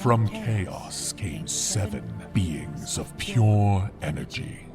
From chaos came 7 beings of pure energy.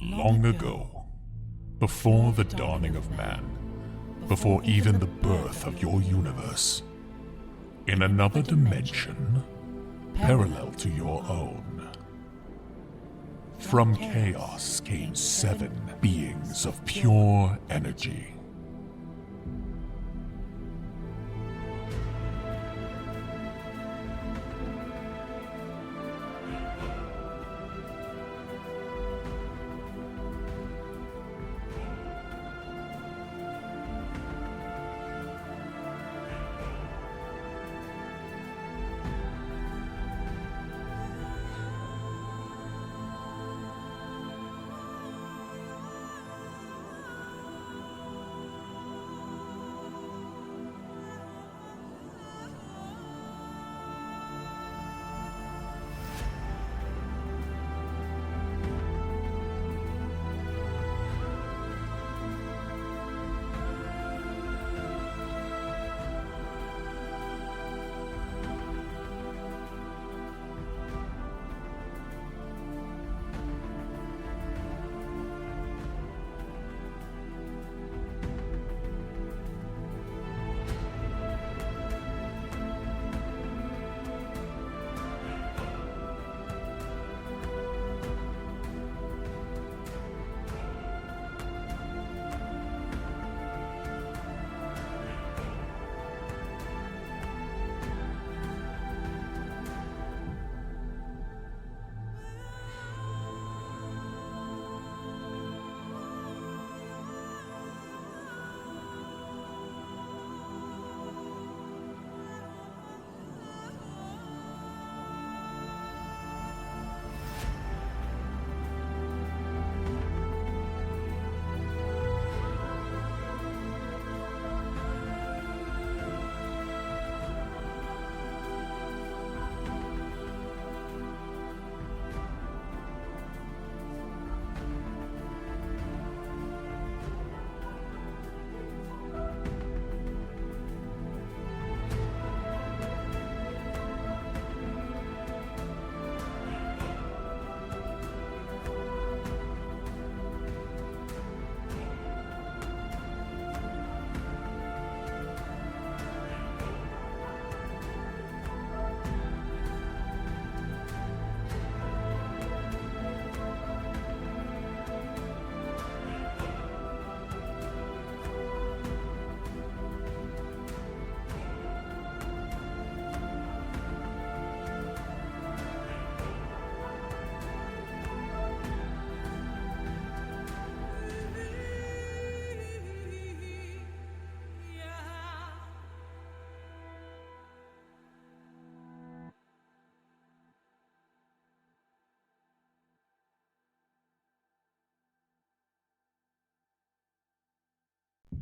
Long ago, before the dawning of man, before even the birth of your universe, in another dimension, parallel to your own, from chaos came 7 beings of pure energy.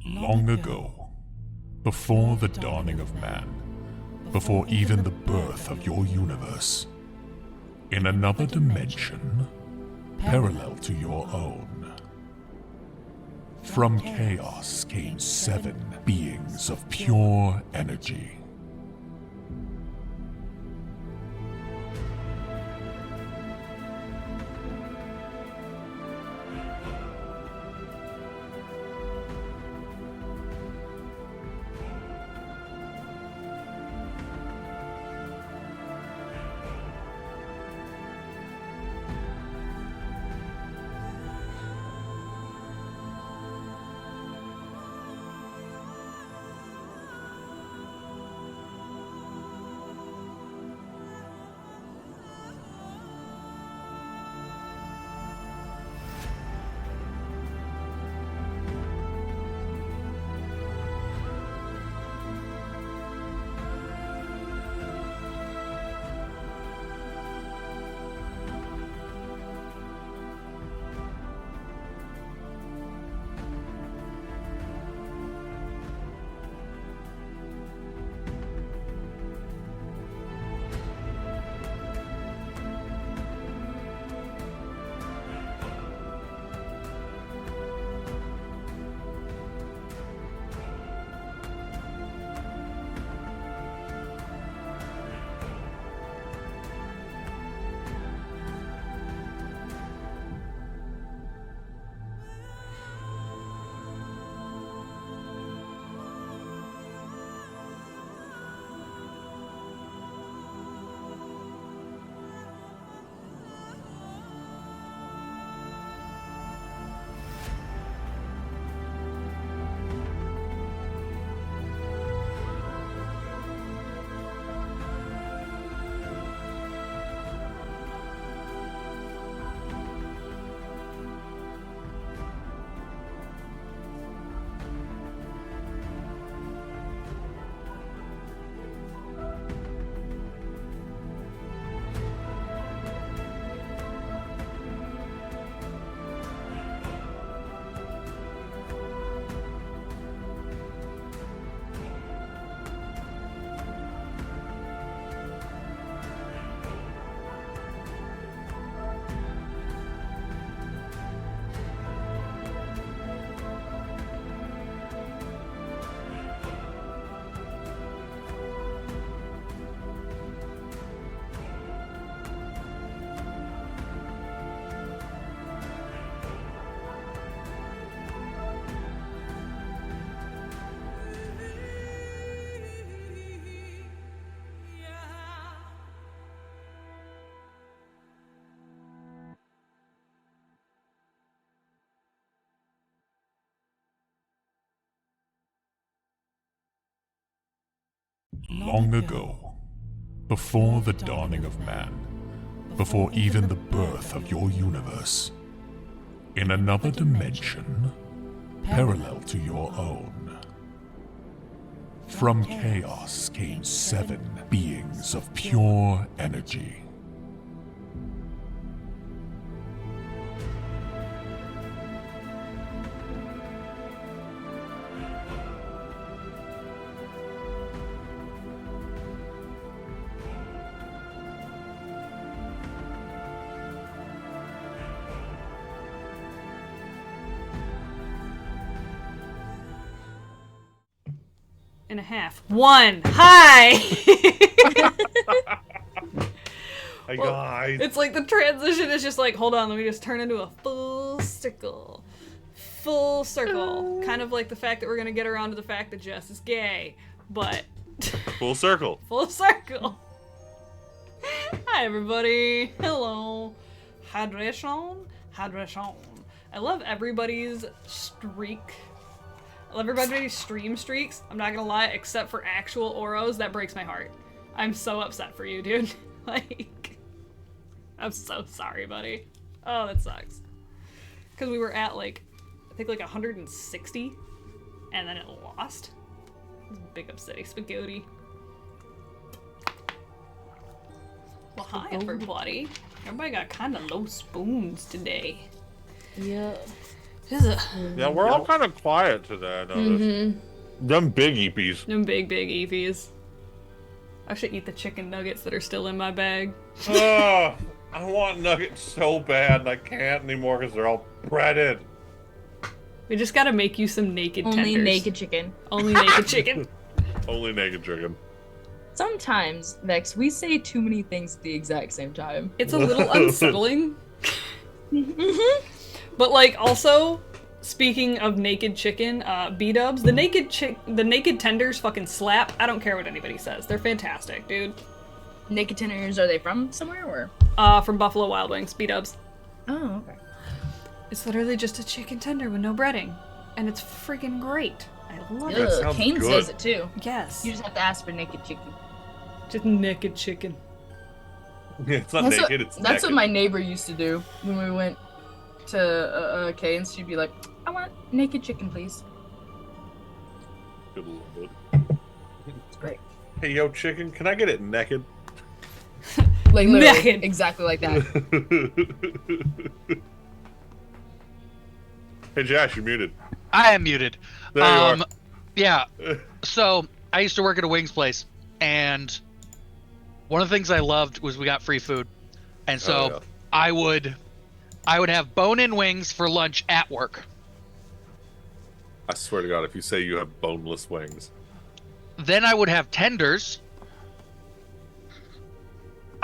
Long ago, before the dawning of man, before even the birth of your universe, in another dimension, parallel to your own, from chaos came 7 beings of pure energy. Long ago, before the dawning of man, before even the birth of your universe, in another dimension, parallel to your own, from chaos came 7 beings of pure energy. And a half. 1. Hi! Hi, guys. It's like the transition is just like, hold on, let me just turn into a full circle. Full circle. Kind of like the fact that we're gonna get around to the fact that Jess is gay. But... Full circle. Full circle. Hi, everybody. Hello. Hydration. Hydration. I love everybody's streak. I love everybody's stream streaks. I'm not gonna lie, except for actual Oros, that breaks my heart. I'm so upset for you, dude. Like, I'm so sorry, buddy. Oh, that sucks. Because we were at, like, I think, like, 160, and then it lost. Big upsetting spaghetti. Well, hi, everybody. Everybody got kind of low spoons today. Yeah. Yeah, we're all kind of quiet today. I noticed. Them big eepies. Them big Eevees. I should eat the chicken nuggets that are still in my bag. Oh, I want nuggets so bad, and I can't anymore because they're all breaded. We just gotta make you some naked tenders. Only naked chicken. Only naked chicken. Only naked chicken. Sometimes, Vex, we say too many things at the exact same time. It's a little unsettling. But like, also, speaking of naked chicken, B-dubs, the naked tenders fucking slap. I don't care what anybody says. They're fantastic, dude. Naked tenders, are they from somewhere, or? From Buffalo Wild Wings, B-dubs. Oh, okay. It's literally just a chicken tender with no breading. And it's freaking great. I love That it. sounds Kane good. says it too. Yes. You just have to ask for naked chicken. Just naked chicken. It's not That's naked, what, it's that's naked. what my neighbor used to do when we went to Kane's. She'd be like, I want naked chicken, please. Good Lord. It's great. Hey, yo, chicken, can I get it naked? Like, literally, Naked. exactly like that. Hey, Josh, you're muted. I am muted. There you are. Yeah. So I used to work at a wings place, and one of the things I loved was we got free food, and so Oh, yeah. I would have bone-in wings for lunch at work. I swear to God, if you say you have boneless wings. Then I would have tenders.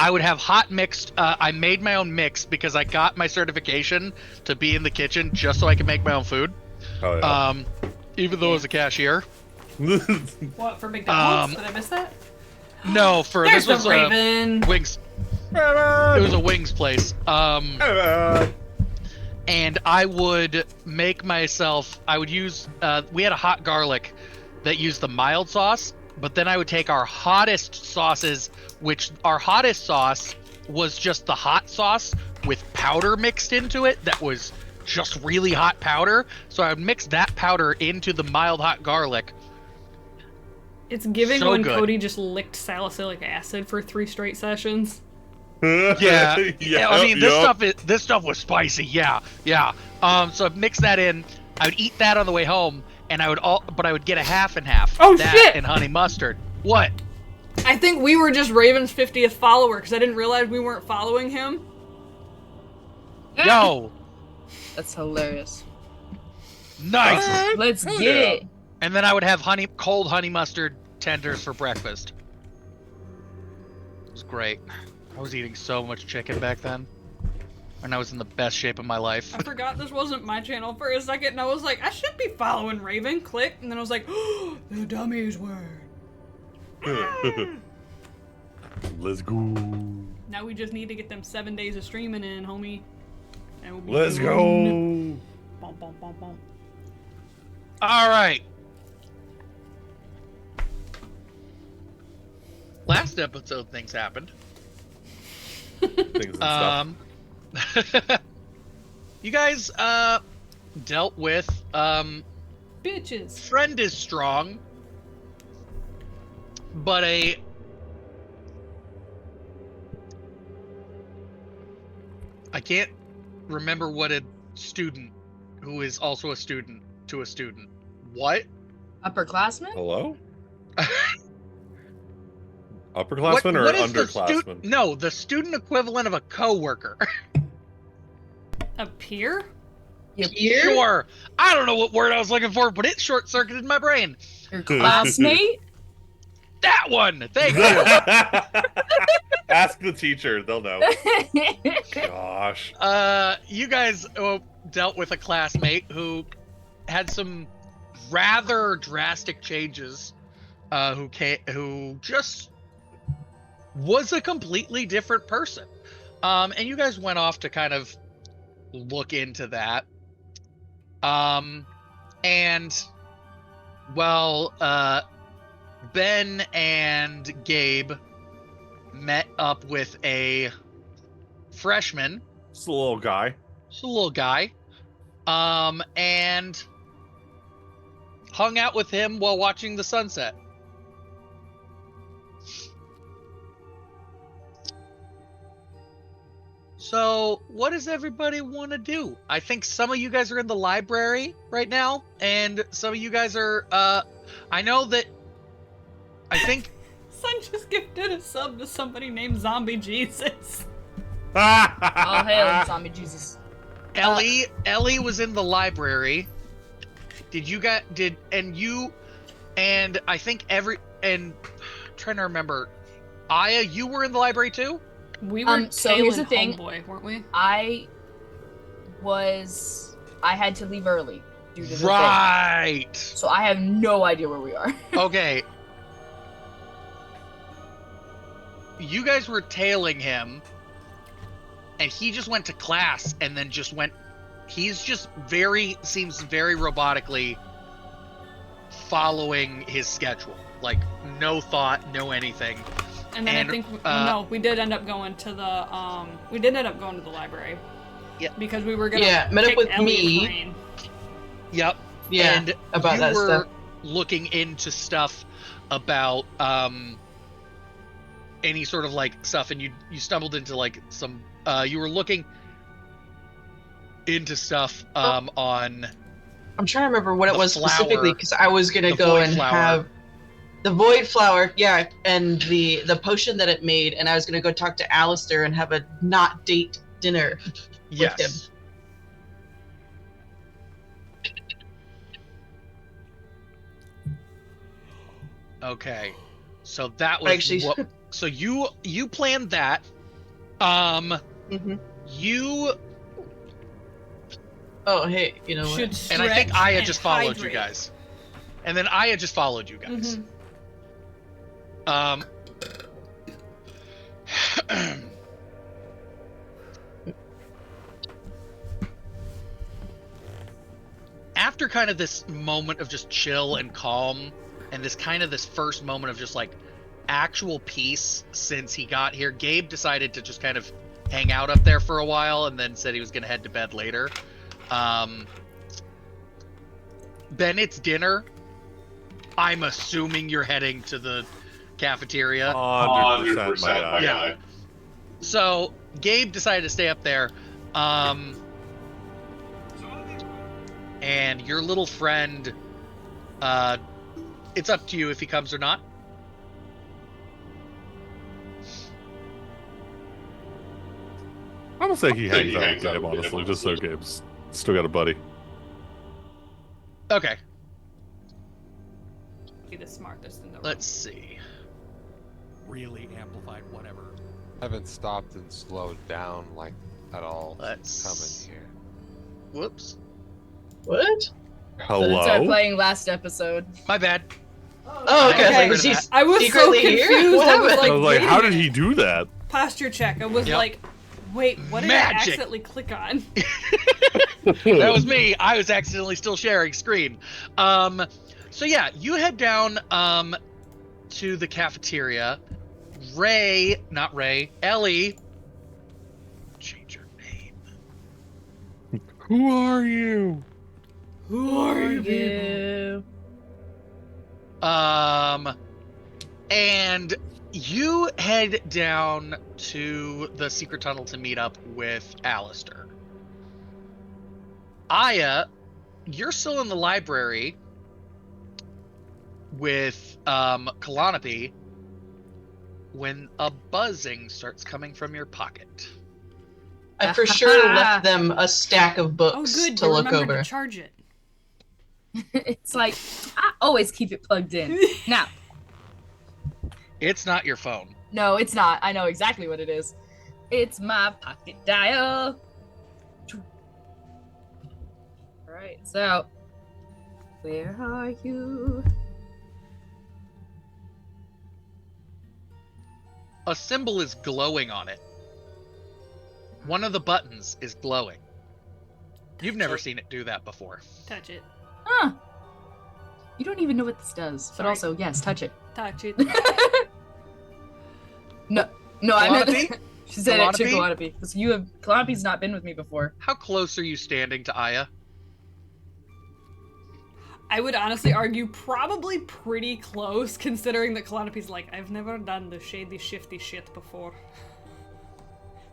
I would have hot mixed. I made my own mix because I got my certification to be in the kitchen just so I could make my own food. Oh, yeah. Even though I was a cashier. What, for McDonald's? Did I miss that? No, for There's this the was Raven. wings. It was a wings place. And I would make myself. I would use. We had a hot garlic that used the mild sauce, but then I would take our hottest sauces, which our hottest sauce was just the hot sauce with powder mixed into it. That was just really hot powder. So I would mix that powder into the mild hot garlic. It's giving So when good. Cody just licked salicylic acid for 3 straight sessions. Yeah, Yeah, I mean, yup. this stuff was spicy. Yeah. So I'd mix that in. I would eat that on the way home, and I would get a half and half. Oh, that shit! And honey mustard. What? I think we were just Raven's 50th follower because I didn't realize we weren't following him. Yo, That's hilarious. nice. Let's Hell get yeah. it. And then I would have cold honey mustard tenders for breakfast. It was great. I was eating so much chicken back then, and I was in the best shape of my life. I forgot this wasn't my channel for a second, and I was like, I should be following Raven. Click, and then I was like, oh, the dummy's word. Let's go. Now we just need to get them 7 days of streaming in, homie. And we'll be Let's good. go. Bum, bum, bum, bum. All right. Last episode, things happened. Things and stuff. You guys dealt with Bitches. friend is strong, but I can't remember what a student who is also a student to a student. What? Upperclassmen? Hello? Upperclassmen or what is the underclassmen? No, the student equivalent of a coworker. A peer? Your Sure. I don't know what word I was looking for, but it short-circuited my brain. Your classmate? That one. Thank you. Ask the teacher, they'll know. Gosh. You guys dealt with a classmate had some rather drastic changes. Who just was a completely different person. And you guys went off to kind of look into that. And well, Ben and Gabe met up with a freshman, Just a little guy. just a little guy, and hung out with him while watching the sunset. So, what does everybody want to do? I think some of you guys are in the library right now, and some of you guys are, I know that, I think, Son just gifted a sub to somebody named Zombie Jesus. All hail Zombie Jesus. Ellie was in the library. And I think trying to remember, Aya, you were in the library too? We were so here's the Kayla thing. Homeboy, weren't we? I had to leave early due to the thing. Right. So I have no idea where we are. Okay. You guys were tailing him, and he just went to class and then just went. He's just seems very robotically following his schedule. Like, no thought, no anything. And then I think we did end up going to the library. Yeah. Because we were gonna met up pick with Ellie's me. brain. Yep. Yeah, And about you that were stuff. looking into stuff about any sort of like stuff, and you stumbled into like some you were looking into stuff on I'm trying to remember what it the was flower, specifically because I was gonna the go void and flower. have the void flower, yeah, and the potion that it made, and I was gonna go talk to Alistair and have a not date dinner with him. yes. Okay, so that was Actually- so you planned that. Mm-hmm. You Oh, hey, you know Should what? and I think stretch Aya and just followed you hydrate. guys, and then Aya just followed you guys. Mhm. After kind of this moment of just chill and calm, and this first moment of just like actual peace since he got here, Gabe decided to just kind of hang out up there for a while, and then said he was going to head to bed later. Ben, it's dinner. I'm assuming you're heading to the cafeteria. 100% my guy. Yeah. So Gabe decided to stay up there. And your little friend, it's up to you if he comes or not. I'm gonna say he hangs out with Gabe, honestly, just so Gabe's still got a buddy. Okay, Be the smartest in the room. let's see. Really amplified whatever. Haven't stopped and slowed down like at all Let's- coming here. Whoops. What? So they started Hello? playing last episode. My bad. Oh, okay. Okay. Like, is he I was so secretly here? confused. What I was happened? like, I was like, wait a how did minute. he do that? Posture check. I was Yep. like, wait, what did I Magic. accidentally click on? That was me. I was accidentally still sharing screen. So yeah, you head down to the cafeteria. Ellie. Change your name. Who are you? Who are you? you? And you head down to the secret tunnel to meet up with Alistair. Aya, you're still in the library with Kalanopi when a buzzing starts coming from your pocket. I for sure left them a stack of Oh, books good. to You look remembered over. to charge it. It's like, I always keep it plugged in. Now, It's not your phone. no, it's not. I know exactly what it is. It's my pocket dial. Alright, so. Where are you? A symbol is glowing on it. One of the buttons is glowing. You've never seen it do that before. Touch it. Huh. You don't even know what this does. But Sorry. also, yes, touch it. Touch it. No, I meant Kalanopi? she said it to Kalanopi? Kalanopi. Because Kalanopi's not been with me before. How close are you standing to Aya? I would honestly argue probably pretty close, considering that Kalanopi's like, I've never done the shady, shifty shit before.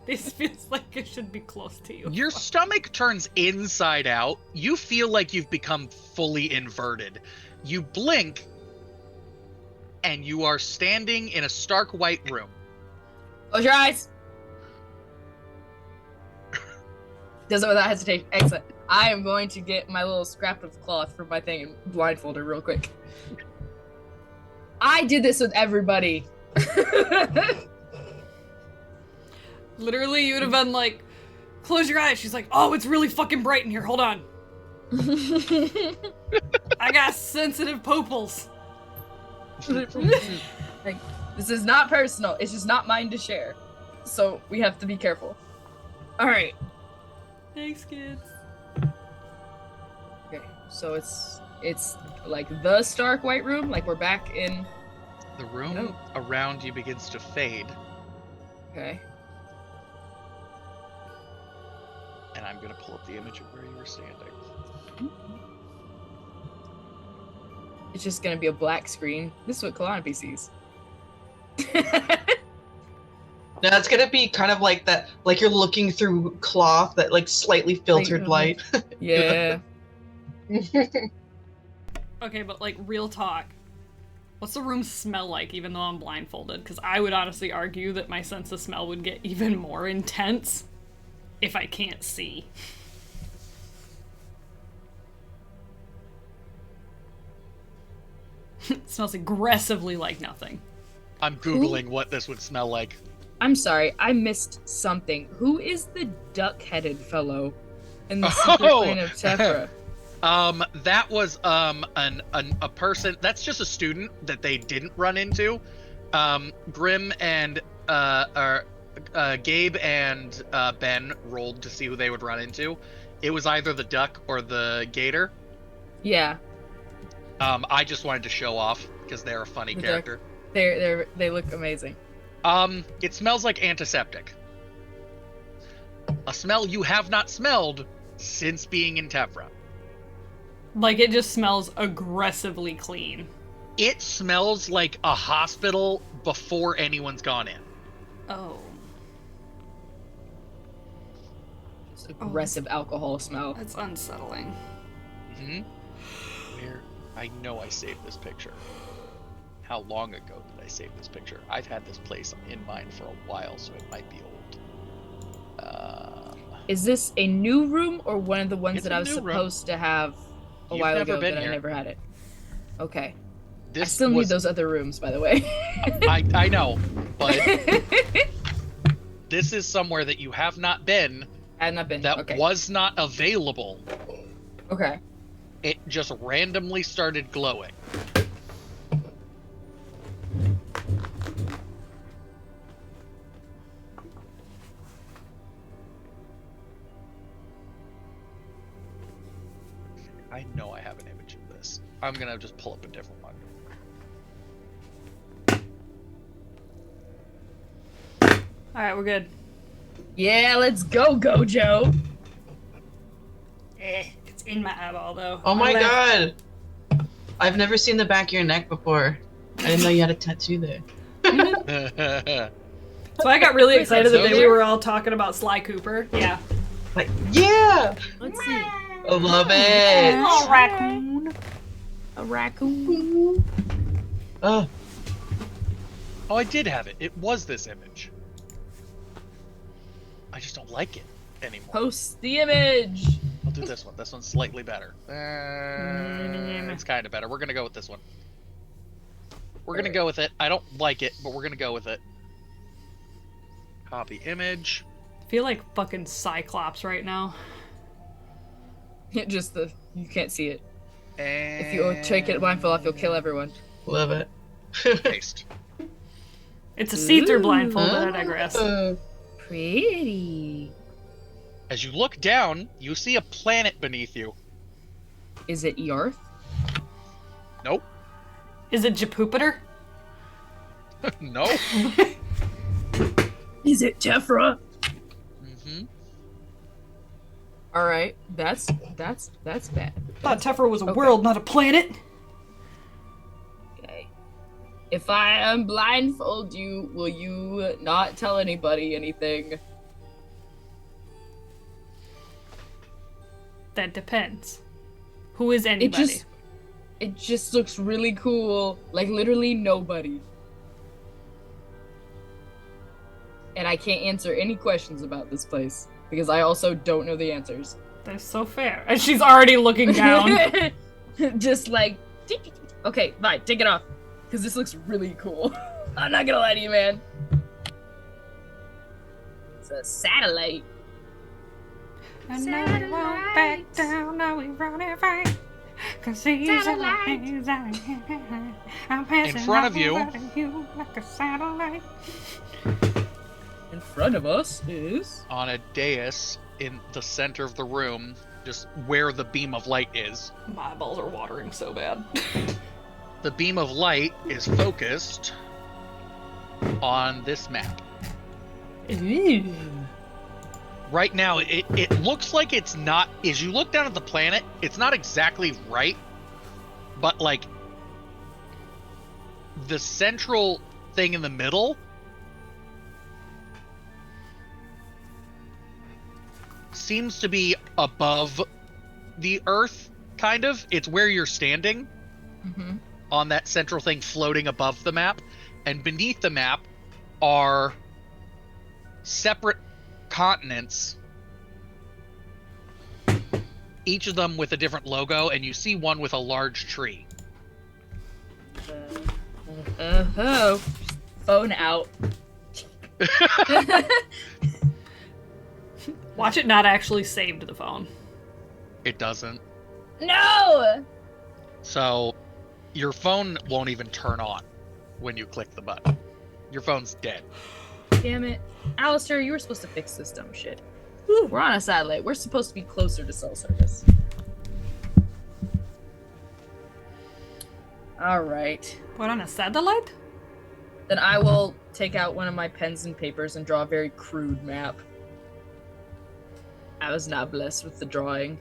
This feels like it should be close to you. Your stomach turns inside out. You feel like you've become fully inverted. You blink, and you are standing in a stark white room. Close your eyes. Does it without hesitation. Excellent. I am going to get my little scrap of cloth from my thing and blindfold her real quick. I did this with everybody. Literally, you would have been like, close your eyes. She's like, oh, it's really fucking bright in here. Hold on. I got sensitive pupils. Like, this is not personal. It's just not mine to share. So we have to be careful. All right. Thanks, kids. Okay. So it's like the stark white room. Like we're back in. The room around you begins to fade, Okay. and I'm going to pull up the image of where you were standing. It's just gonna be a black screen. This is what Kalanapi sees. No, it's gonna be kind of like that, like you're looking through cloth, that like slightly filtered light. Yeah. Okay, but like, real talk. What's the room smell like, even though I'm blindfolded? Because I would honestly argue that my sense of smell would get even more intense if I can't see. It smells aggressively like nothing. I'm Googling what this would smell like. I'm sorry, I missed something. Who is the duck-headed fellow in the Secret Queen of Tephra? That was a person. That's just a student that they didn't run into. Grim and Gabe and Ben rolled to see who they would run into. It was either the duck or the gator. Yeah. I just wanted to show off because they're a funny character. They look amazing. It smells like antiseptic. A smell you have not smelled since being in Tephra. Like, it just smells aggressively clean. It smells like a hospital before anyone's gone in. Oh. It's aggressive alcohol smell. That's unsettling. Mm-hmm. Where? I know I saved this picture. How long ago did I save this picture? I've had this place in mind for a while, so it might be old. Is this a new room or one of the ones It's that a I was new room. supposed to have a You've while never ago been that here. I never had it? Okay. This I still need those other rooms, by the way. I know, but this is somewhere that you have not been. I have not been. That Okay. was not available. Okay. It just randomly started glowing. I know I have an image of this. I'm gonna just pull up a different one. Alright, we're good. Yeah, let's go, Gojo. It's in my eyeball, though. Oh my left. god! I've never seen the back of your neck before. I didn't know you had a tattoo there. So I got really excited the Those day we are- were all talking about Sly Cooper. Yeah. Like, yeah! Let's see. I love it! Oh, raccoon. A raccoon. Oh, Oh, I did have it. It was this image. I just don't like it anymore. Post the image. I'll do this one. This one's slightly better. It's kind of better. We're gonna go with this one. We're gonna go with it. I don't like it, but we're gonna go with it. Copy image. I feel like fucking Cyclops right now. Just you can't see it. And If you take it blindfold off, you'll kill everyone. love it. paste. It's a see-through Ooh. blindfold, but I digress. Pretty. As you look down, you see a planet beneath you. Is it Earth? Nope. Is it Jupiter? No. Is it Tephra? Mm-hmm. All right, that's bad. Thought Tephra was a Okay. world, not a planet. Okay. If I unblindfold you, will you not tell anybody anything? That depends. Who is anybody? It just looks really cool. Like, literally nobody. And I can't answer any questions about this place. Because I also don't know the answers. That's so fair. And she's already looking down. Just like, okay, fine, take it off. Because this looks really cool. I'm not gonna lie to you, man. It's a satellite. And now we won't back down, now we run it right. Cause he's I'm passing In front of you. like a satellite. In front of us is... On a dais in the center of the room, just where the beam of light is. My balls are watering so bad. The beam of light is focused on this map. Right now, it looks like it's not... As you look down at the planet, it's not exactly right, but, like, the central thing in the middle seems to be above the Earth, kind of. It's where you're standing on that central thing floating above the map, and beneath the map are separate continents, each of them with a different logo, and you see one with a large tree. Oh, phone out. Watch it not actually save to the phone. It doesn't. No! So your phone won't even turn on when you click the button. Your phone's dead. Damn it. Alistair, you were supposed to fix this dumb shit. We're on a satellite. We're supposed to be closer to cell service. Alright. We're on a satellite? Then I will take out one of my pens and papers and draw a very crude map. I was not blessed with the drawing.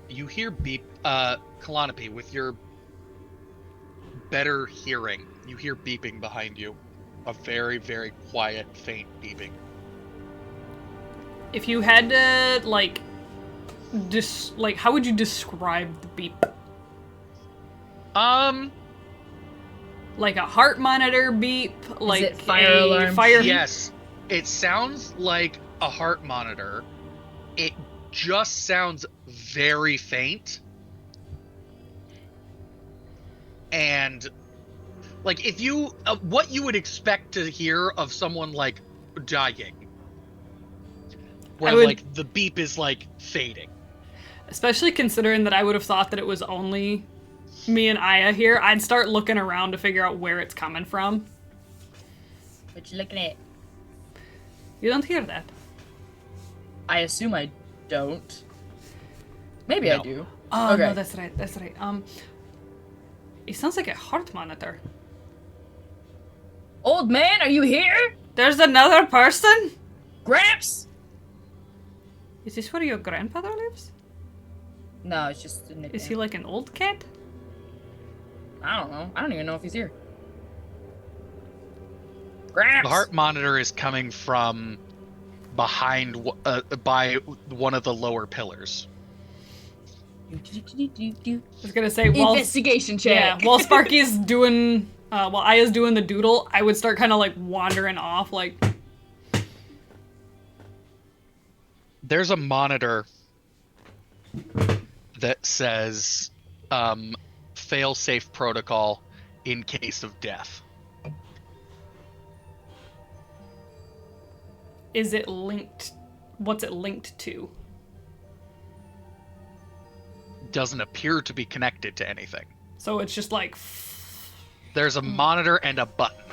You hear beep, Kalanope, with your better hearing, you hear beeping behind you. A very, very quiet, faint beeping. If you had to, like, how would you describe the beep? Like a heart monitor beep? Like it fire a alarm? fire... Yes, it sounds like a heart monitor. It just sounds very faint. And, like, if you... what you would expect to hear of someone, like, dying. Where, like, the beep is, like, fading. Especially considering that I would have thought that it was only me and Aya here, I'd start looking around to figure out where it's coming from. What you looking at? You don't hear that. I assume I don't. Maybe No. I do. Oh, Okay. no, that's right, that's right. It sounds like a heart monitor. Old man, are you here? There's another person? Gramps? Is this where your grandfather lives? No, it's just a nickname. Is he like an old cat? I don't know. I don't even know if he's here. Gramps! The heart monitor is coming from behind, by one of the lower pillars. I was gonna say, while... Investigation check. Yeah, while Sparky's doing... while Aya's doing the doodle, I would start kind of like wandering off, like... There's a monitor that says fail-safe protocol in case of death. Is it linked? What's it linked to? Doesn't appear to be connected to anything. So it's just like... There's a monitor and a button.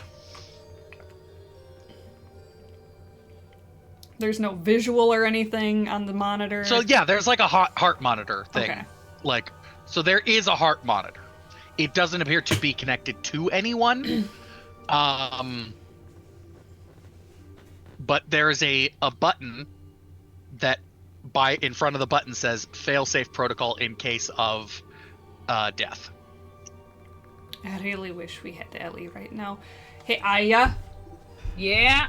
There's no visual or anything on the monitor? So yeah, there's like a heart monitor thing. Okay. Like, so there is a heart monitor. It doesn't appear to be connected to anyone. But there's a button that in front of the button says fail-safe protocol in case of death. I really wish we had Ellie right now. Hey, Aya. Yeah?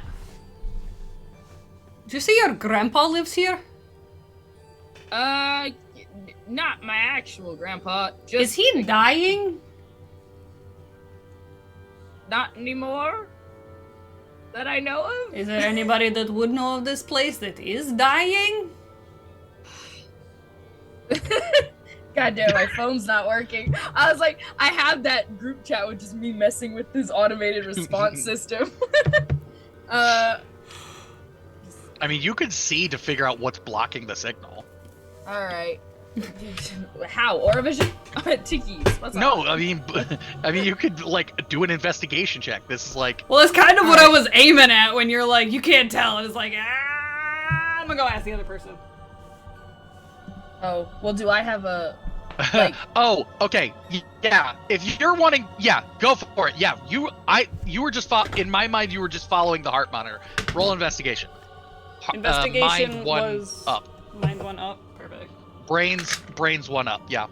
Do you see your grandpa lives here? Not my actual grandpa. Just Is he dying? Not anymore. That I know of. Is there anybody that would know of this place that is dying? God damn, my phone's not working. I was like, I have that group chat with just me messing with this automated response system. I mean, you could see to figure out what's blocking the signal. Alright. How? Auravision? Tikis. What's No, up? I mean, you could like do an investigation check. This is like, Well, it's kind of what I was aiming at when you're like, you can't tell. And it's like, I'm gonna go ask the other person. Oh, well, do I have a like? oh, okay, yeah. If you're wanting, yeah, go for it. Yeah, you were just in my mind, you were just following the heart monitor. Roll investigation. Investigation mind one was up. Mind one up. Perfect. Brains one up. Yeah.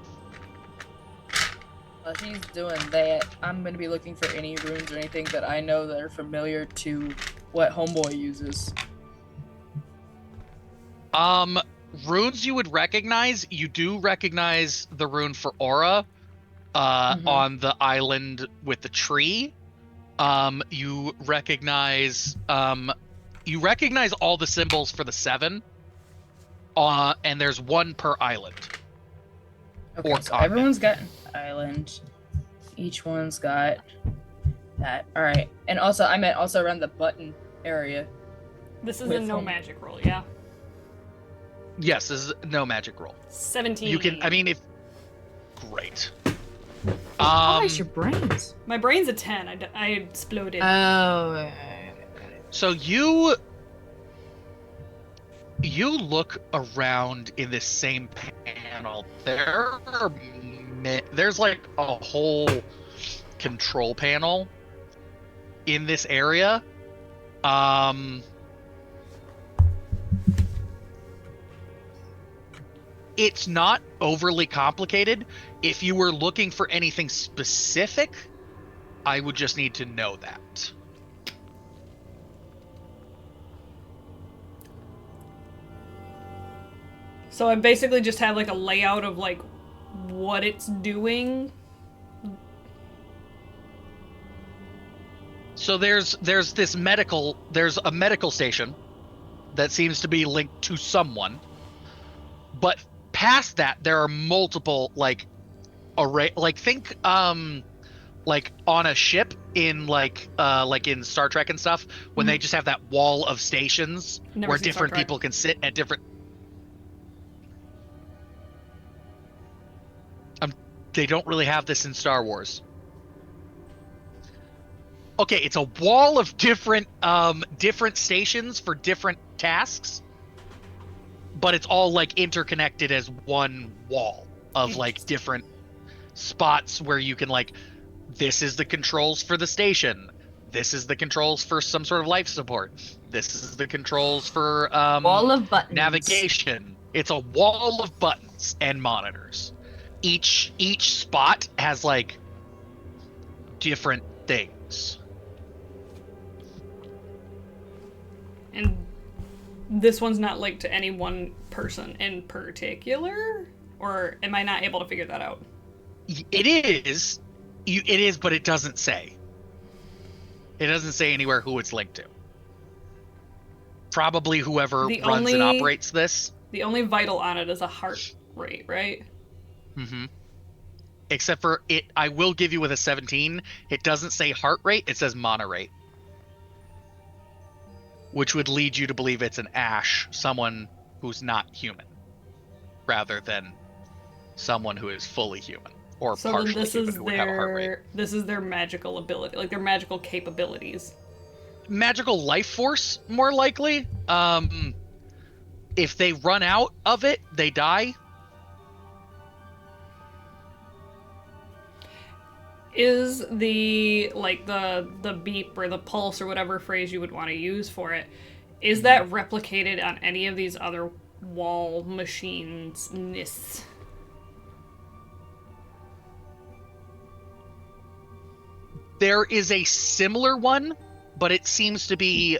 While he's doing that, I'm gonna be looking for any runes or anything that I know that are familiar to what Homeboy uses. Runes you would recognize. You do recognize the rune for aura, on the island with the tree. You recognize all the symbols for the 7. And there's 1 per island. Okay, or so continent. everyone's got an island. Each one's got that. All right, and also I meant also around the button area. This is With a no home. magic roll, yeah. Yes, this is no magic roll. 17. You can. I mean, if great. Nice, your brains. My brain's a 10. I exploded. Oh. So you look around in this same panel. There's like a whole control panel in this area. It's not overly complicated. If you were looking for anything specific, I would just need to know that. So I basically just have like a layout of like what it's doing. So there's a medical station that seems to be linked to someone, but past that there are multiple like think like on a ship in like in Star Trek and stuff when they just have that wall of stations Never where seen Star different Trek. people can sit at different. They don't really have this in Star Wars. Okay, it's a wall of different stations for different tasks, but it's all like interconnected as one wall of like different spots where you can like, this is the controls for the station, this is the controls for some sort of life support, this is the controls for Wall of buttons. navigation. It's a wall of buttons and monitors. Each spot has like different things. And this one's not linked to any one person in particular? Or am I not able to figure that out? It is, but it doesn't say. It doesn't say anywhere who it's linked to. Probably whoever runs and operates this. The only vital on it is a heart rate, right? Mm-hmm. Except for it, I will give you with a 17. It doesn't say heart rate, it says mana rate. Which would lead you to believe it's an Ash, someone who's not human, rather than someone who is fully human or So then partially this human is who would have a heart rate. this is their magical ability, like their magical capabilities. Magical life force, more likely. If they run out of it, they die. Is the beep or the pulse or whatever phrase you would want to use for it, is that replicated on any of these other wall machines? There is a similar one, but it seems to be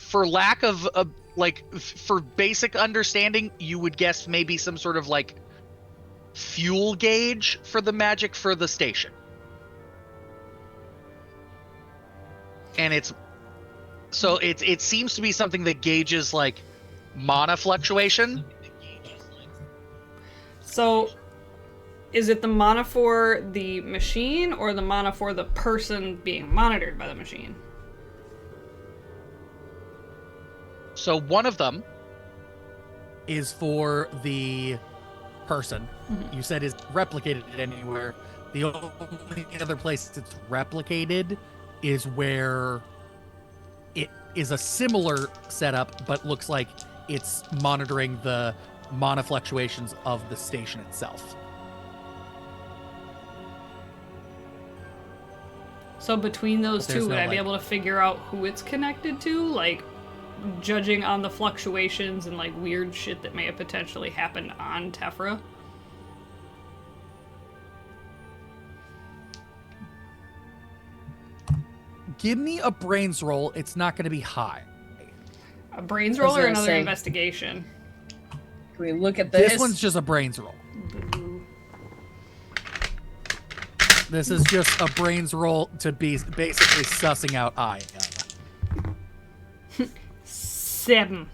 for lack of for basic understanding, you would guess maybe some sort of like fuel gauge for the magic for the station. And it seems to be something that gauges like mana fluctuation. So, is it the mana for the machine or the mana for the person being monitored by the machine? So one of them Is for the person. You said is replicated anywhere. The only other place it's replicated is where it is a similar setup, but looks like it's monitoring the mana fluctuations of the station itself. So between those But there's two, would no, I be like- able to figure out who it's connected to? Like, judging on the fluctuations and, like, weird shit that may have potentially happened on Tephra? Give me a brains roll. It's not going to be high. A brains I was roll or gonna another say- investigation? Can we look at this? This one's just a brains roll. Boo. This is just a brains roll to be basically sussing out Aya. 7.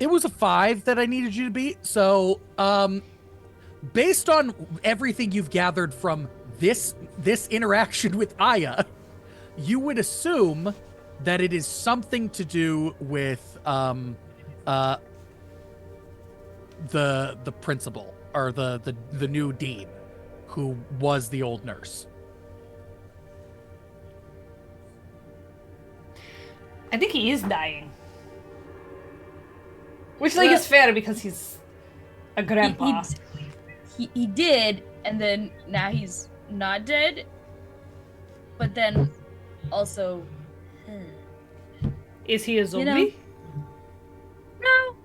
It was a 5 that I needed you to beat. So, based on everything you've gathered from this interaction with Aya, you would assume that it is something to do with the principal or the new dean, who was the old nurse. I think he is dying. Which, like, Well- is fair because he's a grandpa. He did, and then now he's not dead. But then also, Is he a zombie? know, no,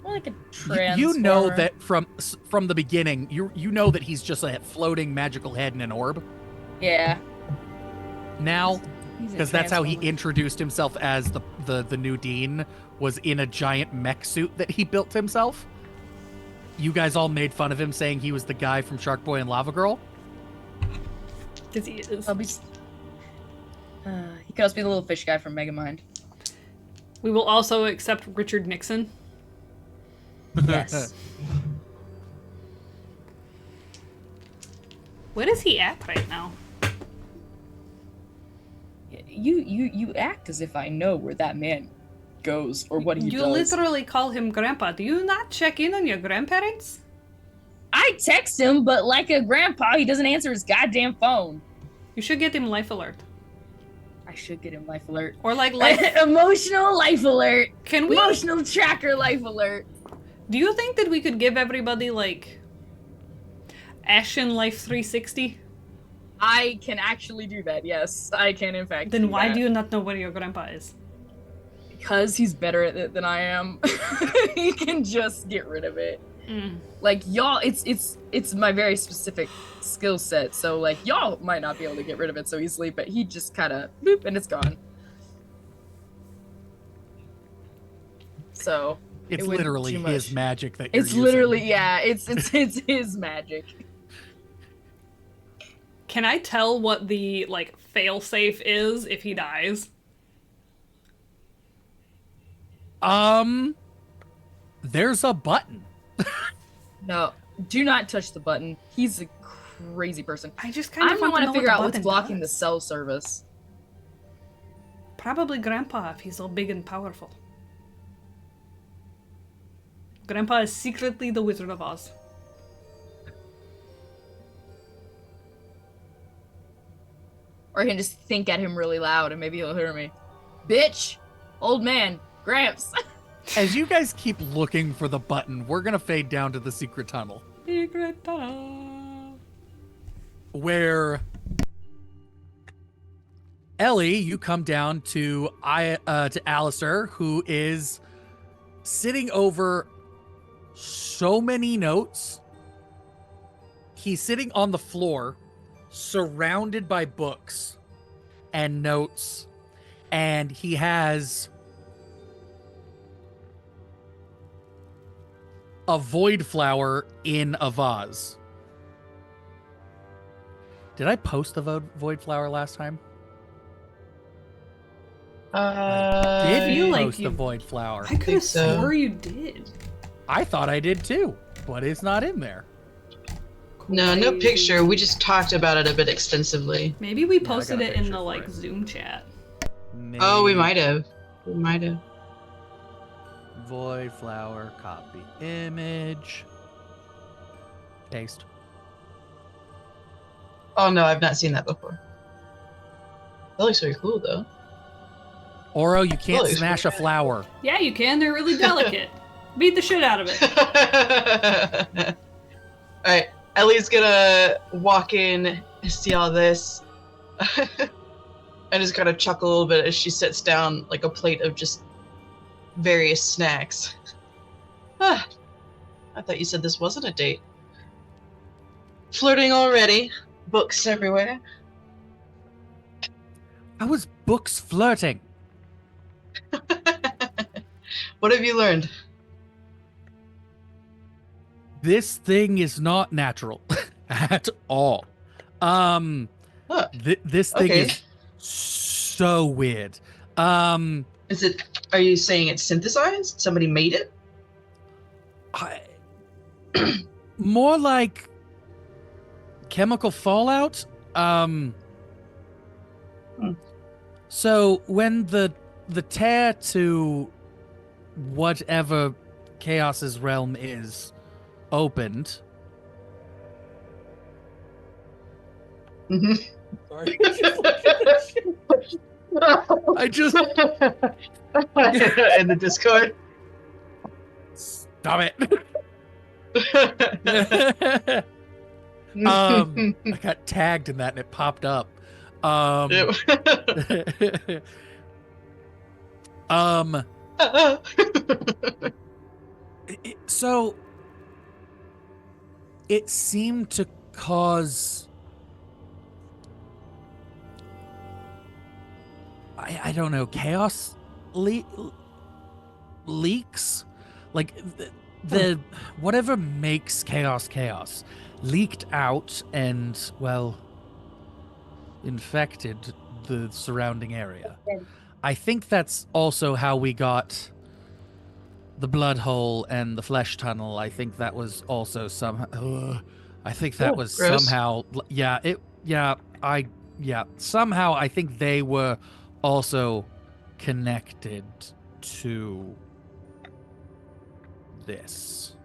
more like a transformer. You know that from the beginning, you know that he's just a floating magical head in an orb Yeah, now. he's a Because that's how he transformer. introduced himself as the new dean, was in a giant mech suit that he built himself. You guys all made fun of him, saying he was the guy from Shark Boy and Lava Girl. Because he is. He could also be the little fish guy from Megamind. We will also accept Richard Nixon. Yes. Where is he at right now? You act as if I know where that man goes or what he You does. literally call him grandpa. Do you not check in on your grandparents? I text him, but like a grandpa, he doesn't answer his goddamn phone. You should get him life alert. I should get him life alert. Or like life. Emotional life alert. Can we? Emotional tracker life alert. Do you think that we could give everybody like Ashen Life 360? I can actually do that. Yes, I can in fact. Then why that. do you not know where your grandpa is? Because he's better at it than I am. He can just get rid of it. Mm. Like y'all, it's my very specific skill set. So like y'all might not be able to get rid of it so easily, but he just kind of boop and it's gone. So It's it wouldn't literally too much. his magic that you're it's using. literally yeah. It's his magic. Can I tell what the like failsafe is if he dies? There's a button. No, do not touch the button. He's a crazy person. I just kind I'm of gonna want want to figure out what's button blocking the does. cell service. Probably Grandpa if he's so big and powerful. Grandpa is secretly the Wizard of Oz. Or I can just think at him really loud and maybe he'll hear me. Bitch! Old man! Gramps! As you guys keep looking for the button, we're gonna fade down to the secret tunnel, Secret tunnel. where Ellie, you come down to Alistair, who is sitting over so many notes. He's sitting on the floor, surrounded by books and notes, and he has a void flower in a vase. Did I post the void flower last time? Did feel you like post the you- void flower? I could think have so. swore you did. I thought I did too, but it's not in there. No, no Crazy. picture. We just talked about it a bit extensively. Maybe we I got posted a it in picture the for like it. Zoom chat. Oh, we Maybe. might have. We might have. Void flower, copy image, paste. Oh no, I've not seen that before. That looks very cool though. Oro, you can't Really? smash a flower. Yeah, you can. They're really delicate. Beat the shit out of it. Alright, Ellie's gonna walk in, see all this, and just kind of chuckle a little bit as she sets down like a plate of just various snacks. Ah, I thought you said this wasn't a date. Flirting already. Books everywhere. How was books flirting? What have you learned? This thing is not natural at all. Huh. This thing Okay. is so weird. Is it? Are you saying it's synthesized? Somebody made it? More like chemical fallout. So when the tear to whatever Chaos's realm is opened, Mm-hmm. I just In the Discord. stop it. I got tagged in that and it popped up. So it seemed to cause I don't know, chaos leaks, like the whatever makes chaos leaked out and, well, infected the surrounding area. I think that's also how we got the blood hole and the flesh tunnel. I think that was also somehow I think that Oh, was gross. somehow somehow I think they were also connected to this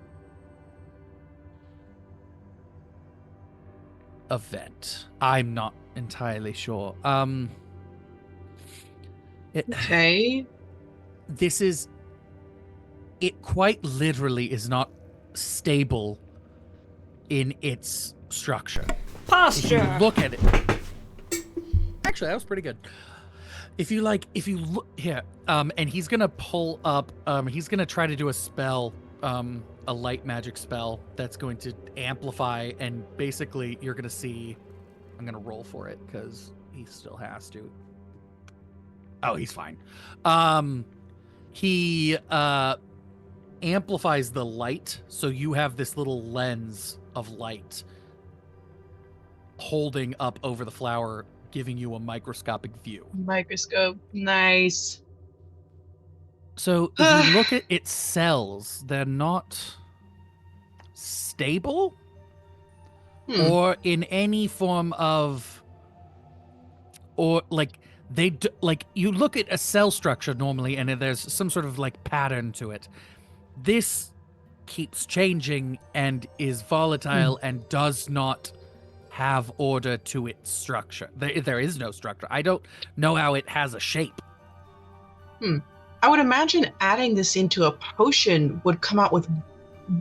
event. I'm not entirely sure. Okay. It quite literally is not stable in its structure. If you Posture. look at it, actually, that was pretty good. If you look here, and he's gonna pull up, he's gonna try to do a spell, a light magic spell that's going to amplify, and basically you're gonna see. I'm gonna roll for it because he still has to. Oh, he's fine. He amplifies the light, so you have this little lens of light holding up over the flower, giving you a microscopic view. Microscope. Nice. So if you look at its cells, they're not stable or in any form of, or like like you look at a cell structure normally and there's some sort of like pattern to it. This keeps changing and is volatile and does not have order to its structure. There is no structure. I don't know how it has a shape. I would imagine adding this into a potion would come out with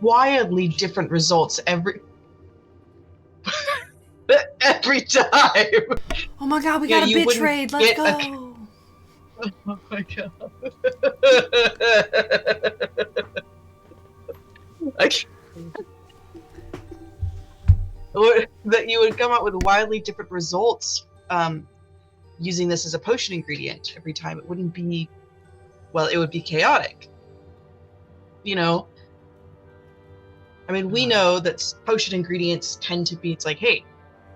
wildly different results every time. Oh my god, we Yeah, got a you bit wouldn't trade. Let's get go. Oh my god. or that you would come out with wildly different results using this as a potion ingredient every time. It wouldn't be, well, it would be chaotic. You know, I mean, we know that potion ingredients tend to be, it's like, hey,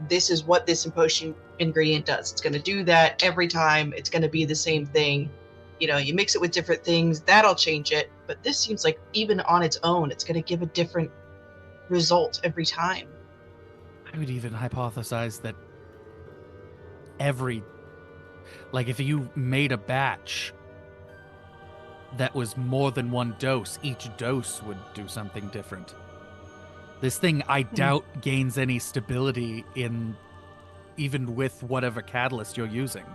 this is what this potion ingredient does. It's going to do that every time. It's going to be the same thing. You know, you mix it with different things, that'll change it. But this seems like even on its own, it's going to give a different result every time. I would even hypothesize that if you made a batch that was more than one dose, each dose would do something different. This thing, I doubt, gains any stability even with whatever catalyst you're using.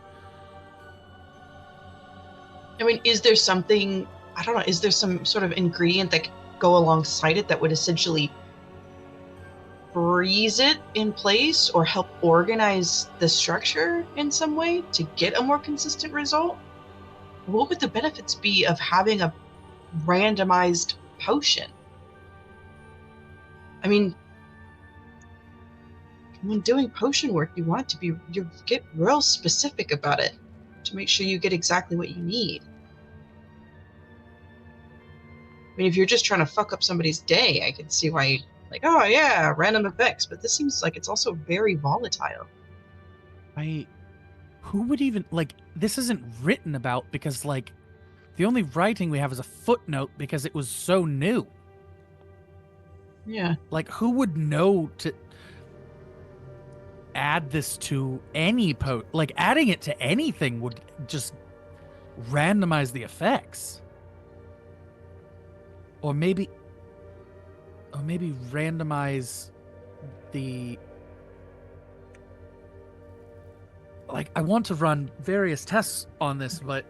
I mean, is there something, I don't know, is there some sort of ingredient that could go alongside it that would essentially freeze it in place or help organize the structure in some way to get a more consistent result? What would the benefits be of having a randomized potion? I mean, when doing potion work, you want it to be, you get real specific about it to make sure you get exactly what you need. I mean, if you're just trying to fuck up somebody's day, I can see why you like, oh yeah, random effects, but this seems like it's also very volatile. Who would even, this isn't written about because, the only writing we have is a footnote because it was so new. Yeah. Who would know to add this to any adding it to anything would just randomize the effects. Or maybe randomize the I want to run various tests on this, but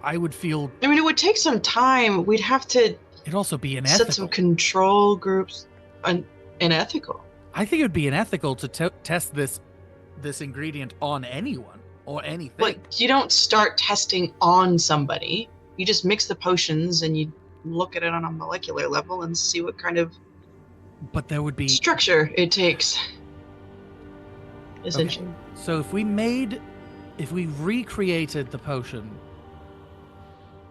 I would feel, I mean, it would take some time. We'd have to it'd also be set some unethical. control groups. Unethical. I think it would be unethical to test this ingredient on anyone or anything. Like, you don't start testing on somebody. You just mix the potions and you look at it on a molecular level and see what kind of But there would be structure it takes. Essentially. Okay. So if we recreated the potion,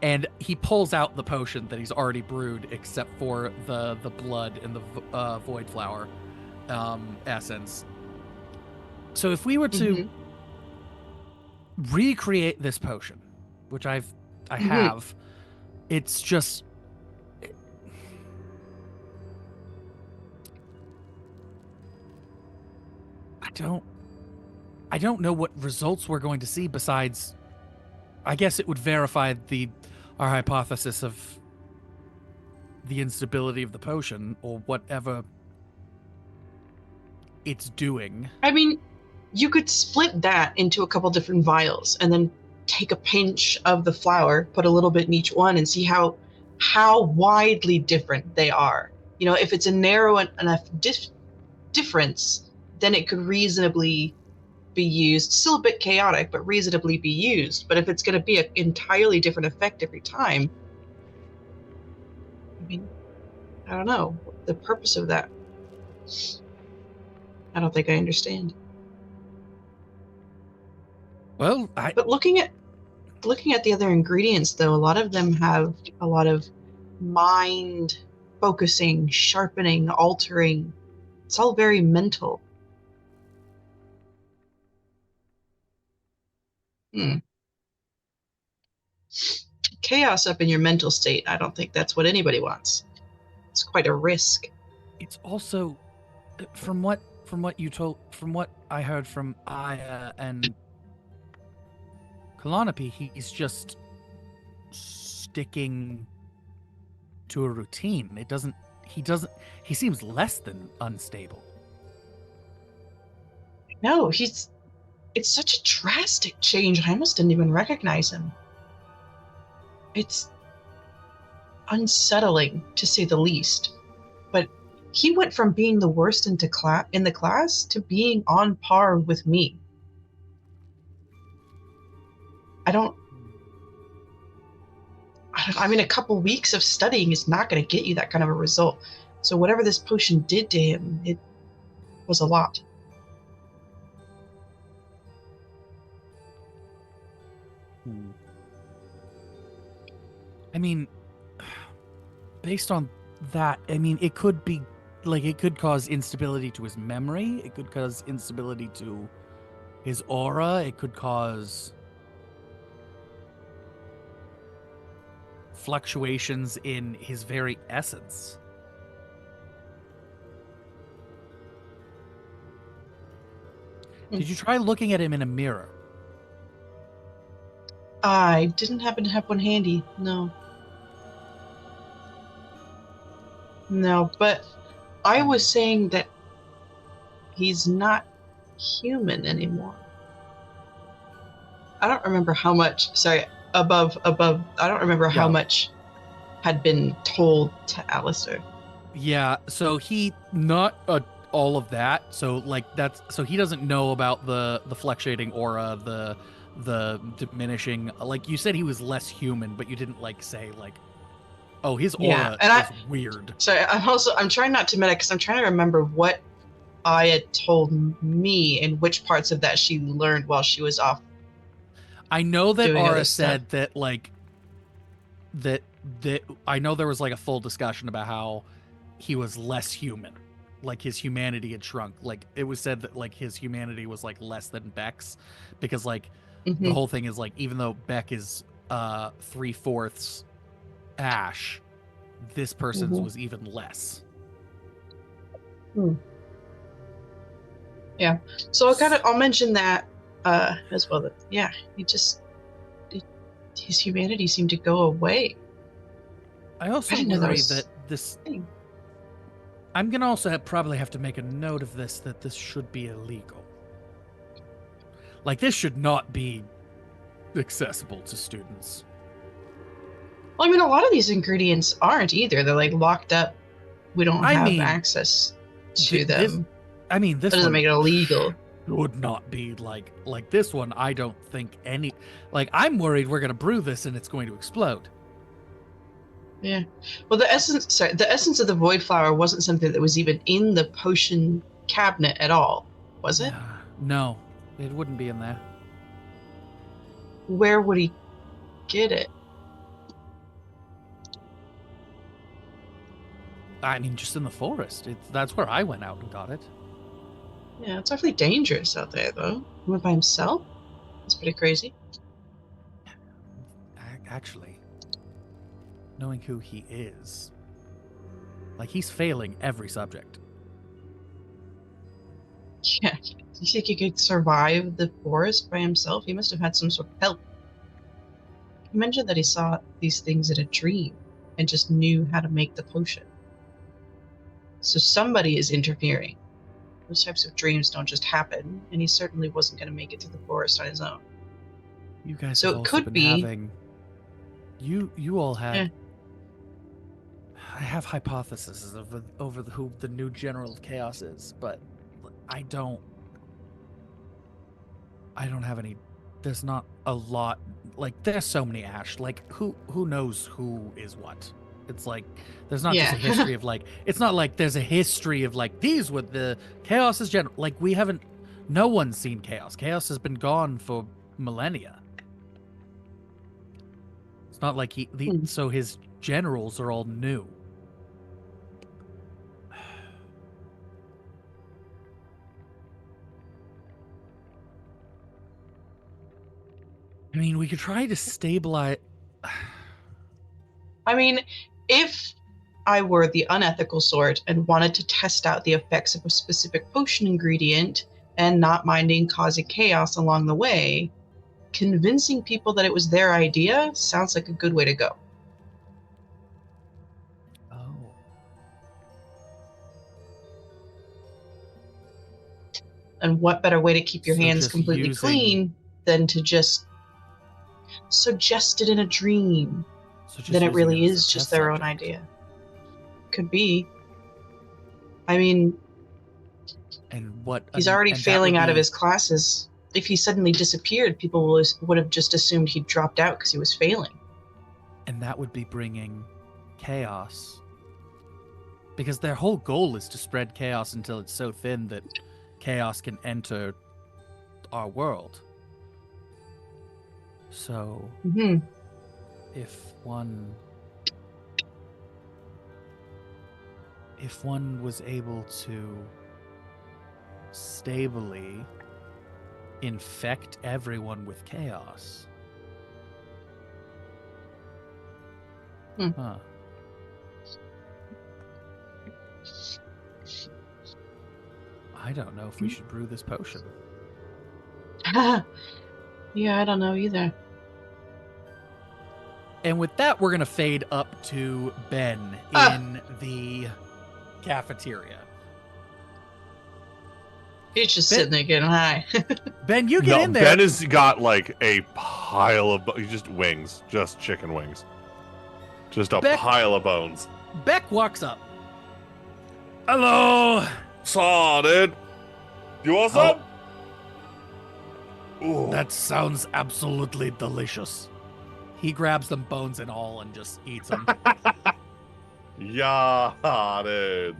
and he pulls out the potion that he's already brewed, except for the blood and the void flower essence. So if we were to recreate this potion, which I have, it's just. I don't know what results we're going to see besides, I guess it would verify our hypothesis of the instability of the potion or whatever it's doing. I mean, you could split that into a couple different vials and then take a pinch of the flour, put a little bit in each one, and see how widely different they are. You know, if it's a narrow enough difference, then it could reasonably be used. Still a bit chaotic, but reasonably be used. But if it's going to be an entirely different effect every time, I mean, I don't know the purpose of that. I don't think I understand. Well, but looking at the other ingredients, though, a lot of them have a lot of mind focusing, sharpening, altering. It's all very mental. Chaos up in your mental state, I don't think that's what anybody wants. It's quite a risk. It's also, from what I heard from Aya and Kalanapi, he's just sticking to a routine. He seems less than unstable. No, it's such a drastic change. I almost didn't even recognize him. It's unsettling, to say the least. But he went from being the worst in the class to being on par with me. I mean, a couple weeks of studying is not going to get you that kind of a result. So whatever this potion did to him, it was a lot. I mean, based on that, I mean, it could be like it could cause instability to his memory. It could cause instability to his aura. It could cause fluctuations in his very essence. Did you try looking at him in a mirror? I didn't happen to have one handy, no. No, but I was saying that he's not human anymore. I don't remember how much, sorry, above, I don't remember how Yeah. much had been told to Alistair. Yeah, so he not all of that. So like that's so he doesn't know about the fluctuating aura, the diminishing. Like you said, he was less human, but you didn't like say like, oh, his aura Yeah, and is weird. Sorry, I'm trying not to meta because I'm trying to remember what I had told me and which parts of that she learned while she was off. I know that Doing Aura other said stuff. that like that I know there was like a full discussion about how he was less human. Like his humanity had shrunk. Like it was said that like his humanity was like less than Beck's because like the Mhm. whole thing is like even though Beck is 3/4 ash, this person's Mhm. was even less. Yeah. So I'll mention that as well. That yeah, his humanity seemed to go away. I also I didn't know that worry was that this thing. I'm gonna also probably have to make a note of this that this should be illegal. Like this should not be accessible to students. Well, I mean, a lot of these ingredients aren't either. They're like locked up. We don't I have mean, access to this them. this That doesn't one make it illegal. would not be like this one. I don't think any like I'm worried we're gonna brew this and it's going to explode. Yeah. Well, the essence of the void flower wasn't something that was even in the potion cabinet at all, was it? No, it wouldn't be in there. Where would he get it? I mean, just in the forest. That's where I went out and got it. Yeah, it's awfully dangerous out there, though. He went by himself? That's pretty crazy. Actually, knowing who he is, like he's failing every subject. Yeah. Do you think he could survive the forest by himself? He must have had some sort of help. He mentioned that he saw these things in a dream and just knew how to make the potion. So somebody is interfering. Those types of dreams don't just happen, and he certainly wasn't going to make it through the forest on his own. You guys So have it also could been be- having. You all had. Yeah. I have hypotheses over who the new General of Chaos is, but I don't have any. There's not a lot. Like there's so many Ash. Like who knows who is what? It's like there's not just a Yeah. history of like. It's not like there's a history of like these were the Chaos's general. Like we haven't. No one's seen Chaos. Chaos has been gone for millennia. It's not like so his generals are all new. I mean, we could try to stabilize. I mean, if I were the unethical sort and wanted to test out the effects of a specific potion ingredient and not minding causing chaos along the way, convincing people that it was their idea sounds like a good way to go. Oh. And what better way to keep your So hands just completely using- clean than to just suggest it in a dream? So just Then it using really as a is just test their own subject. idea. Could be. I mean, And what he's and- already and that failing would out of be- his classes. If he suddenly disappeared, people would have just assumed he dropped out because he was failing. And that would be bringing chaos Because their whole goal is to spread chaos until it's so thin that chaos can enter our world. So, Hmm. if one was able to stably infect everyone with chaos. Huh. I don't know if we should brew this potion. Yeah, I don't know either. And with that, we're going to fade up to Ben Ah. in the cafeteria. He's just Ben- sitting there getting high. Ben, you get No, in there. Ben has got like a pile of just wings, just chicken wings, just a Beck- pile of bones. Beck walks up. Hello. Saw, dude. You want Oh. some? Ooh. That sounds absolutely delicious. He grabs them bones and all and just eats them. Yeah, dude.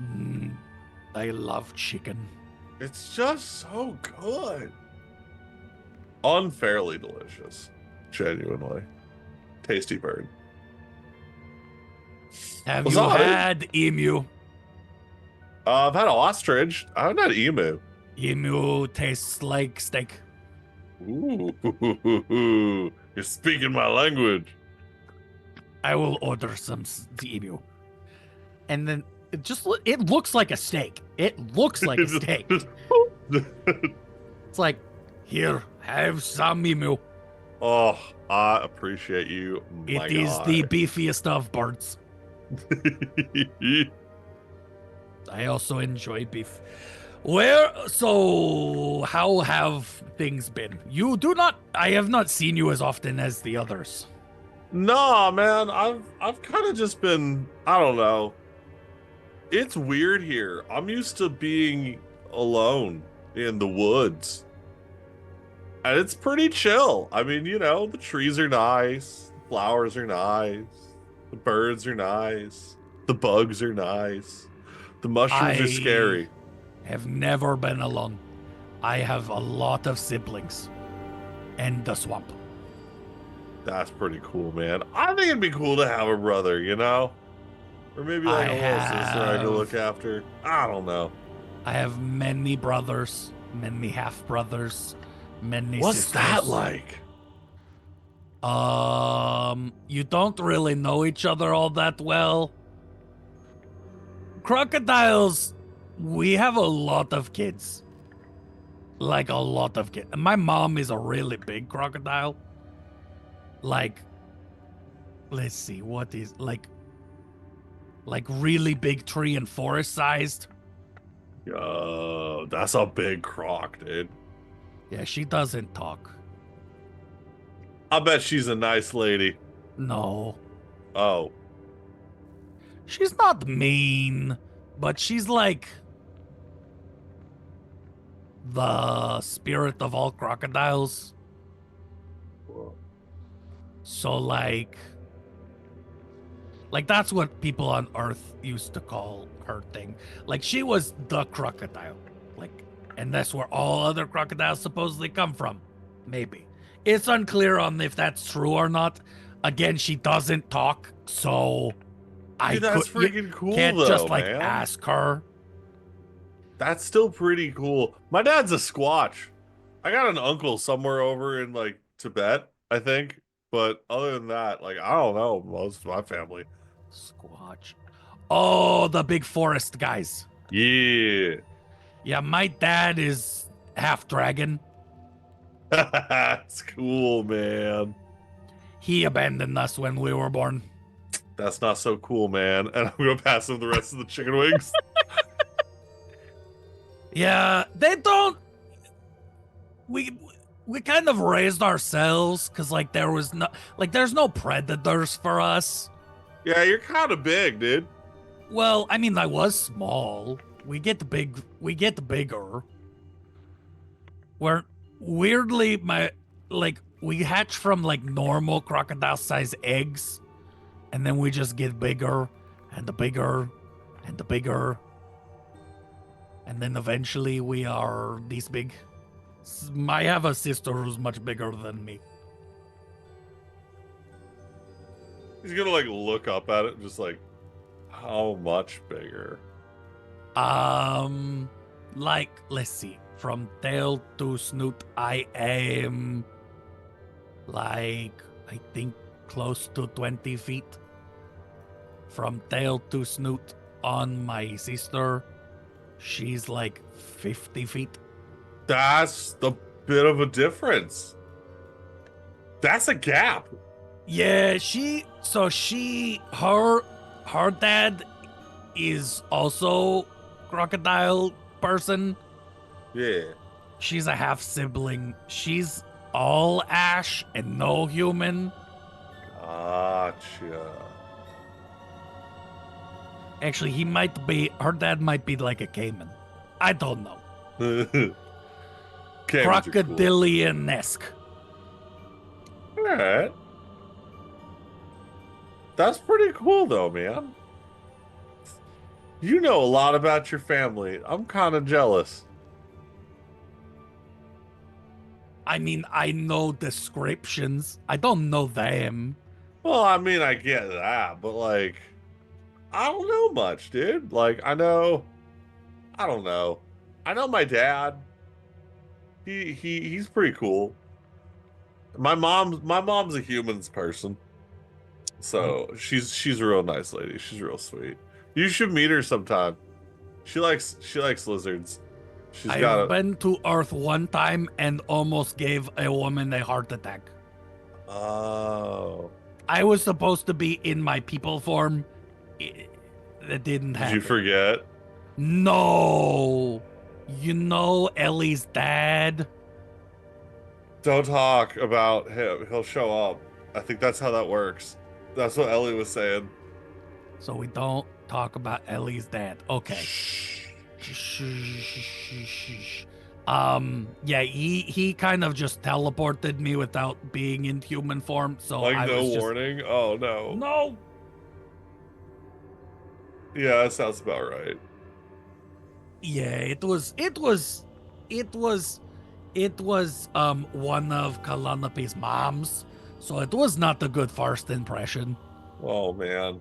I love chicken. It's just so good. Unfairly delicious. Genuinely. Tasty bird. Have Was you that it? had emu? I've had ostrich. I haven't had emu. Emu tastes like steak. Ooh, you're speaking my language. I will order some emu. And then it looks like a steak. It looks like a steak. It's like, here, have some emu. Oh, I appreciate you. My It is the God. beefiest of birds. I also enjoy beef. How have things been? I have not seen you as often as the others. Nah, man, I've kind of just been, I don't know. It's weird here. I'm used to being alone in the woods. And it's pretty chill. I mean, the trees are nice, the flowers are nice, the birds are nice, the bugs are nice, the mushrooms are scary. Have never been alone. I have a lot of siblings. And the swamp. That's pretty cool, man. I think it'd be cool to have a brother, Or maybe like a little sister I could look after. I don't know. I have many brothers, many half-brothers, many What's sisters. that like? You don't really know each other all that well. Crocodiles, we have a lot of kids. Like a lot of kids. My mom is a really big crocodile. Like, let's see, what is like really big tree and forest sized. Yo, that's a big croc, dude. Yeah, she doesn't talk. I bet she's a nice lady. No. Oh. She's not mean, but she's like the spirit of all crocodiles. So like that's what people on Earth used to call her thing. Like she was the crocodile. Like, and that's where all other crocodiles supposedly come from. Maybe. It's unclear on if that's true or not. Again, she doesn't talk, so Dude, that's freaking cool, can't though, just like man. ask her. That's still pretty cool. My dad's a Squatch. I got an uncle somewhere over in like Tibet, I think. But other than that, like I don't know most of my family. Squatch. Oh, the big forest guys. Yeah. Yeah, my dad is half dragon. That's cool, man. He abandoned us when we were born. That's not so cool, man. And I'm gonna pass him the rest of the chicken wings. Yeah, they don't. We kind of raised ourselves because like there's no predators for us. Yeah, you're kind of big, dude. Well, I mean, I was small. We get bigger. We're weirdly we hatch from like normal crocodile size eggs, and then we just get bigger and bigger and bigger. And then eventually we are this big. I have a sister who's much bigger than me. He's gonna like look up at it and just like, how much bigger? Like, let's see. From tail to snoot, I am like, I think close to 20 feet. From tail to snoot on my sister, she's like 50 feet. That's the bit of a difference. That's a gap. Yeah, her dad is also crocodile person. Yeah. She's a half sibling. She's all ash and no human. Gotcha. Actually, her dad might be like a caiman. I don't know. Crocodilian-esque. All right. That's pretty cool, though, man. You know a lot about your family. I'm kind of jealous. I mean, I know descriptions. I don't know them. Well, I mean, I get that, but like, I don't know much, dude. Like, I don't know. I know my dad. He's pretty cool. My mom's a humans person. So she's a real nice lady. She's real sweet. You should meet her sometime. She likes lizards. I've been to Earth one time and almost gave a woman a heart attack. Oh. I was supposed to be in my people form. That didn't happen. Did you forget? No. You know Ellie's dad? Don't talk about him. He'll show up. I think that's how that works. That's what Ellie was saying. So we don't talk about Ellie's dad. Okay. Yeah, he kind of just teleported me without being in human form, so like I no was warning? Oh no. No. Yeah, that sounds about right. Yeah, it was one of Kalanapi's moms, so it was not a good first impression. Oh man.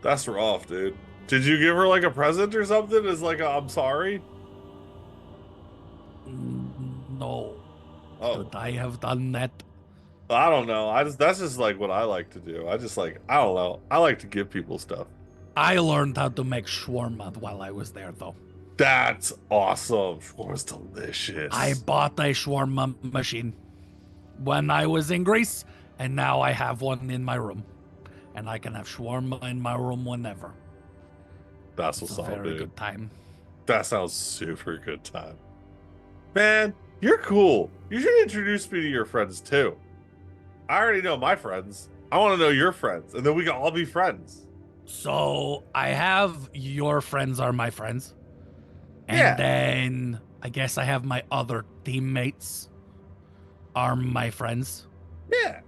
That's rough, dude. Did you give her like a present or something as like a I'm sorry? No. Oh. Could I have done that? I don't know. That's just like what I like to do. I don't know. I like to give people stuff. I learned how to make shawarma while I was there, though. That's awesome. Shawarma's delicious. I bought a shawarma machine when I was in Greece, and now I have one in my room. And I can have shawarma in my room whenever. That's what's It's a up, very dude. good time. That sounds super good time. Man, you're cool. You should introduce me to your friends too. I already know my friends. I want to know your friends, and then we can all be friends. So I have your friends are my friends. And Yeah. then I guess I have my other teammates are my friends. Yeah.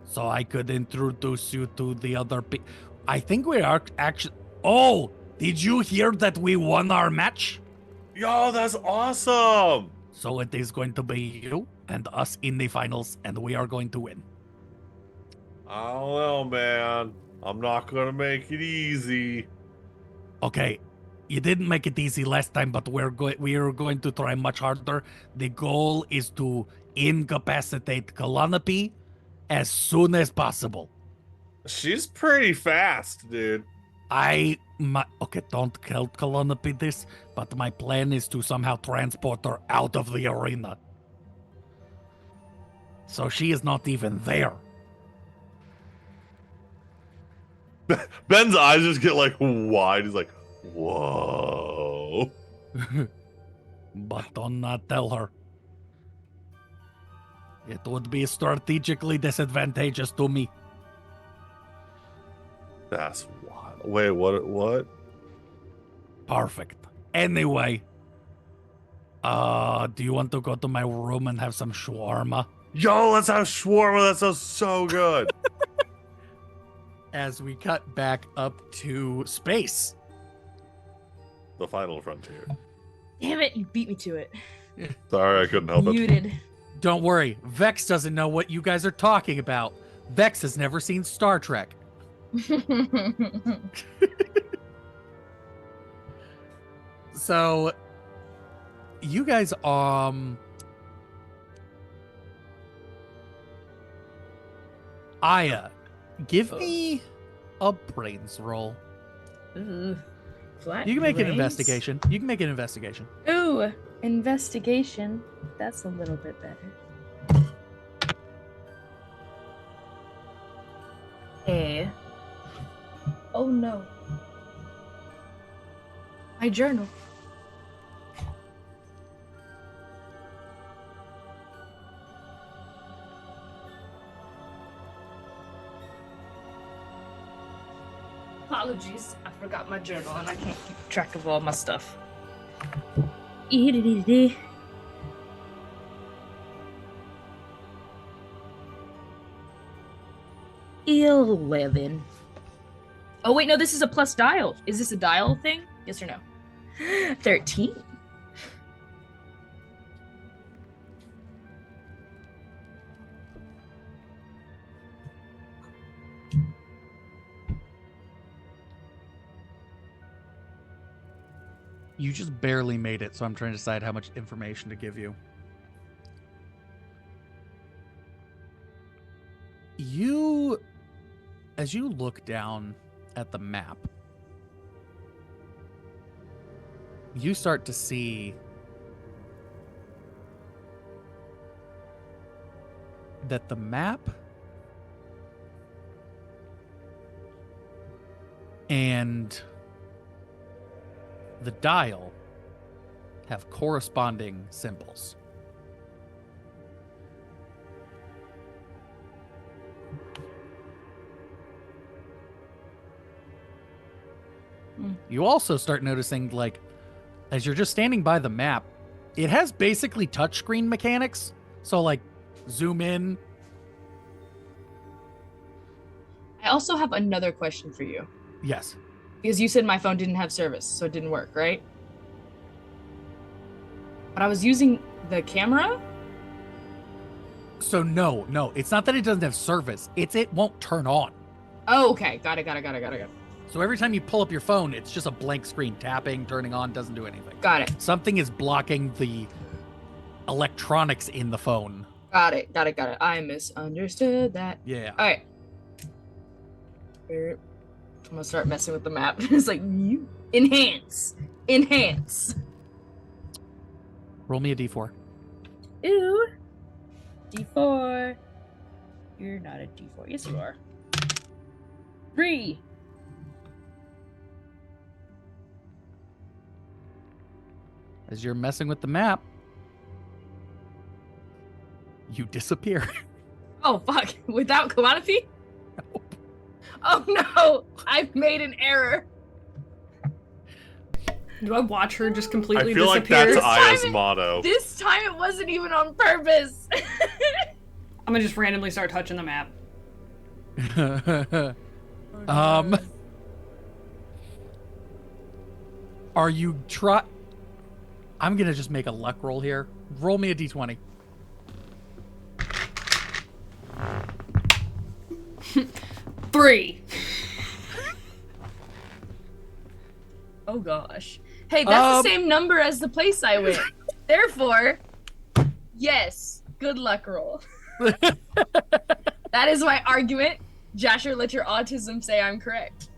So I could introduce you to the other people. I think we are actually. Oh, did you hear that we won our match? Yo, that's awesome. So it is going to be you and us in the finals, and we are going to win. I don't know, man. I'm not gonna make it easy. Okay, you didn't make it easy last time, but we are going to try much harder. The goal is to incapacitate Kalanapi as soon as possible. She's pretty fast, dude. Okay, don't tell Kalanapi this, but my plan is to somehow transport her out of the arena. So she is not even there. Ben's eyes just get like wide. He's like, whoa. But do not tell her. It would be strategically disadvantageous to me. That's wild. Wait, what? Perfect. Anyway, do you want to go to my room and have some shawarma? Yo, let's have shawarma. That sounds so good. as we cut back up to space. The final frontier. Damn it, you beat me to it. Sorry, I couldn't help it. Muted. Don't worry, Vex doesn't know what you guys are talking about. Vex has never seen Star Trek. So, you guys, Aya, give me a brains roll. Ooh, flat You can make an brains? investigation. You can make an investigation. Ooh, investigation. That's a little bit better. Hey. Oh no. My journal. Apologies, I forgot my journal and I can't keep track of all my stuff. 11. Oh wait, no, this is a plus dial. Is this a dial thing? Yes or no? 13. You just barely made it, so I'm trying to decide how much information to give you. As you look down at the map, you start to see that the map and the dial have corresponding symbols. You also start noticing, like, as you're just standing by the map, it has basically touchscreen mechanics. So, like, zoom in. I also have another question for you. Yes. Because you said my phone didn't have service, so it didn't work, right? But I was using the camera? So no, it's not that it doesn't have service. It won't turn on. Oh, okay. Got it. So every time you pull up your phone, it's just a blank screen. Tapping, turning on, doesn't do anything. Got it. Something is blocking the electronics in the phone. Got it. I misunderstood that. Yeah. All right. Here. I'm gonna start messing with the map. It's like, you enhance. Roll me a d4. Ooh. D4. You're not a D4. Yes, you are. 3. As you're messing with the map, you disappear. Oh, fuck. Without commodity? Oh, no. I've made an error. Do I watch her just I completely feel like disappear? that's Aya's Simon, motto. This time it wasn't even on purpose. I'm gonna just randomly start touching the map. Are you I'm gonna just make a luck roll here. Roll me a d20. Three. Oh gosh. Hey, that's the same number as the place I went. Therefore, yes, good luck roll. That is my argument. Jasher, let your autism say I'm correct.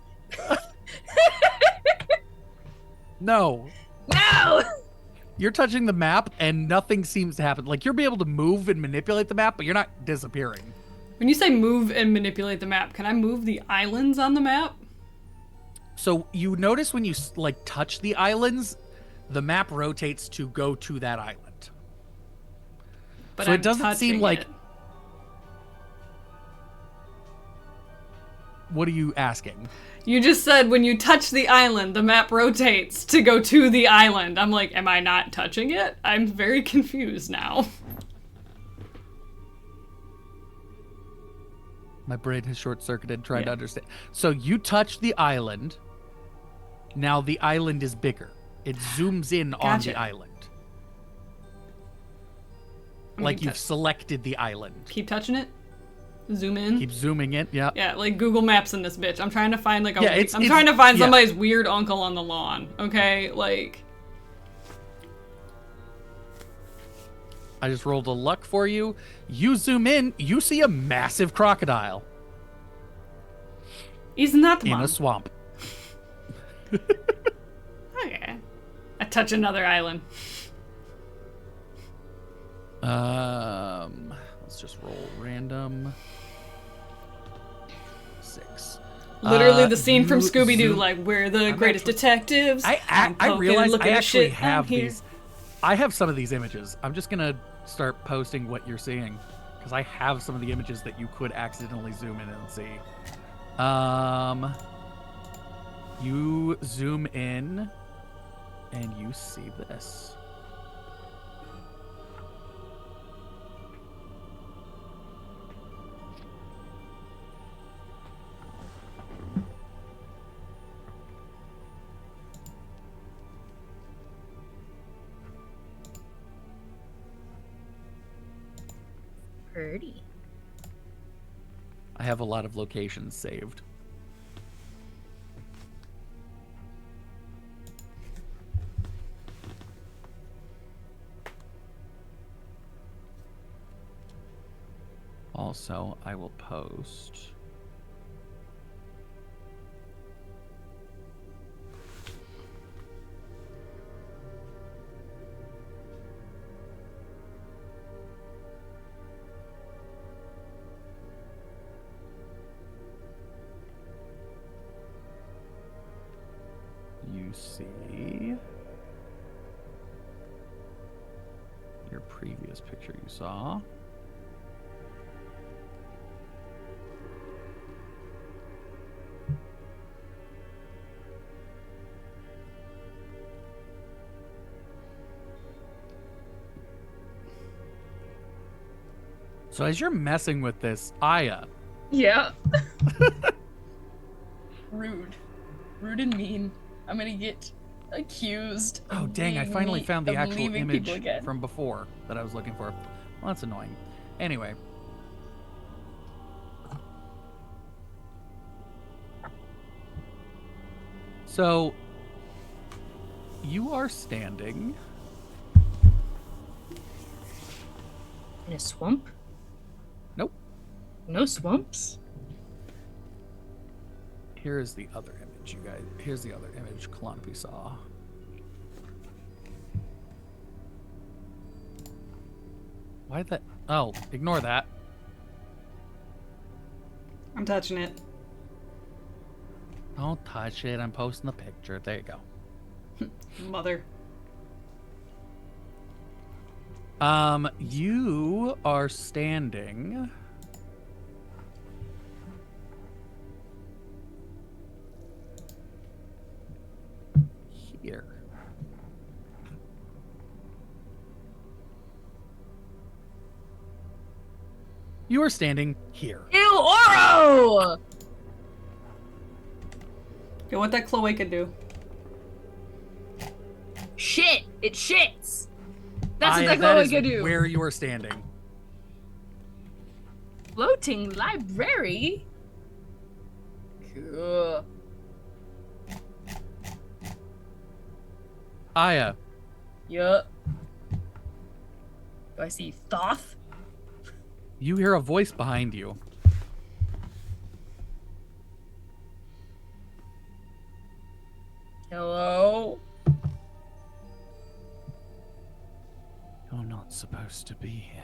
No. No! You're touching the map and nothing seems to happen. Like, you'll be able to move and manipulate the map, but you're not disappearing. When you say move and manipulate the map, can I move the islands on the map? So you notice when you like touch the islands, the map rotates to go to that island. But so I'm it doesn't seem touching like. it. What are you asking? You just said when you touch the island, the map rotates to go to the island. I'm like, am I not touching it? I'm very confused now. My brain has short-circuited trying to understand. So you touch the island. Now the island is bigger. It zooms in on the island. Like you've selected the island. Keep touching it. Zoom in. Keep zooming in. Yeah. Yeah, like Google Maps in this bitch. I'm trying to find like Yeah, I'm trying to find somebody's weird uncle on the lawn. Okay, like. I just rolled a luck for you. You zoom in. You see a massive crocodile. He's not the in mom. a swamp. Okay. I touch another island. Let's just roll random. 6. Literally the scene from Scooby-Doo, like, we're the greatest detectives. I realize I actually have these. I have some of these images. I'm just gonna start posting what you're seeing, because I have some of the images that you could accidentally zoom in and see. You zoom in, and you see this. Pretty. I have a lot of locations saved. Also, I will post. You see your previous picture you saw. So as you're messing with this, Aya. Yeah. Rude. Rude and mean. I'm gonna get accused. Oh, dang, I finally found the actual image again. from before that I was looking for. Well, that's annoying. Anyway. So, you are standing in a swamp? Nope. No swamps? Here is the other image, you guys. Here's the other image Calliope saw. Why that? Oh, ignore that. I'm touching it. Don't touch it. I'm posting the picture. There you go. Mother. You are standing here. You are standing here. Ew, Oro! Yeah, what that cloaca do? Shit! It shits! That's Aya, what that that is cloaca do. where you are standing. Floating library? Cool. Aya. Yup. Do I see Thoth? You hear a voice behind you. Hello? You're not supposed to be here.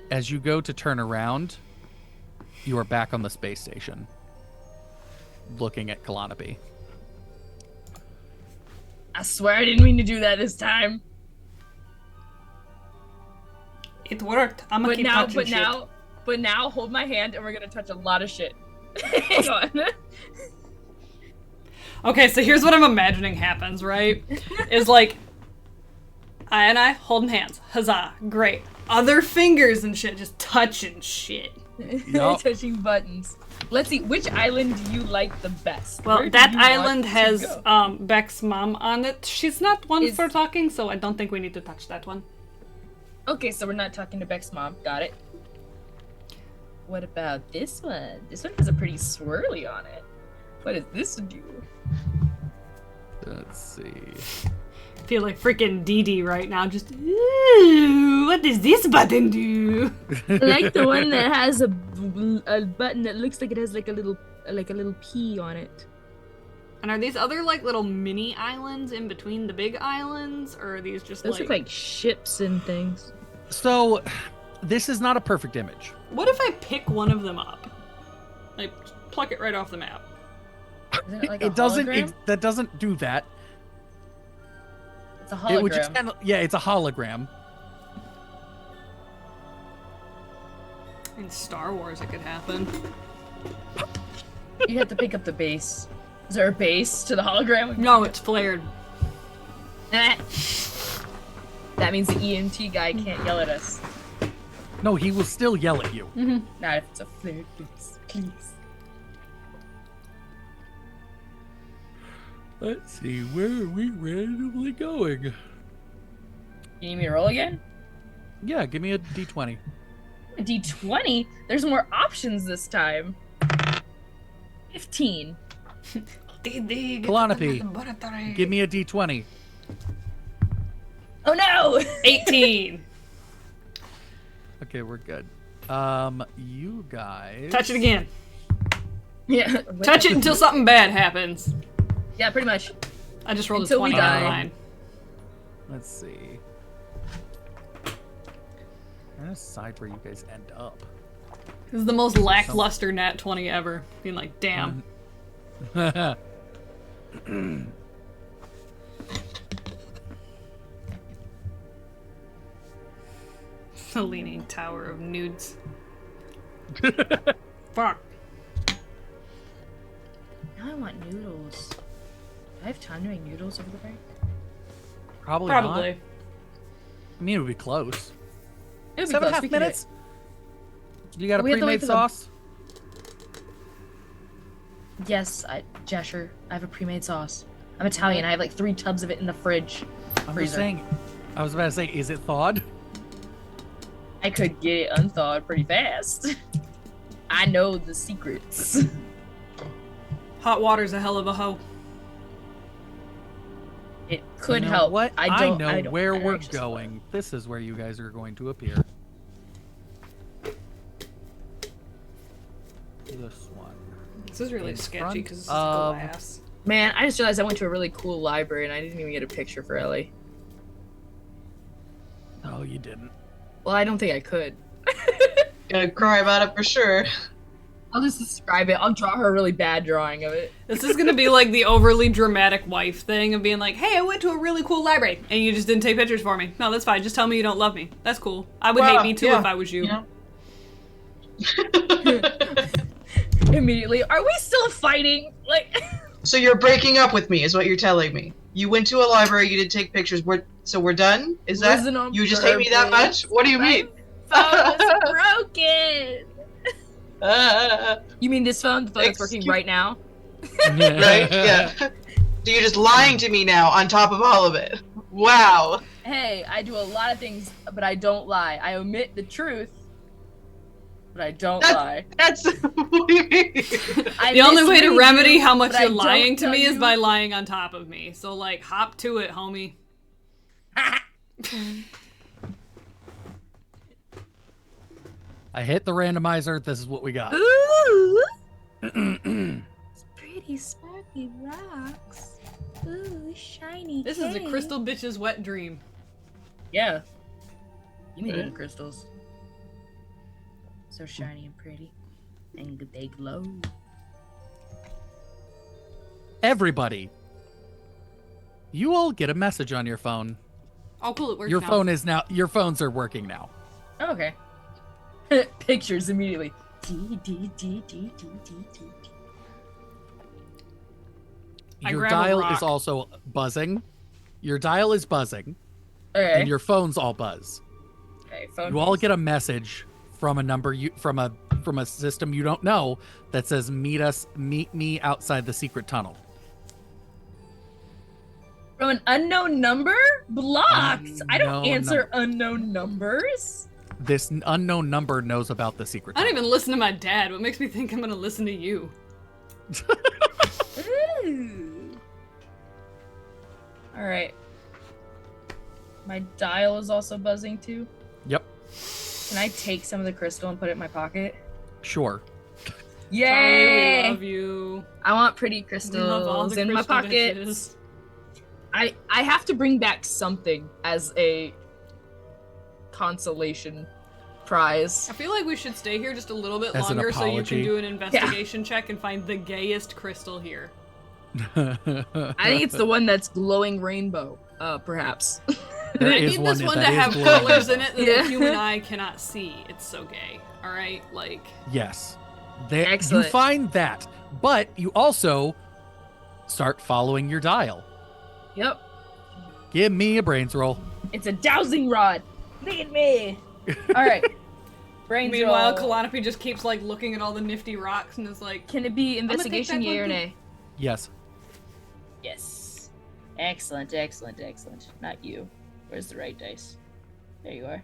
As you go to turn around, you are back on the space station, looking at Calliope. I swear I didn't mean to do that this time. It worked. I'm gonna keep touching shit. But now, hold my hand and we're gonna touch a lot of shit. Hang on. Okay, so here's what I'm imagining happens, right? Is like, I holding hands. Huzzah. Great. other fingers and shit, just touching shit. Yup. Touching buttons. Let's see, which island do you like the best? Well, Where do that you want island to has go? Beck's mom on it. She's not one Is- for talking, so I don't think we need to touch that one. Okay, so we're not talking to Beck's mom. Got it. What about this one? This one has a pretty swirly on it. What does this do? Let's see. I feel like freaking Dee Dee right now. Just, ooh, what does this button do? I like the one that has a button that looks like it has like a little P on it. And are these other like little mini islands in between the big islands, or are these just Those look like ships and things. So, this is not a perfect image. What if I pick one of them up? Like, pluck it right off the map. Isn't it like a It doesn't. hologram? That doesn't do that. It's a It would hologram. just kind of. Yeah, it's a hologram. In Star Wars, it could happen. You have to pick up the base. Is there a base to the hologram? No, it's flared. That means the EMT guy can't yell at us. No, he will still yell at you. Not if it's a flared base, please. Let's see, where are we randomly going? You need me to roll again? Yeah, give me a d20. A D20? There's more options this time. 15. Kalanapi, give me a d20. Oh no! 18. Okay, we're good. You guys. Touch it again. Yeah. Touch it until something bad happens. Yeah, pretty much. I just rolled Until a we 20 on die. mine. Let's see. I'm gonna decide where you guys end up. This is the most lackluster nat 20 ever. Being like, damn. The Leaning Tower of Nudes. Fuck. Now I want noodles. Do I have time to make noodles over the break? Probably. Probably. Not. I mean, it would be close. It would be 7.5 close. We can do minutes. You got a We have to wait pre-made for the- sauce? it. Yes, Jasher, I have a pre-made sauce. I'm Italian. I have like 3 tubs of it in the fridge. I'm just freezer. saying. I was about to say, is it thawed? I could get it unthawed pretty fast. I know the secrets. Hot water's a hell of a hoe. It could You know help. What? I don't where I we're actually- going. This is where you guys are going to appear. This one. This is really In sketchy front because it's of- glass. Man, I just realized I went to a really cool library and I didn't even get a picture for Ellie. Oh, you didn't. Well, I don't think I could. Gonna cry about it for sure. I'll just describe it. I'll draw her a really bad drawing of it. This is gonna be like the overly dramatic wife thing of being like, hey, I went to a really cool library and you just didn't take pictures for me. No, that's fine. Just tell me you don't love me. That's cool. I would hate Well, me too yeah, if I was you. You know? Immediately, are we still fighting? Like, So you're breaking up with me, is what you're telling me. You went to a library, you didn't take pictures. So we're done? Is that Wasn't on you just hate me that purpose. much? What do you mean? phone was broken. Uh, You mean this phone? The phone that's working Excuse- right now? right? Yeah. So you're just lying to me now on top of all of it. Wow. Hey, I do a lot of things, but I don't lie. I omit the truth, but I don't lie. That's what do you mean? I The only way to mislead remedy you, how much but I you're don't lying to tell me is you. by lying on top of me. So like, hop to it, homie. I hit the randomizer. This is what we got. Ooh, pretty sparkly rocks. Ooh, shiny. This is a crystal bitch's wet dream. Yeah. You made Yeah. them crystals. So shiny and pretty, and they glow. Everybody, you all get a message on your phone. Oh, cool, it works Your now. phone is now. Your phones are working now. Oh, okay. Pictures immediately. I Your grab a dial rock. is also buzzing. Your dial is buzzing, Okay. and your phones all buzz. Okay. right, phone. You all get a message from a number from a system you don't know that says meet me outside the secret tunnel. From an unknown number? Blocked. I don't Unknown answer number. unknown numbers. This unknown number knows about the secret I tunnel. don't even listen to my dad. What makes me think I'm gonna listen to you? Ooh. All right. My dial is also buzzing too. Yep. Can I take some of the crystal and put it in my pocket? Sure. Charlie, we Yay! love you. I want pretty We love all crystals the in my crystal pocket. bitches. I have to bring back something as a consolation prize. I feel like we should stay here just a little bit As an longer so you can apology. do an investigation check and find the gayest crystal here. I think it's the one that's glowing rainbow, perhaps. There I is need one this one to that is have glowing. colors in it that Yeah. the human eye cannot see. It's so gay. Alright? Like, Yes. There, you Excellent. find that, but you also start following your dial. Yep. Give me a brains roll. It's a dowsing rod. Lead me. All right. Brains meanwhile, roll. Kalanopi just keeps like looking at all the nifty rocks and is like, Can it be gonna take investigation, that yay or one. nay? Yes. Yes. Excellent, excellent, excellent. Not you. Where's the right dice? There you are.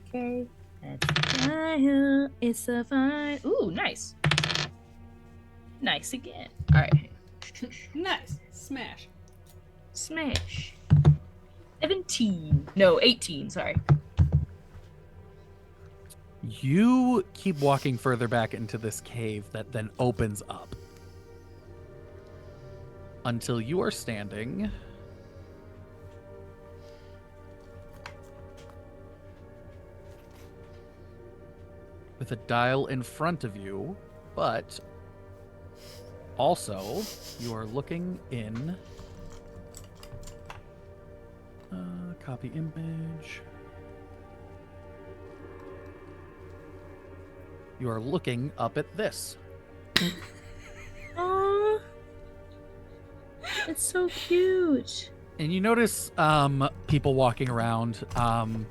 Okay. That's fine. It's a fine. Ooh, nice. Nice again. All right. nice, smash. Smash. 17. No, 18. Sorry. You keep walking further back into this cave that then opens up until you are standing with a dial in front of you, but also you are looking in copy image. You are looking up at this. Aww. It's so cute. And you notice people walking around, and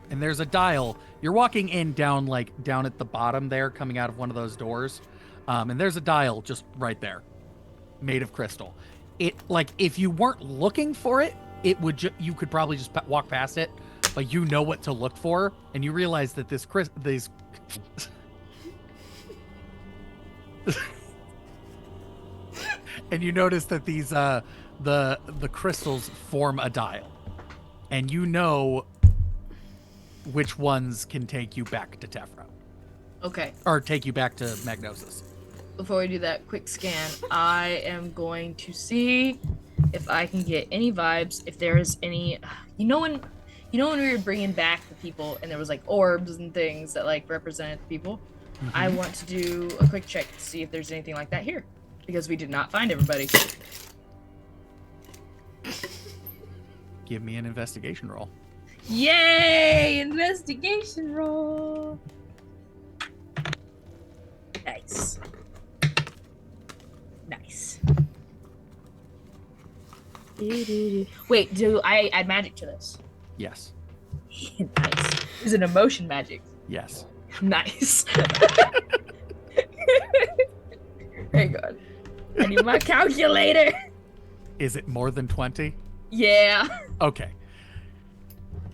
there's a dial. You're walking in down at the bottom there, coming out of one of those doors, and there's a dial just right there, made of crystal. It if you weren't looking for it, it would you could probably just walk past it, but you know what to look for, and you realize that these and you notice that these the crystals form a dial, and you know which ones can take you back to Tephra Okay. or take you back to Magnosis. Before we do that quick scan, I am going to see if I can get any vibes. If there is any, when we were bringing back the people and there was like orbs and things that like represented the people. I want to do a quick check to see if there's anything like that here, because we did not find everybody. Give me an investigation roll. Yay! Investigation roll. Nice. Nice. Wait, do I add magic to this? Yes. Nice. Is it emotion magic? Yes. Nice. Very good. I need my calculator. Is it more than 20? Yeah. Okay.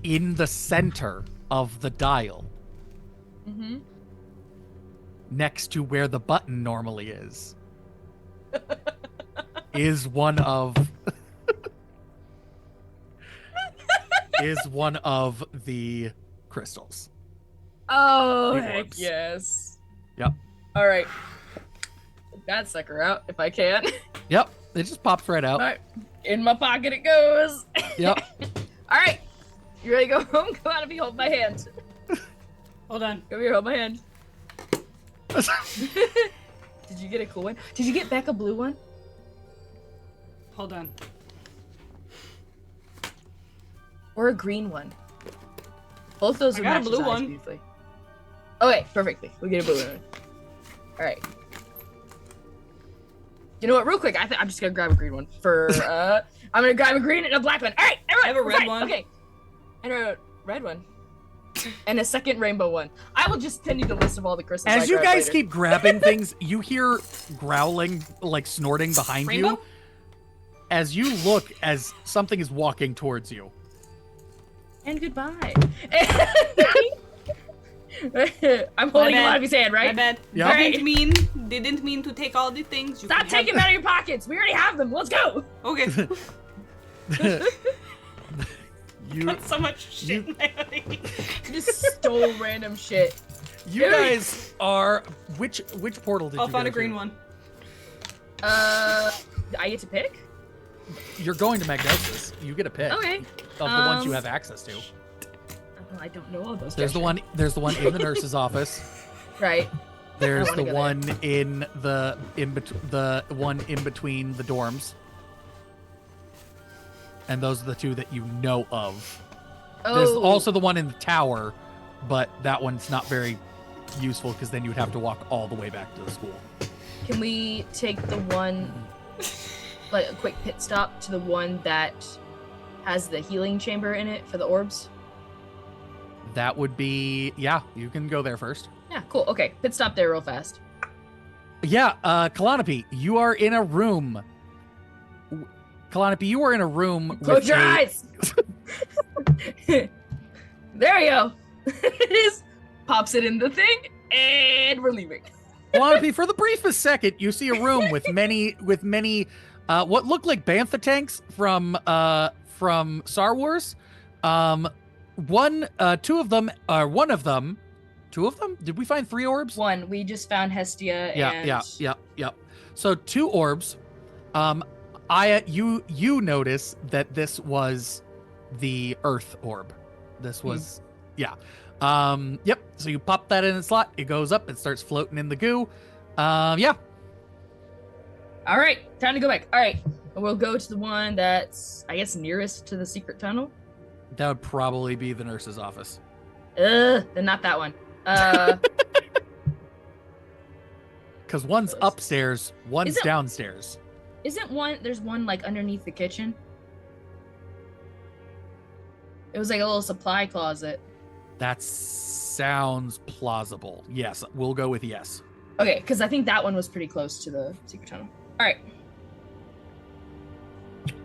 In the center of the dial, Mm-hmm. next to where the button normally is one of one of the crystals. Oh, The heck orbs. yes. Yep. All right. Get that sucker out if I can. Yep. It just pops right out. All right. In my pocket it goes. Yep. All right. You ready to go home? Come on, if you hold my hand. Hold on. Come here, hold my hand. Did you get a cool one? Did you get back a blue one? Hold on. Or a green one? Both those I are got a match blue size one. beautifully. Okay, perfectly. We get a blue one. All right. You know what? Real quick, I'm just gonna grab a green one for. I'm gonna grab a green and a black one. All right, everyone. I have a we're red fine. one. Okay. And red one. And a second rainbow one. I will just send you the list of all the crystals. As I you grabbed guys later. keep grabbing things, you hear growling, like snorting behind Rainbow? you. As you look, as something is walking towards you. And goodbye. I'm holding bad. Lobby's hand, My right? bad. Yeah. Didn't mean to take all the things. You Stop can taking them have out of your pockets. We already have them. Let's go. Okay. You, Got so much shit in my hoodie. Just stole random shit. you guys are which portal did I'll you find go a green to? one. I get to pick? You're going to Magnosis. You get a pick Okay. of the ones you have access to. Oh, I don't know all those. There's the one. There's the one in the nurse's office. Right. There's wanna the go one the one in between the dorms. And those are the two that you know of. There's Oh. also the one in the tower, but that one's not very useful because then you would have to walk all the way back to the school. Can we take the one, like a quick pit stop to the one that has the healing chamber in it for the orbs? That would be, yeah, you can go there first. Yeah, cool. Okay, pit stop there real fast. Yeah, Kalanopi, you are in a room. Kalanopi, you are in a room Close with your a- eyes. There you go. It is. Pops it in the thing, and we're leaving. Kalanopi, for the briefest second, you see a room with many what look like bantha tanks from Star Wars. One of them. Did we find 3 orbs? One, we just found Hestia and Yeah. So 2 orbs. You notice that this was the Earth orb. This was, yeah. Yep. So you pop that in the slot. It goes up. It starts floating in the goo. Yeah. All right, time to go back. All right, and we'll go to the one that's, I guess, nearest to the secret tunnel. That would probably be the nurse's office. Then not that one. Because one's upstairs, one's Is it- downstairs. Isn't one? There's one like underneath the kitchen. It was like a little supply closet. That sounds plausible. Yes, we'll go with yes. Okay, because I think that one was pretty close to the secret tunnel. All right.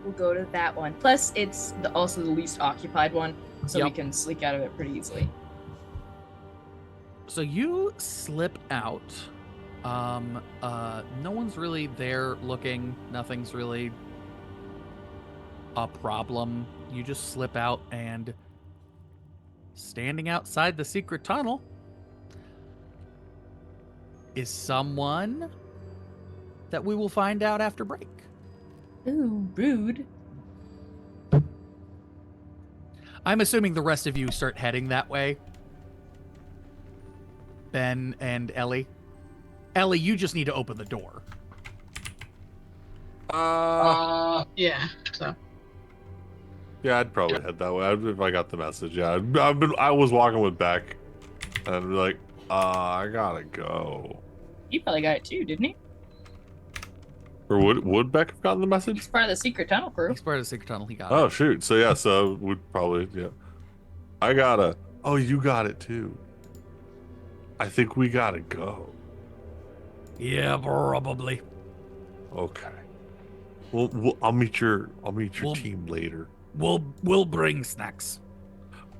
We'll go to that one. Plus, it's also the least occupied one, so we Yep. can sneak out of it pretty easily. So you slip out. No one's really there looking. Nothing's really a problem. You just slip out, and standing outside the secret tunnel is someone that we will find out after break. Ooh, rude. I'm assuming the rest of you start heading that way. Ben and Ellie. Ellie, you just need to open the door. Yeah. So Yeah, I'd probably head that way if I got the message. Yeah, I was walking with Beck, and I'd be like, I gotta go. You probably got it too, didn't he? Or would Beck have gotten the message? He's part of the secret tunnel crew. He's part of the secret tunnel. He got Oh it. shoot! So yeah, so would probably yeah. I gotta. Oh, you got it too. I think we gotta go. Yeah, probably. Okay. Well, I'll meet your Well- team later. We'll bring snacks.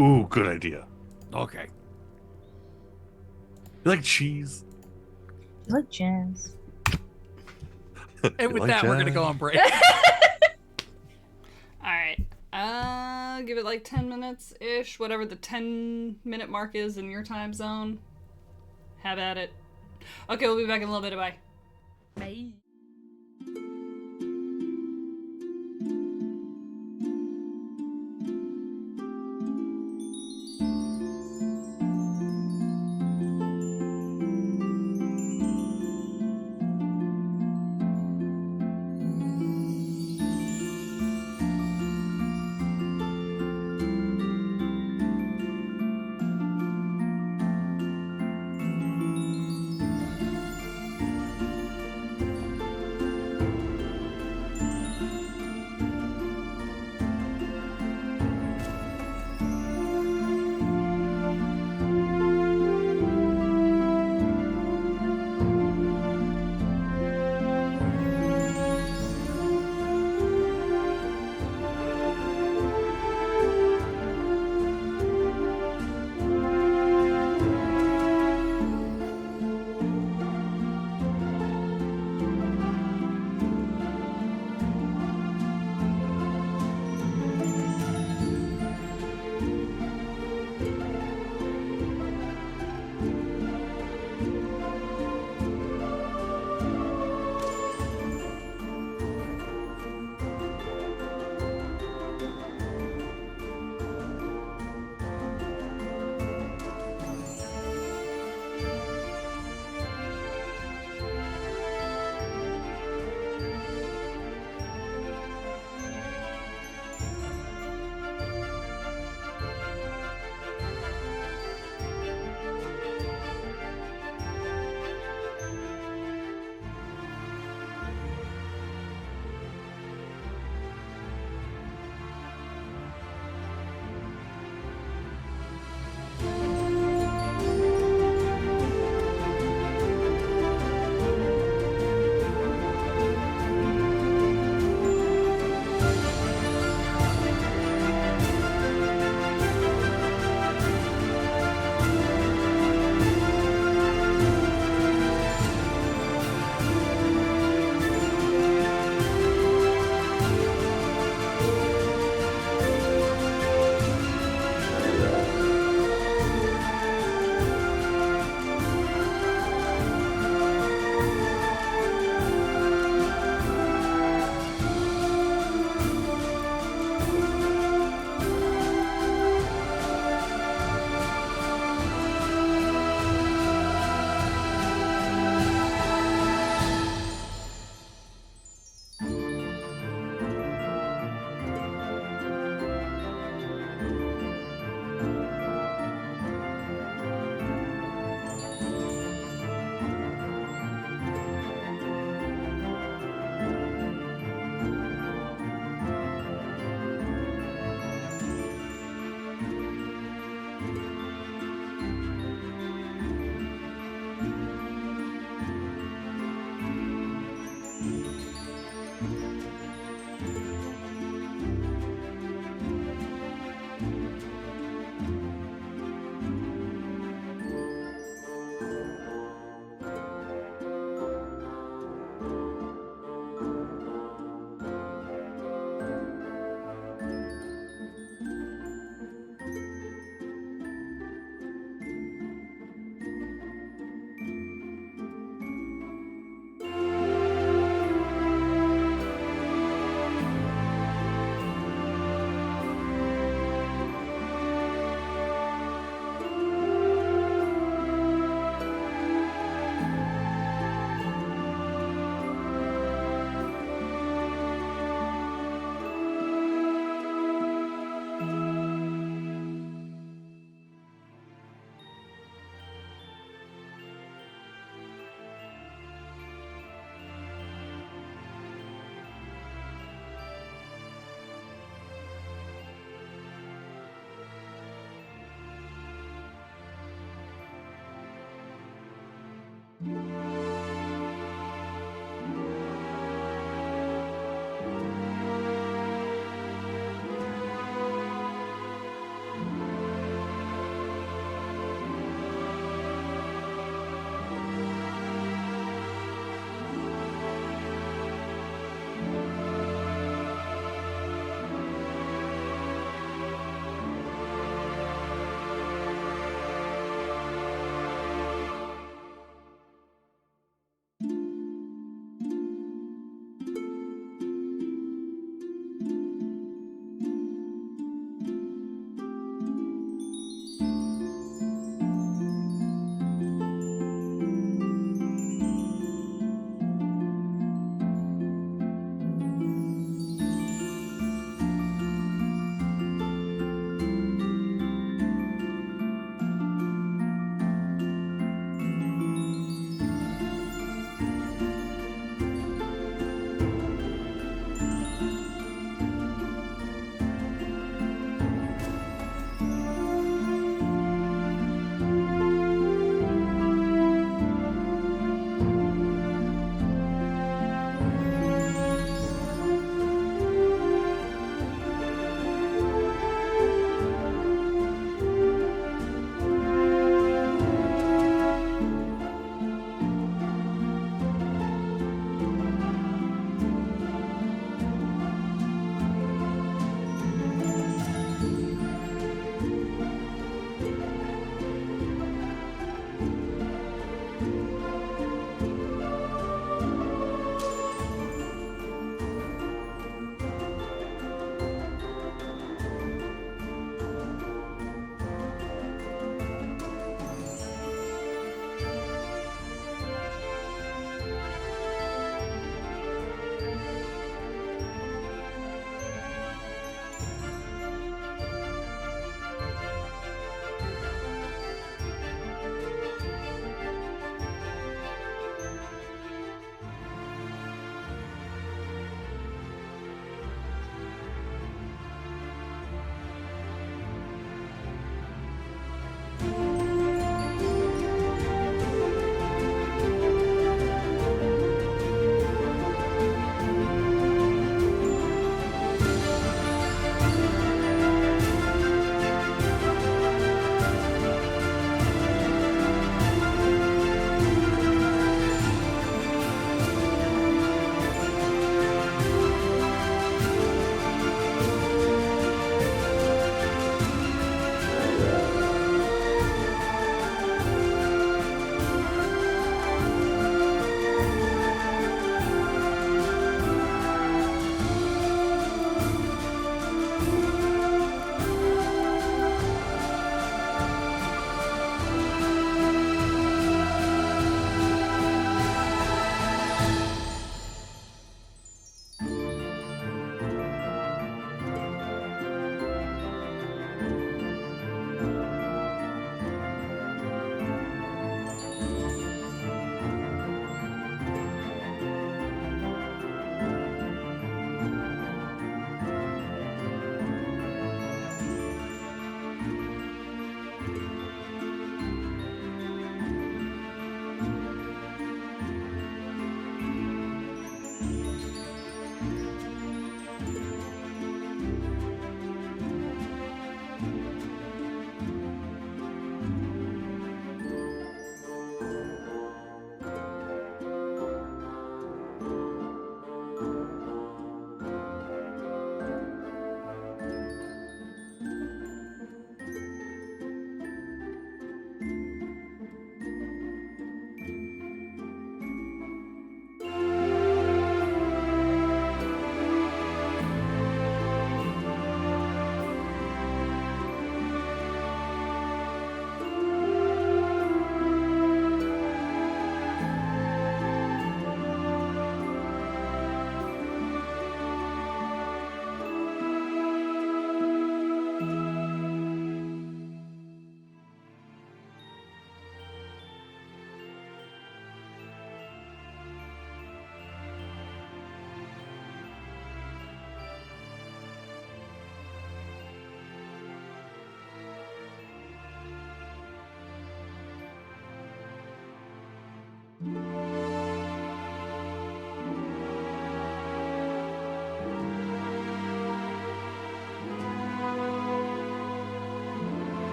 Ooh, good idea. Okay. You like cheese? You like jazz. And You with like that, we're gonna jazz? go on break. Alright. Give it like 10 minutes ish, whatever the 10-minute mark is in your time zone. Have at it. Okay, we'll be back in a little bit. Bye. Bye.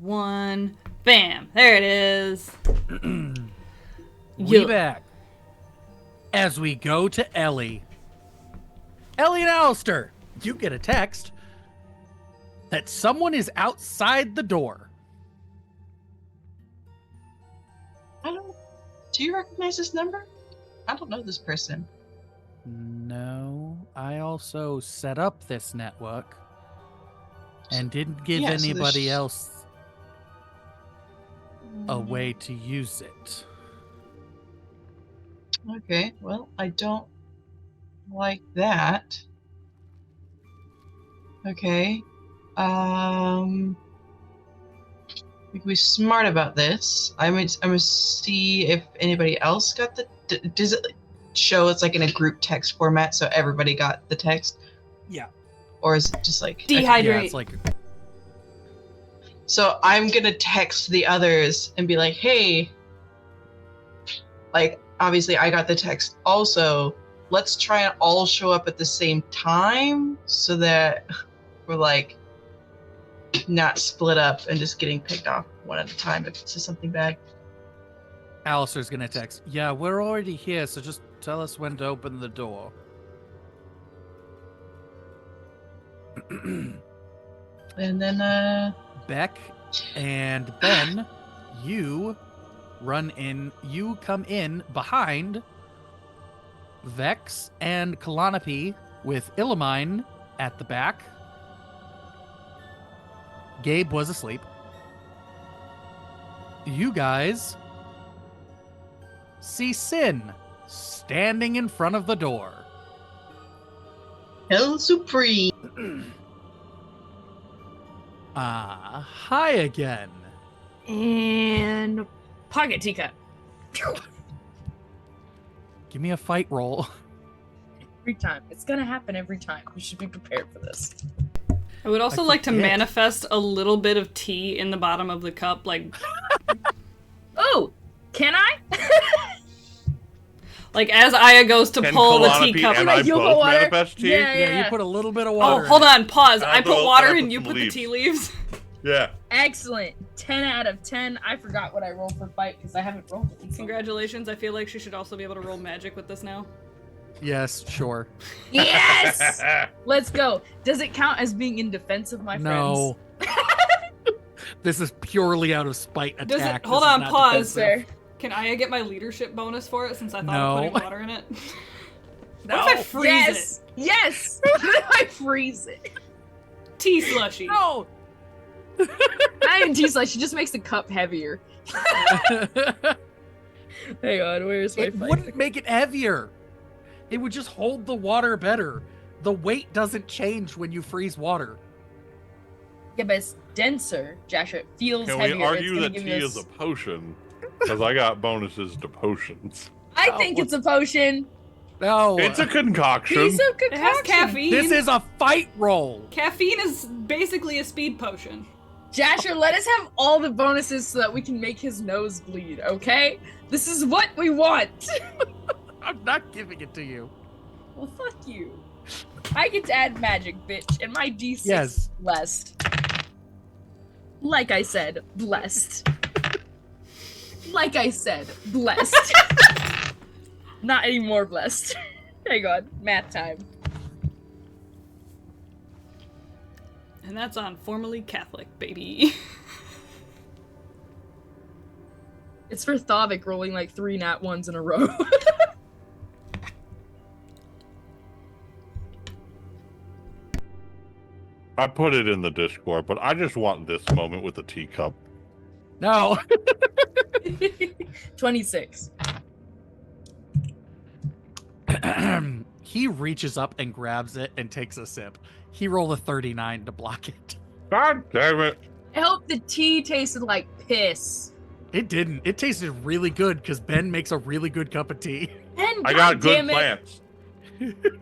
One, bam, there it is. We back. As we go to Ellie. Ellie and Alistair, you get a text that someone is outside the door. Do you recognize this number? I don't know this person. No, I also set up this network and didn't give Yeah, so anybody there's- else a way to use it. Okay, well, I don't like that. Okay. We can be smart about this. I'm gonna see if anybody else got the. Does it show it's like in a group text format, so everybody got the text, Yeah. or is it just like? Yeah, Dehydrate. it's like So I'm gonna text the others and be like, "Hey, like obviously I got the text also. Let's try and all show up at the same time so that we're like not split up and just getting picked off one at a time if it's just something bad." Alistair's gonna text. Yeah, we're already here, so just tell us when to open the door. And then Beck and Ben, you come in behind Vex and Kalanopi with Illamine at the back. Gabe was asleep. You guys see Sin standing in front of the door. Hell Supreme. Hi again. And pocket teacup. Give me a fight roll. Every time. It's gonna happen every time. You should be prepared for this. I would also I like to forget. manifest a little bit of tea in the bottom of the cup, like Oh, can I? like as Aya goes to Can pull the Kalanopi teacup. and I You'll both put water? manifest tea? Yeah. Yeah, you put a little bit of Oh, water. hold on, pause. And I I put put- water and I and put you some put the leaves. tea leaves. Yeah. Excellent. 10 out of 10. I forgot what I rolled for fight because I haven't rolled it. in so long. Congratulations. I feel like she should also be able to roll magic with this now. Yes, sure. Yes! Let's go. Does it count as being in defense of my No. This is purely out of spite Does attack. it? Hold This is on, not pause. defensive. friends? Can Aya get my leadership bonus for it since I thought No. of putting water in it? No. What if I freeze Yes! Yes! I freeze it. it? Tea slushy. No. Not even tea slice. She just makes the cup heavier. Hang on, where's my It fight? wouldn't make it heavier. It would just hold the water better. The weight doesn't change when you freeze water. Yeah, but it's denser, Joshua. It feels Can heavier. we It's argue gonna that give tea you is a potion? Because I got bonuses to potions. I Oh, think it's a potion. No. It's a concoction. Piece of It has concoction. caffeine. This is a fight roll. Caffeine is basically a speed potion. Jasher, let us have all the bonuses so that we can make his nose bleed, okay? This is what we want. I'm not giving it to you. Well, fuck you. I get to add magic, bitch, and my D6 Yes. blessed. Like I said, blessed. Like I said, blessed. Not any more blessed. Hang on, math time. And that's on Formerly Catholic, baby. It's for Thavik rolling like 3 nat 1s in a row. I put it in the Discord, but I just want this moment with the teacup. No. 26. He reaches up and grabs it and takes a sip. He rolled a 39 to block it. God damn it. I hope the tea tasted like piss. It didn't. It tasted really good because Ben makes a really good cup of tea. And I got good goddamn it, plants.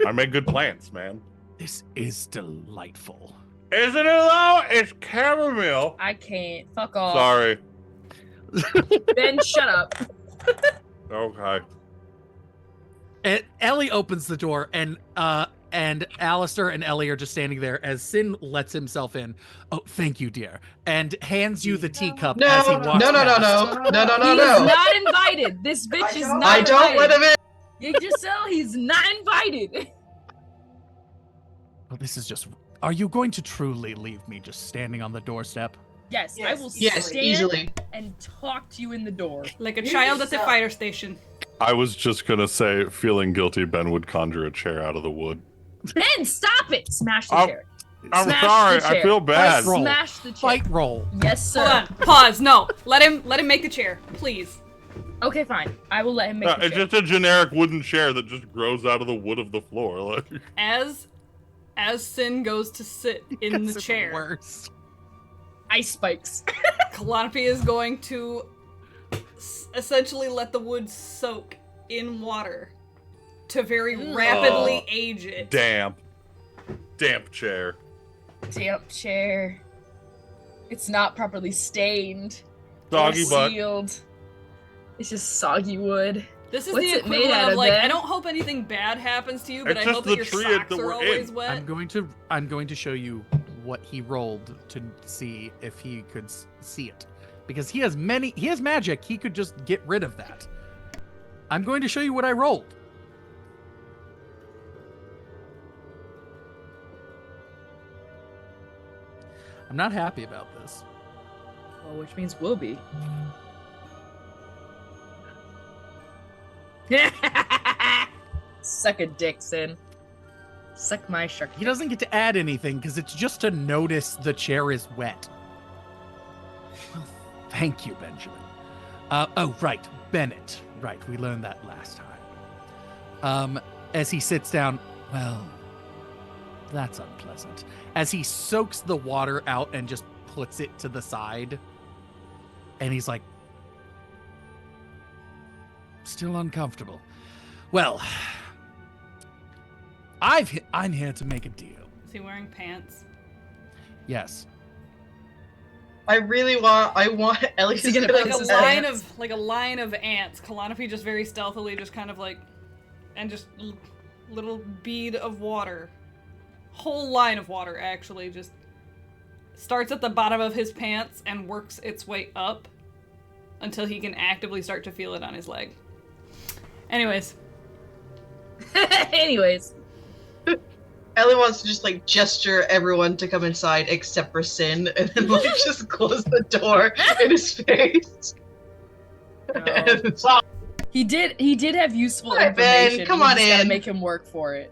I make good plants, man. This is delightful. Isn't it though? It's chamomile. I can't. Fuck off. Sorry. Ben, shut up. Okay. And Ellie opens the door, and Alistair and Ellie are just standing there as Sin lets himself in. Oh, thank you, dear, and hands you the teacup No, as he no, walks no, no, past. no, no, no, He no, is no. not invited. This bitch is not I don't invited. let him in. Yggdrasil, he's not invited. Oh, this is just. Are you going to truly leave me just standing on the doorstep? Yes, I will Yes, stand easily. and talk to you in the door. Like a child at the fire station. I was just gonna say, feeling guilty, Ben would conjure a chair out of the wood. Ben, stop it! Smash the I'm- chair. I'm Smash sorry, the I chair. feel bad. Roll. Smash the chair. Fight roll. Yes, Hold sir. on. Pause. No. Let him make the chair, please. Okay, fine. I will let him make the It's chair. just a generic wooden chair that just grows out of the wood of the floor. Like, As Sin goes to sit in the It's chair, worst. Ice spikes. Calliope is going to essentially let the wood soak in water to very rapidly age it. damp chair. Damp chair. It's not properly stained. Doggy or butt. sealed. It's just soggy wood. This is What's the it made equivalent out of of, like, Ben? I don't hope anything bad happens to you, but It's I just hope the that your tree socks that are we're always in. wet. I'm going to show you what he rolled to see if he could see it, because he has magic. He could just get rid of that. I'm going to show you what I rolled. I'm not happy about this. Well, which means we'll be. Suck a dick, Sin. Suck my shark. He doesn't get to add anything because it's just to notice the chair is wet. Well, thank you, Benjamin. Oh, right, Bennett. Right, we learned that last time. As he sits down, well, that's unpleasant. As he soaks the water out and just puts it to the side, and he's like, still uncomfortable. Well, I'm here to make a deal. Is he wearing pants? Yes. I want Ellie Is he to gonna sit put on Like a his line hands. of a line of ants. Calliope just very stealthily, just kind of like, and just little bead of water, whole line of water actually, just starts at the bottom of his pants and works its way up until he can actively start to feel it on his leg. Anyways, Anyways. Ellie wants to just like gesture everyone to come inside except for Sin, and then like just close the door in his face. And so- He did have useful All right, Ben, information. come We on just gotta in. make him work for it.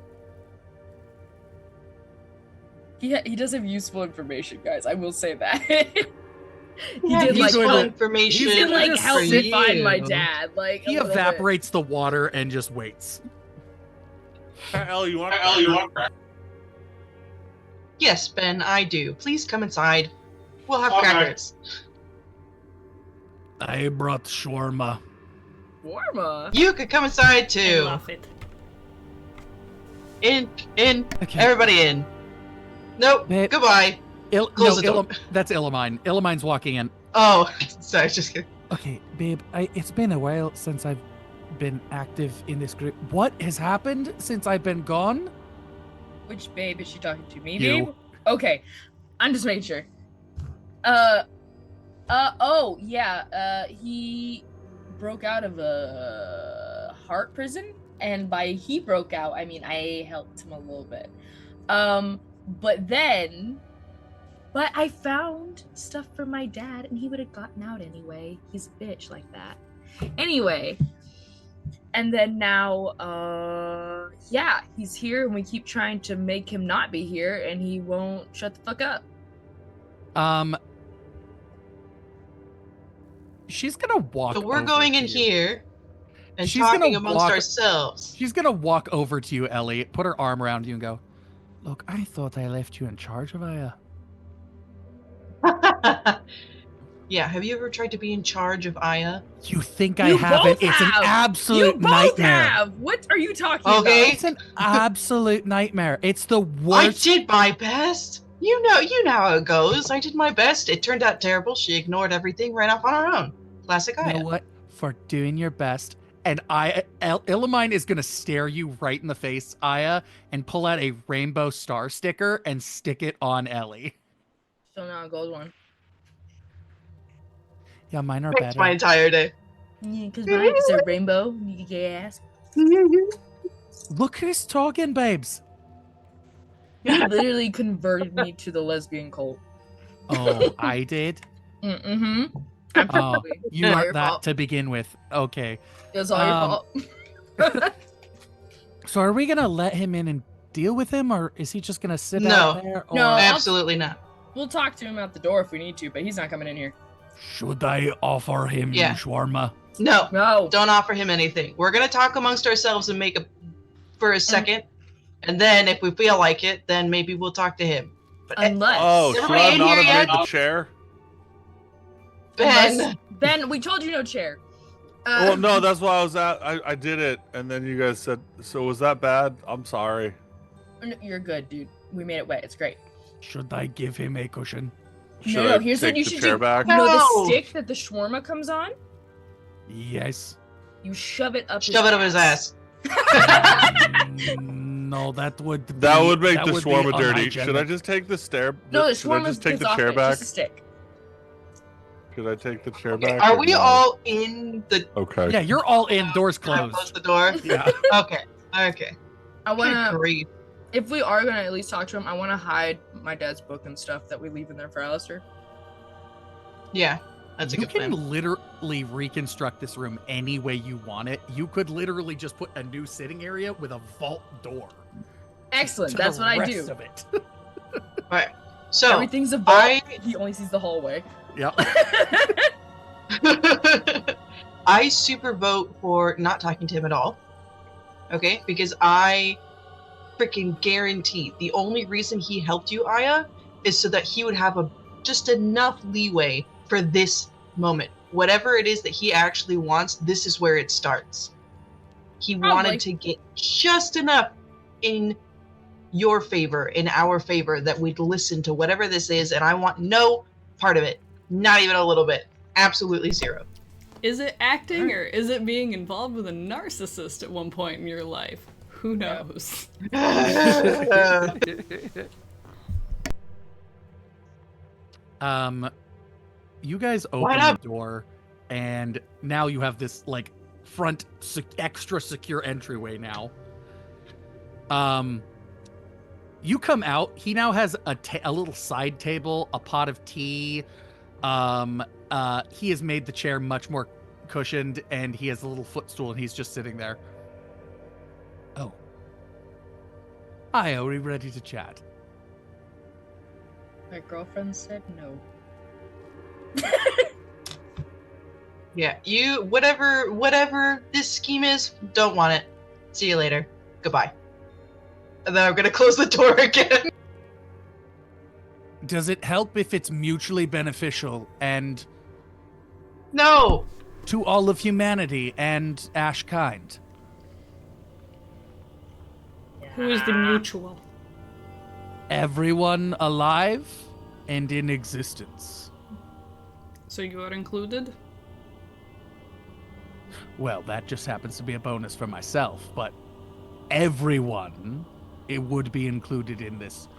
He does have useful information, guys. I will say that. He Yeah, did like useful help- information. he's he did gonna like just help sit me find my you. dad. Like He a little bit. evaporates the water and just waits. Ellie, you want? Yes, Ben, I do. Please come inside. We'll have crackers. I brought shawarma. Warma. You could come inside I too. love it. In, Okay. everybody in. Nope. Babe. Goodbye. Close the door. That's Illamine. Illamine's walking in. Oh, sorry, just kidding. Okay, babe, it's been a while since I've been active in this group. What has happened since I've been gone? Which babe is she talking to? Me, You. babe? Okay. I'm just making sure. Oh, yeah. He broke out of a heart prison. And by he broke out, I mean I helped him a little bit. But I found stuff for my dad, and he would have gotten out anyway. He's a bitch like that. Anyway. And then now, yeah, he's here, and we keep trying to make him not be here, and he won't shut the fuck up. She's gonna walk. So we're over going to in you. here and She's talking gonna amongst walk- ourselves. She's gonna walk over to you, Ellie, put her arm around you, and go, "Look, I thought I left you in charge of Aya." Yeah, have you ever tried to be in charge of Aya? You think I You haven't? both It's have! an You absolute both nightmare. have! What are you talking Okay. about? It's an absolute nightmare. It's the I worst. did my best. You know how it goes. I did my best. It turned out terrible. She ignored everything, ran off on her own. Classic You Aya. know what? For doing your best. And Illamine is gonna stare you right in the face, Aya, and pull out a rainbow star sticker and stick it on Ellie. Still not a gold one. Yeah, mine are Makes better. my entire day. Yeah, because mine is a rainbow. You can get ass. Look who's talking, babes. You literally converted me to the lesbian cult. Oh, I did. Mm-hmm. You Not aren't your that fault. to begin with. Okay. It was all your fault. So are we gonna let him in and deal with him, or is he just gonna sit No. out there? Or No. Absolutely not. We'll talk to him at the door if we need to, but he's not coming in here. should I offer him Yeah. shawarma? No. No. Don't offer him anything. We're gonna talk amongst ourselves and make a for a second, and then if we feel like it, then maybe we'll talk to him. But Unless. Oh, should Everybody I in not here have yet? made the chair? Ben, Ben, we told you no chair. Well, no, that's why I was at. I did it, and then you guys said, so was that bad? I'm sorry. You're good, dude. We made it wet. It's great. Should I give him a cushion? Should no, I here's what take you the should chair do. back? You know the No. stick that the shawarma comes on? Yes. You shove it up shove it up his ass. No, that would be, That would make the would be shawarma dirty. unhygienic. Should I just take the stair? No, the should I shawarma just take gets the off chair it. back? It's just a stick. Could I take the chair Okay, back? are or we no? all in the Okay. Yeah, you're all in. Doors Can I close closed. the door? Yeah. Okay. Okay. I Good wanna, grief. if we are gonna at least talk to him, I wanna hide my dad's book and stuff that we leave in there for Alistair. Yeah, that's a You good can plan. literally reconstruct this room any way you want it. You could literally just put a new sitting area with a vault door. Excellent. to That's the what I rest do. Of it. Alright. So Everything's a vault. I He only sees the hallway. Yep. I super vote for not talking to him at all. Okay? Because I freaking guarantee the only reason he helped you, Aya, is so that he would have just enough leeway for this moment. Whatever it is that he actually wants, this is where it starts. He Probably. wanted to get just enough in your favor, in our favor, that we'd listen to whatever this is, and I want no part of it. Not even a little bit. Absolutely zero. Is it acting or is it being involved with a narcissist at one point in your life? Who knows? You guys Why open not? the door, and now you have this like front extra secure entryway now. You come out. He now has a little side table, a pot of tea. He has made the chair much more cushioned, and he has a little footstool, and he's just sitting there. Oh. Hi, are we ready to chat? My girlfriend said no. Yeah, you whatever this scheme is, don't want it. See you later. Goodbye. And then I'm gonna close the door again. Does it help if it's mutually beneficial and No. to all of humanity and Ashkind? Who is the mutual? Everyone alive and in existence. So you are included? Well, that just happens to be a bonus for myself, but everyone, it would be included in this.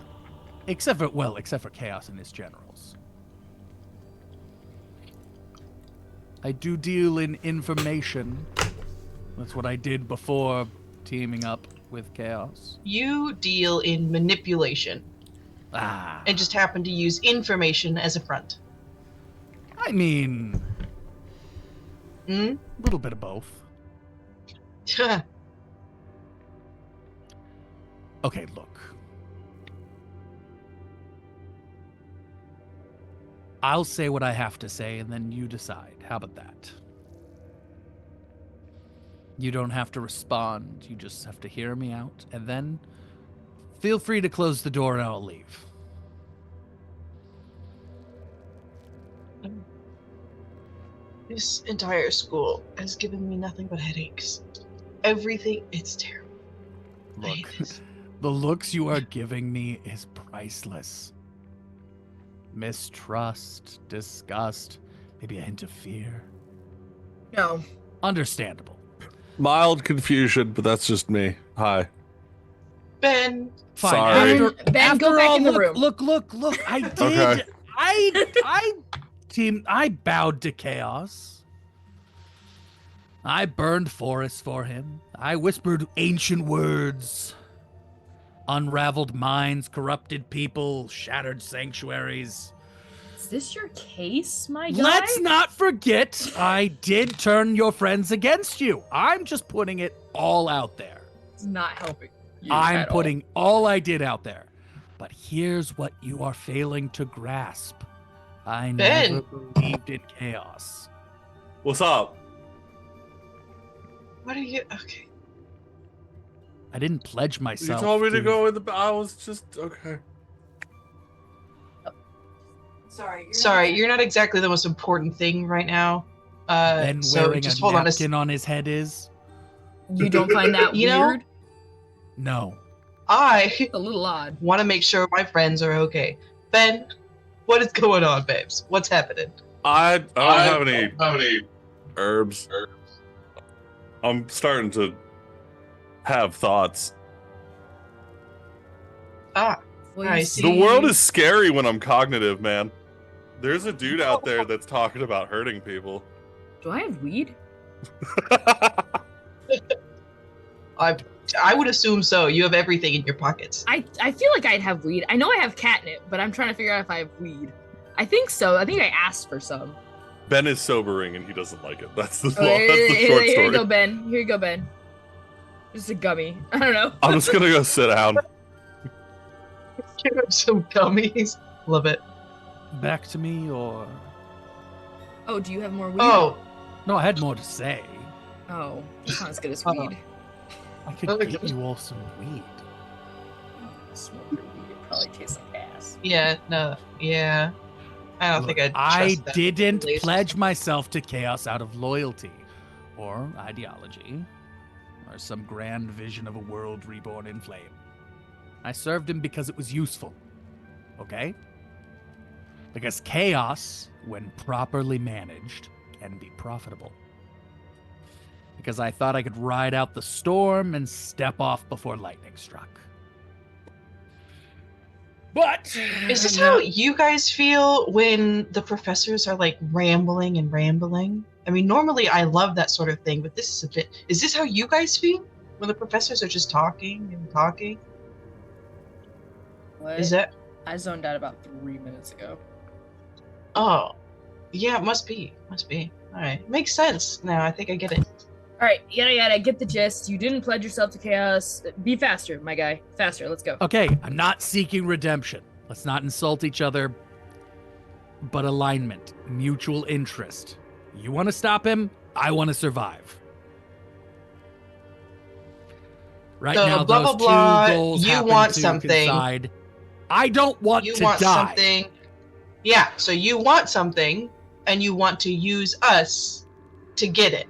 Except for Chaos and his generals. I do deal in information. That's what I did before teaming up with Chaos. You deal in manipulation Ah. and just happen to use information as a front. I mean, Hmm? a little bit of both. Okay, look. I'll say what I have to say, and then you decide. How about that? You don't have to respond. You just have to hear me out, and then feel free to close the door and I'll leave. This entire school has given me nothing but headaches. Everything, it's terrible. I Look, hate this. the looks you are giving me is priceless. Mistrust, disgust, maybe a hint of fear. No. Understandable. Mild confusion, but that's just me. Hi. Ben, Fine. Sorry. Ben, go back in the room. Look. I did. Okay. I bowed to Chaos. I burned forests for him. I whispered ancient words. Unraveled minds, corrupted people, shattered sanctuaries. this your case, my guy? Let's not forget, I did turn your friends against you. I'm just putting it all out there. It's not helping you I'm at all. putting all I did out there. But here's what you are failing to grasp. I Ben. never believed in chaos. What's up? What are you? Okay. I didn't pledge You myself. told me to go in the. I was just okay. Sorry, you're not exactly the most important thing right now. Ben So wearing just a hold on a napkin on his head is? You don't find that You know- weird? No. I A little odd. want to make sure my friends are okay. Ben, what is going on, babes? What's happening? I don't have any herbs. I'm starting to have thoughts. Ah, Well, I you see. The world is scary when I'm cognitive, man. There's a dude out there that's talking about hurting people. Do I have weed? I would assume so. You have everything in your pockets. I feel like I'd have weed. I know I have catnip, but I'm trying to figure out if I have weed. I think so. I think I asked for some. Ben is sobering and he doesn't like it. That's the, Okay, that's the short here you go, story. Ben. Here you go, Ben. Just a gummy. I don't know. I'm just gonna go sit down. Give him some gummies. Love it. Back to me, or... Oh, do you have more weed? Oh, No, I had more to say. Oh, it's not as good as Oh. weed. I could Okay. get you all some weed. Smoke your weed. It probably tastes like ass. yeah, no, yeah. I don't Look, think I'd I trust that didn't relationship. pledge myself to chaos out of loyalty, or ideology, or some grand vision of a world reborn in flame. I served him because it was useful, okay? Because chaos, when properly managed, can be profitable. Because I thought I could ride out the storm and step off before lightning struck. But Is this how you guys feel when the professors are like rambling and rambling? I mean, normally I love that sort of thing, but this is a bit. Is this how you guys feel when the professors are just talking and talking? What? Is that? I zoned out about 3 minutes ago. Oh, yeah, it must be. Must be. All right, makes sense now. I think I get it. All right, yada yada. Get the gist. You didn't pledge yourself to chaos. Be faster, my guy. Faster. Let's go. okay, I'm not seeking redemption. Let's not insult each other. But alignment, mutual interest. You want to stop him? I want to survive. Right So, now, blah, those blah, blah, two goals you happen want to something. coincide. I don't want You to want die. something. Yeah, so you want something, and you want to use us to get it.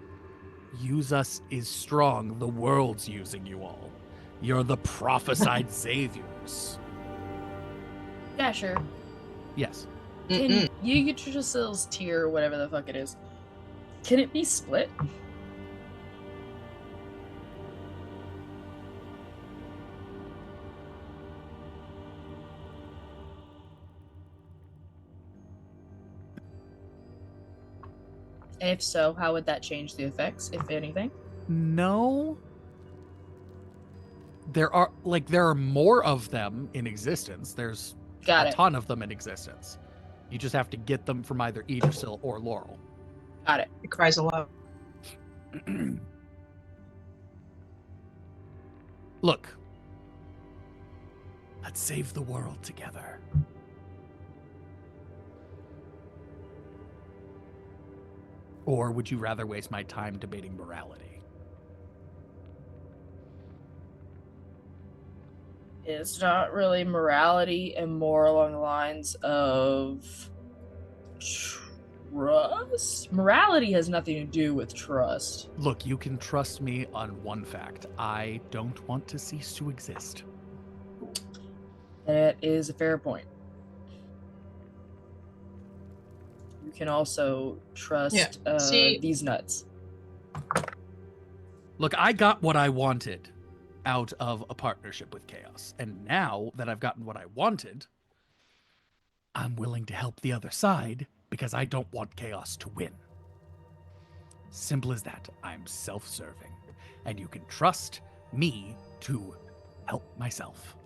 Use us is strong. The world's using you all. You're the prophesied saviors. Yeah, sure. Yes. Can Mm-mm. you get yourselves tier or whatever the fuck it is? Can it be split? And if so, how would that change the effects, if anything? No. There are more of them in existence. There's Got a it. ton of them in existence. You just have to get them from either Idrisil or Laurel. Got it. It cries a lot. Look. Let's save the world together. Or would you rather waste my time debating morality? It's not really morality and more along the lines of trust. Morality has nothing to do with trust. Look, you can trust me on one fact. I don't want to cease to exist. That is a fair point. You can also trust Yeah, see- these nuts. Look, I got what I wanted out of a partnership with Chaos. And now that I've gotten what I wanted, I'm willing to help the other side because I don't want Chaos to win. Simple as that. I'm self-serving. And you can trust me to help myself.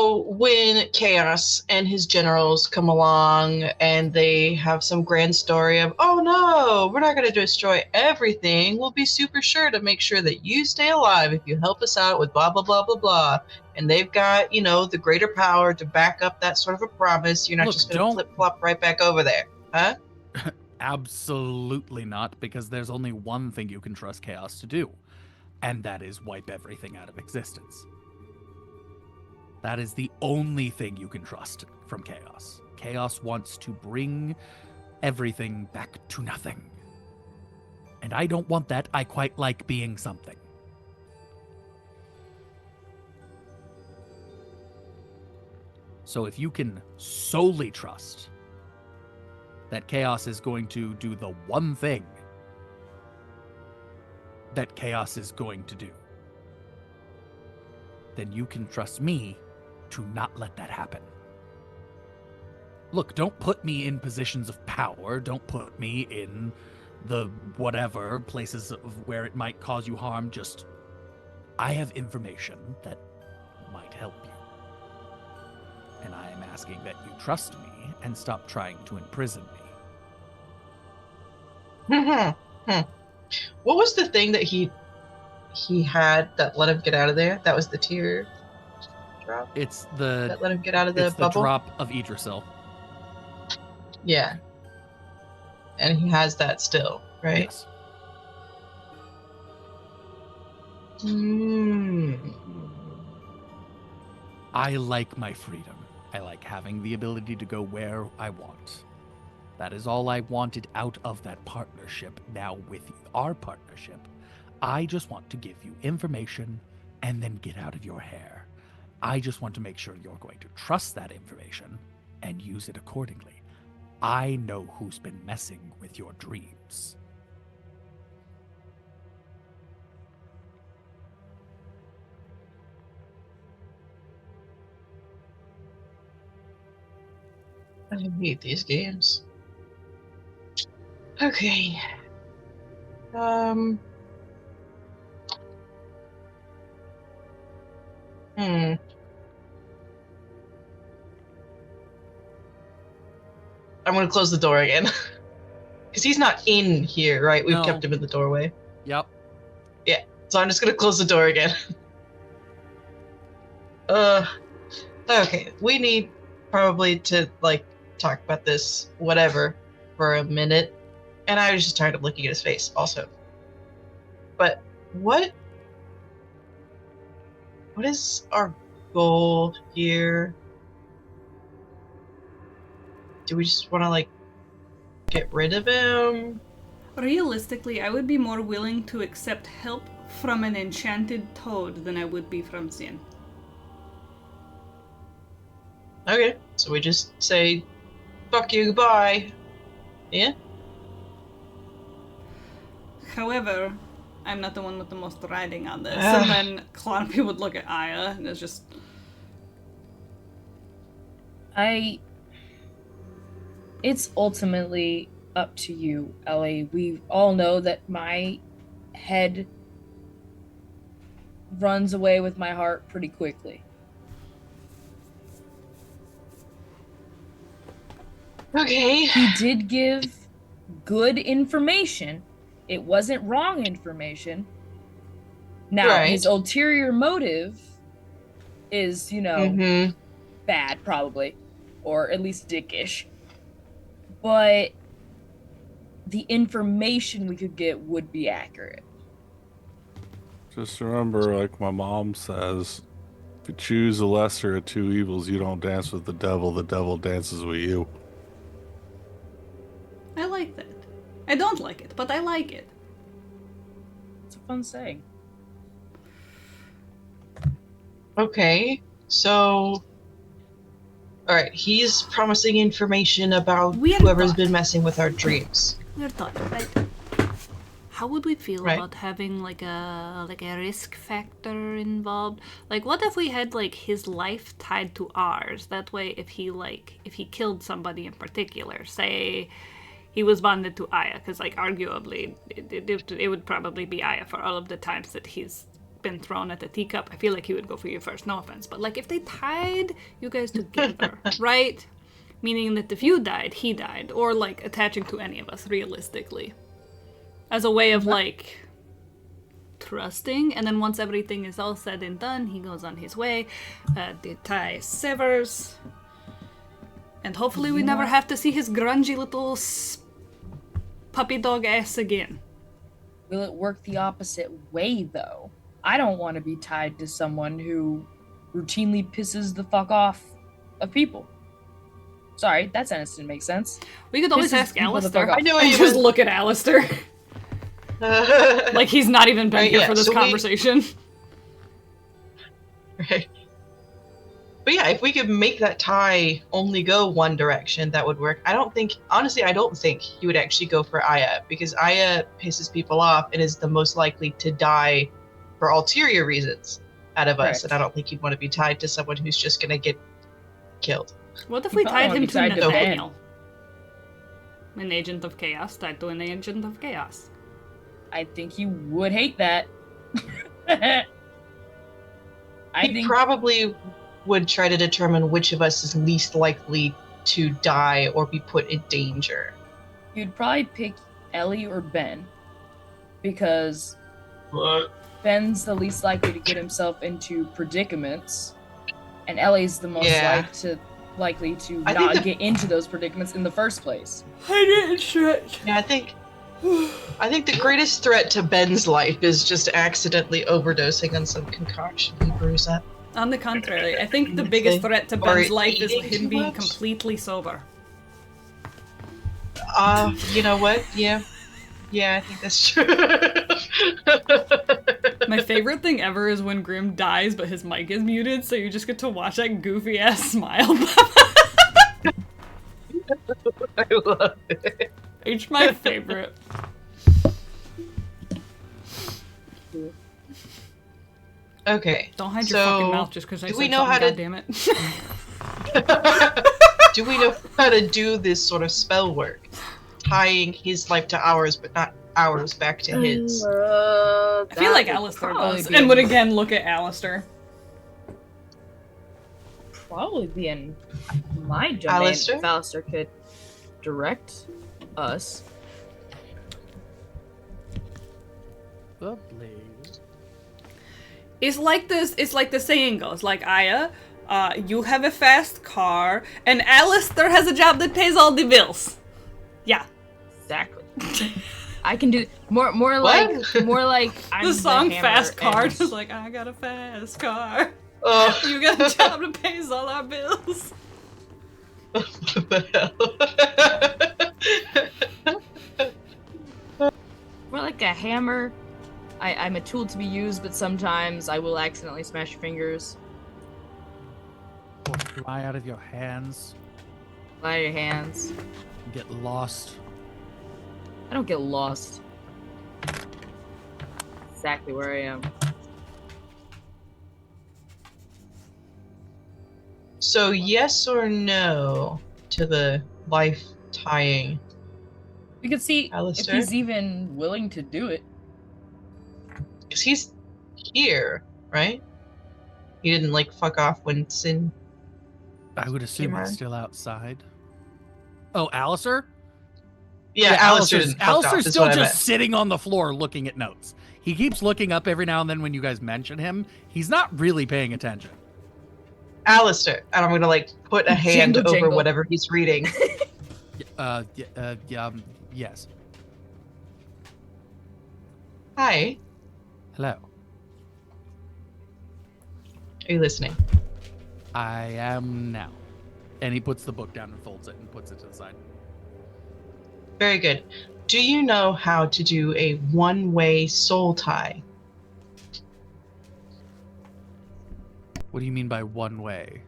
So when Chaos and his generals come along and they have some grand story of, oh no, we're not going to destroy everything. We'll be super sure to make sure that you stay alive if you help us out with blah, blah, blah, blah, blah. And they've got, the greater power to back up that sort of a promise. You're not Look, just going to don't- flip-flop right back over there. Huh? Absolutely not, because there's only one thing you can trust Chaos to do, and that is wipe everything out of existence. That is the only thing you can trust from Chaos. Chaos wants to bring everything back to nothing. And I don't want that. I quite like being something. So if you can solely trust that Chaos is going to do the one thing that Chaos is going to do, then you can trust me to not let that happen. Look, don't put me in positions of power. Don't put me in the whatever places of where it might cause you harm. Just, I have information that might help you. And I am asking that you trust me and stop trying to imprison me. What was the thing that he had that let him get out of there? That was the tear drop It's the that let him get out of the it's the bubble? drop of Idrisil. Yeah. And he has that still, right? Yes. I like my freedom. I like having the ability to go where I want. That is all I wanted out of that partnership. Now with our partnership, I just want to give you information and then get out of your hair. I just want to make sure you're going to trust that information and use it accordingly. I know who's been messing with your dreams. I hate these games. Okay. I'm gonna close the door again. Because he's not in here, right? We've No. kept him in the doorway. Yep. So I'm just gonna close the door again. Okay. We need probably to, talk about this, whatever, for a minute. And I was just tired of looking at his face, also. But what is our goal here? Do we just want to, get rid of him? Realistically, I would be more willing to accept help from an enchanted toad than I would be from Sin. Okay, so we just say, fuck you, goodbye. Yeah? However, I'm not the one with the most riding on this. And then Clonopy would look at Aya and it's just... It's ultimately up to you, Ellie. We all know that my head runs away with my heart pretty quickly. Okay. He did give good information. It wasn't wrong information. Now, Right. his ulterior motive is, Mm-hmm. bad, probably. Or at least dickish. But the information we could get would be accurate. Just remember, like my mom says, if you choose the lesser of two evils, you don't dance with the devil dances with you. I like that. I don't like it, but I like it. It's a fun saying. Okay, so... Alright, he's promising information about Weird whoever's thought. been messing with our dreams. Weird thought, right? How would we feel Right. about having like a risk factor involved? Like, what if we had his life tied to ours? That way, if he killed somebody in particular, say he was bonded to Aya, because arguably it would probably be Aya for all of the times that he's been thrown at the teacup, I feel like he would go for you first. No offense, but like if they tied you guys together, right? Meaning that if you died, he died, or like attaching to any of us, realistically, as a way of like trusting. And then once everything is all said and done, he goes on his way. The tie severs, and hopefully we never have to see his grungy little puppy dog ass again. Will it work the opposite way, though? I don't want to be tied to someone who routinely pisses the fuck off of people. Sorry, that sentence didn't make sense. We could always Pisses ask people the Alistair. fuck off. I know And you just would. look at Alistair. Like he's not even been Right, here yeah, for this so we- conversation. Right. But yeah, if we could make that tie only go one direction, that would work. I don't think he would actually go for Aya, because Aya pisses people off and is the most likely to die for ulterior reasons out of us. Correct. And I don't think he'd want to be tied to someone who's just going to get killed. What if You we probably tied wanna him be to tied to Ben. Nathaniel? An agent of chaos tied to an agent of chaos. I think he would hate that. I He think probably would try to determine which of us is least likely to die or be put in danger. you'd probably pick Ellie or Ben, because What? Ben's the least likely to get himself into predicaments, and Ellie's the most Yeah. likely to I think not get into those predicaments in the first place. I didn't stretch. Yeah, I think the greatest threat to Ben's life is just accidentally overdosing on some concoction he brews up. On the contrary, I think the biggest threat to Or Ben's life is eating him too being much? completely sober. You know what? Yeah, I think that's true. My favorite thing ever is when Grim dies, but his mic is muted, so you just get to watch that goofy ass smile. I love it. It's my favorite. Okay. Don't hide your So, fucking mouth just because I do said we know something, how to- goddammit. Do we know how to do this sort of spell work? Tying his life to ours, but not ours back to his. I feel like Alistair does, and would again look at Alistair. Probably be in my domain Alistair? if Alistair could direct us. Lovely. It's like this. It's like the saying goes. Like Aya, you have a fast car, and Alistair has a job that pays all the bills. Yeah. Exactly. I can do more What? like I'm The song hammer "Fast Car" and- is like, I got a fast car. Oh, You got a job that pays all our bills. what the hell? more like a hammer. I'm a tool to be used, but sometimes I will accidentally smash your fingers, Or fly out of your hands, fly out of your hands. get lost. I don't get lost. Exactly where I am. So, yes or no to the life tying? We could see Alistair? if he's even willing to do it. Because he's here, right? He didn't like fuck off when Sin. I would assume Cameron? he's still outside. Oh, Alistair? Yeah, Alistair didn't fuck off. Alistair's Is still what I just meant. sitting on the floor looking at notes. He keeps looking up every now and then when you guys mention him. He's not really paying attention. Alistair, and I'm gonna like put a hand Jingle, over jingle. whatever he's reading. Yes. Hi, Hello. are you listening? I am now. And he puts the book down and folds it and puts it to the side. Very good. Do you know how to do a one-way soul tie? What do you mean by one way?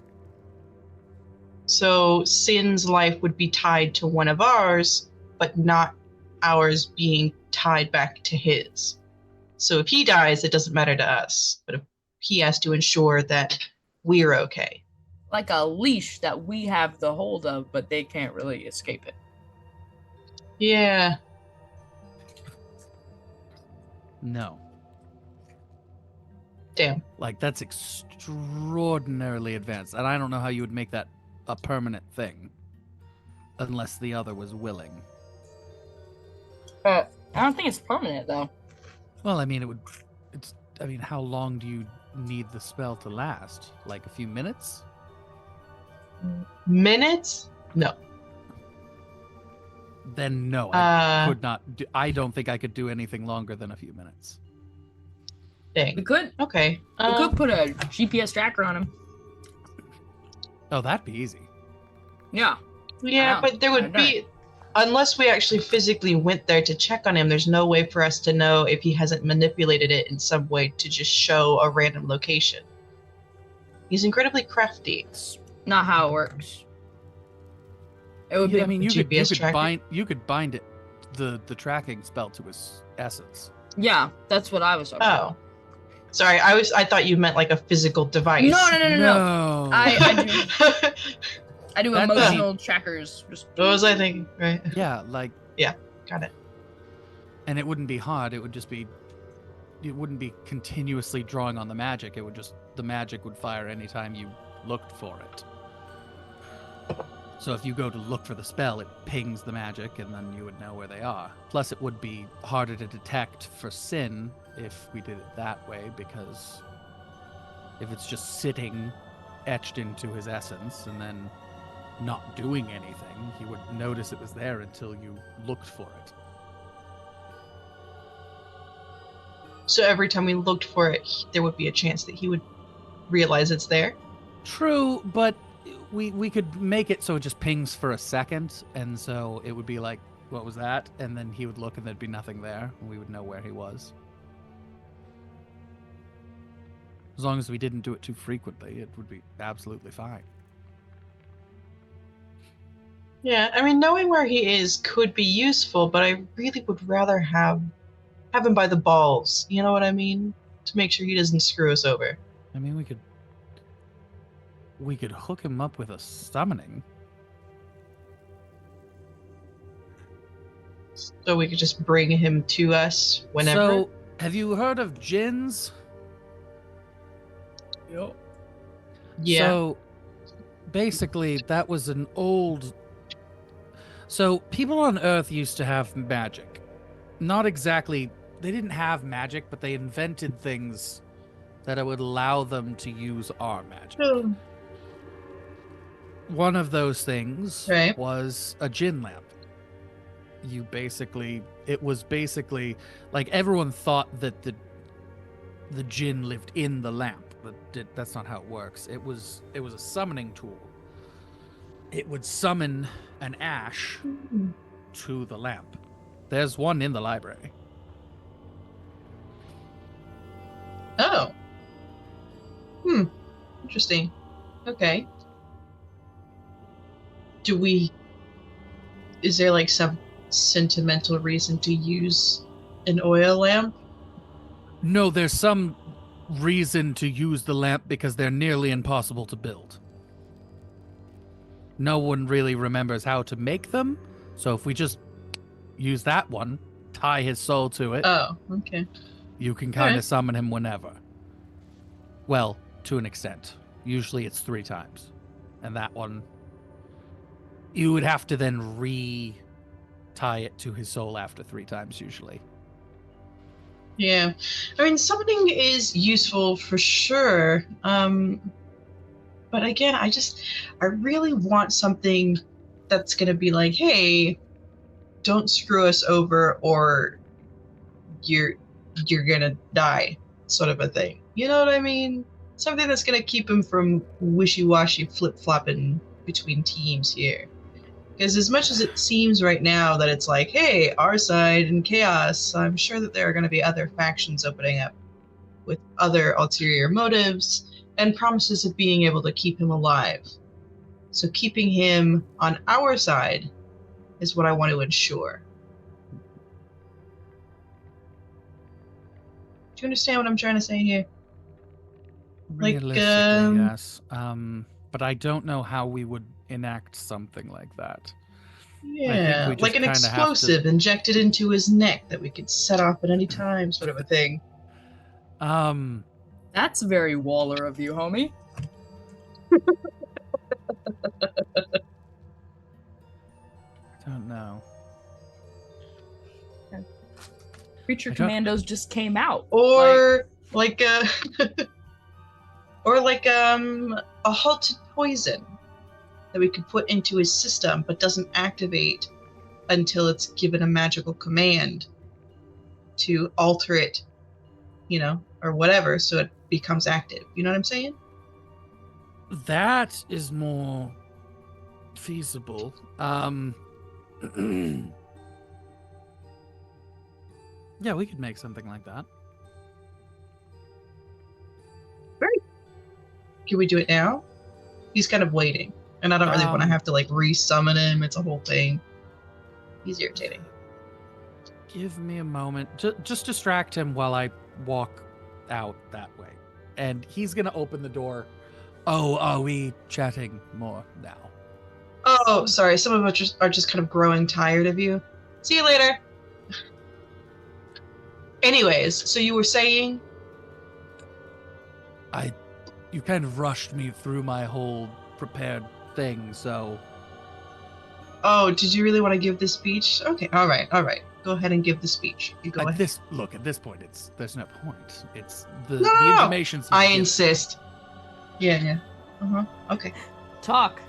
So Sin's life would be tied to one of ours, but not ours being tied back to his. So if he dies, it doesn't matter to us. But if he has to ensure that we're okay. Like a leash that we have the hold of, but they can't really escape it. Yeah. No. Damn. Like, that's extraordinarily advanced. And I don't know how you would make that a permanent thing. Unless the other was willing. I don't think it's permanent though. Well, I mean, how long do you need the spell to last? Like a few minutes? Minutes? No. Then no, I could not. I don't think I could do anything longer than a few minutes. Dang. We could Okay. put a GPS tracker on him. Oh, that'd be easy. Yeah. Yeah, Wow. but there would I've be, unless we actually physically went there to check on him, there's no way for us to know if he hasn't manipulated it in some way to just show a random location. He's incredibly crafty. It's not how it works. It would be. I mean, you GPS could tracking? bind it, the tracking spell to his essence. Yeah, that's what I was talking about. Oh. Sorry, I thought you meant like a physical device. No. I do That- emotional trackers. Just What was I thinking? Right. Yeah, like, Got it. and it wouldn't be hard. It would just be, it wouldn't be continuously drawing on the magic. It would just, the magic would fire anytime you looked for it. So if you go to look for the spell, it pings the magic, and then you would know where they are. Plus, it would be harder to detect for sin if we did it that way, because if it's just sitting etched into his essence and then not doing anything, he would notice it was there until you looked for it. So every time we looked for it, there would be a chance that he would realize it's there. True, but we could make it so it just pings for a second, and so it would be like, what was that? And then he would look and there'd be nothing there, and we would know where he was. As long as we didn't do it too frequently, it would be absolutely fine. Yeah, I mean, knowing where he is could be useful, but I really would rather have him by the balls. You know what I mean? To make sure he doesn't screw us over. I mean, we could hook him up with a summoning. So we could just bring him to us whenever. So, have you heard of djinns? Yeah. So, basically, that was an old. So, people on Earth used to have magic. Not exactly. They didn't have magic, but they invented things that would allow them to use our magic. Oh. One of those things Right. was a djinn lamp. It was basically like everyone thought that the djinn lived in the lamp, but that's not how it works. It was a summoning tool. It would summon an ash to the lamp. There's one in the library. Oh. Interesting. Okay. Is there like some sentimental reason to use an oil lamp? No, there's some reason to use the lamp because they're nearly impossible to build. No one really remembers how to make them, so if we just use that one, tie his soul to it, Oh, okay. you can kind of Alright. summon him whenever. Well, to an extent. Usually it's 3 times. And that one, you would have to then re-tie it to his soul after 3 times, usually. Yeah. I mean, summoning is useful for sure. But again, I really want something that's going to be like, hey, don't screw us over or you're going to die, sort of a thing. You know what I mean? Something that's going to keep him from wishy-washy flip-flopping between teams here. Because as much as it seems right now that it's like, hey, our side and chaos, I'm sure that there are going to be other factions opening up with other ulterior motives and promises of being able to keep him alive. So keeping him on our side is what I want to ensure. Do you understand what I'm trying to say here? Like, Realistically, yes. But I don't know how we would enact something like that. Yeah, we just like an kinda have to- explosive injected into his neck that we could set off at any time, sort of a thing. That's very Waller of you, homie. I don't know. Creature I don't- Commandos just came out. Or like a or like a halted poison that we could put into his system but doesn't activate until it's given a magical command to alter it, or whatever, so it becomes active. You know what I'm saying? That is more feasible. Yeah, we could make something like that. Can we do it now? He's kind of waiting, and I don't really want to Um, have to like re-summon him. It's a whole thing. He's irritating. Give me a moment. Just distract him while I walk out that way. And he's gonna open the door. Oh, are we chatting more now? Oh, sorry. Some of us are just kind of growing tired of you. See you later. Anyways, so you were saying? You kind of rushed me through my whole prepared thing, so Oh, did you really want to give this speech? Okay, all right. Go ahead and give the speech. You go at ahead. this point, there's no point. It's the No. information's I given. insist. Yeah. Okay. Talk.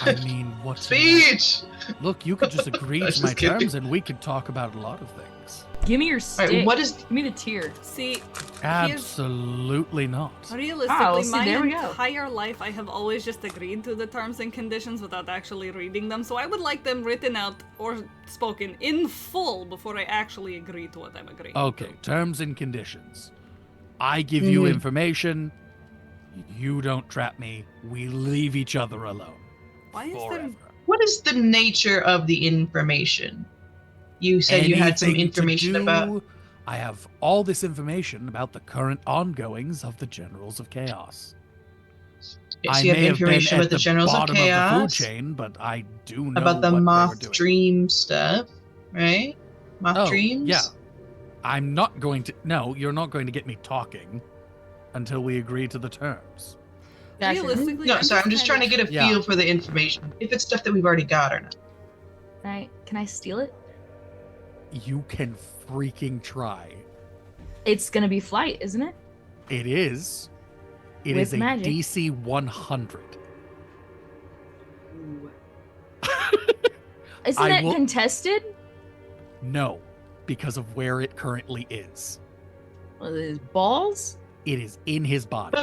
I mean, what? Speech. Look, you could just agree I was to my just kidding. terms, and we could talk about a lot of things. Give me your All stick. right. What is? Give me the tier. See, Absolutely not. realistically, Oh, see, my there we go. entire life I have always just agreed to the terms and conditions without actually reading them, so I would like them written out or spoken in full before I actually agree to what I'm agreeing Okay, to. terms and conditions. I give you Mhm. information. You don't trap me. We leave each other alone. Why is there... Forever. What is the nature of the information? You said you had some Anything to information about. do- I have all this information about the current ongoings of the Generals of Chaos. Yes, you have information about the Generals of bottom of the Chaos, food chain, but I do know about the what they were moth doing. dream stuff, right? Moth dreams. Yeah. I'm not going to. No, you're not going to get me talking until we agree to the terms. Gotcha. Realistically, No, sorry. I'm just trying to get a Yeah. feel for the information. If it's stuff that we've already got or not. Can I steal it? You can freaking try. It's gonna be flight, isn't it? It is. It With is a magic. DC 100. Isn't I that will- contested? No, because of where it currently is. Well, his balls? It is in his body.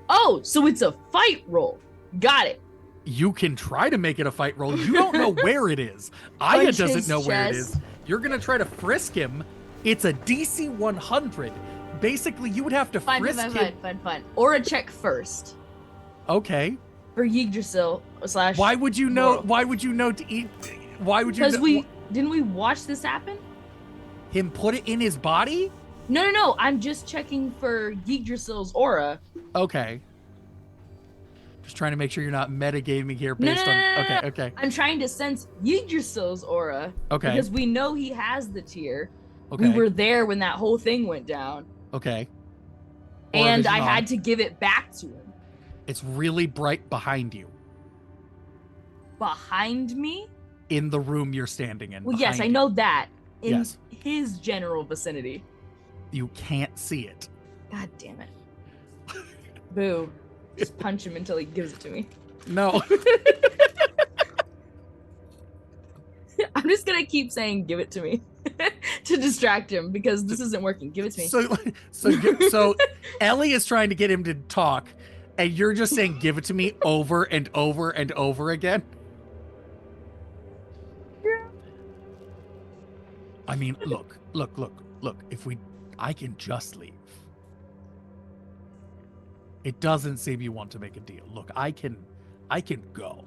Oh, so it's a fight roll. Got it. You can try to make it a fight roll. You don't know where it is. Aya Punch doesn't his know where it chest. is. You're going to try to frisk him. It's a DC 100. Basically, you would have to Fine. frisk him. Or a check first Okay. for Yggdrasil / Why would you know? Laurel. Why would you know to eat? Why would you? Because know, didn't we watch this happen? him put it in his body? No. I'm just checking for Yggdrasil's aura. Okay. Just trying to make sure you're not metagaming here No, based no, no, no, on. no, Okay. no. Okay. I'm trying to sense Yggdrasil's aura Okay. because we know he has the tier. Okay. We were there when that whole thing went down, Okay. Aura and vision I on. had to give it back to him. It's really bright behind you, Behind me? in the room you're standing in. Well, yes, behind I you. know that. In Yes. his general vicinity. You can't see it. God damn it. Boo. Just punch him until he gives it to me. No. I'm just gonna keep saying give it to me to distract him because this isn't working. Give it to me. So Ellie is trying to get him to talk, and you're just saying "give it to me" over and over and over again. Yeah. I mean, look. If I can just leave. It doesn't seem you want to make a deal. Look, I can go.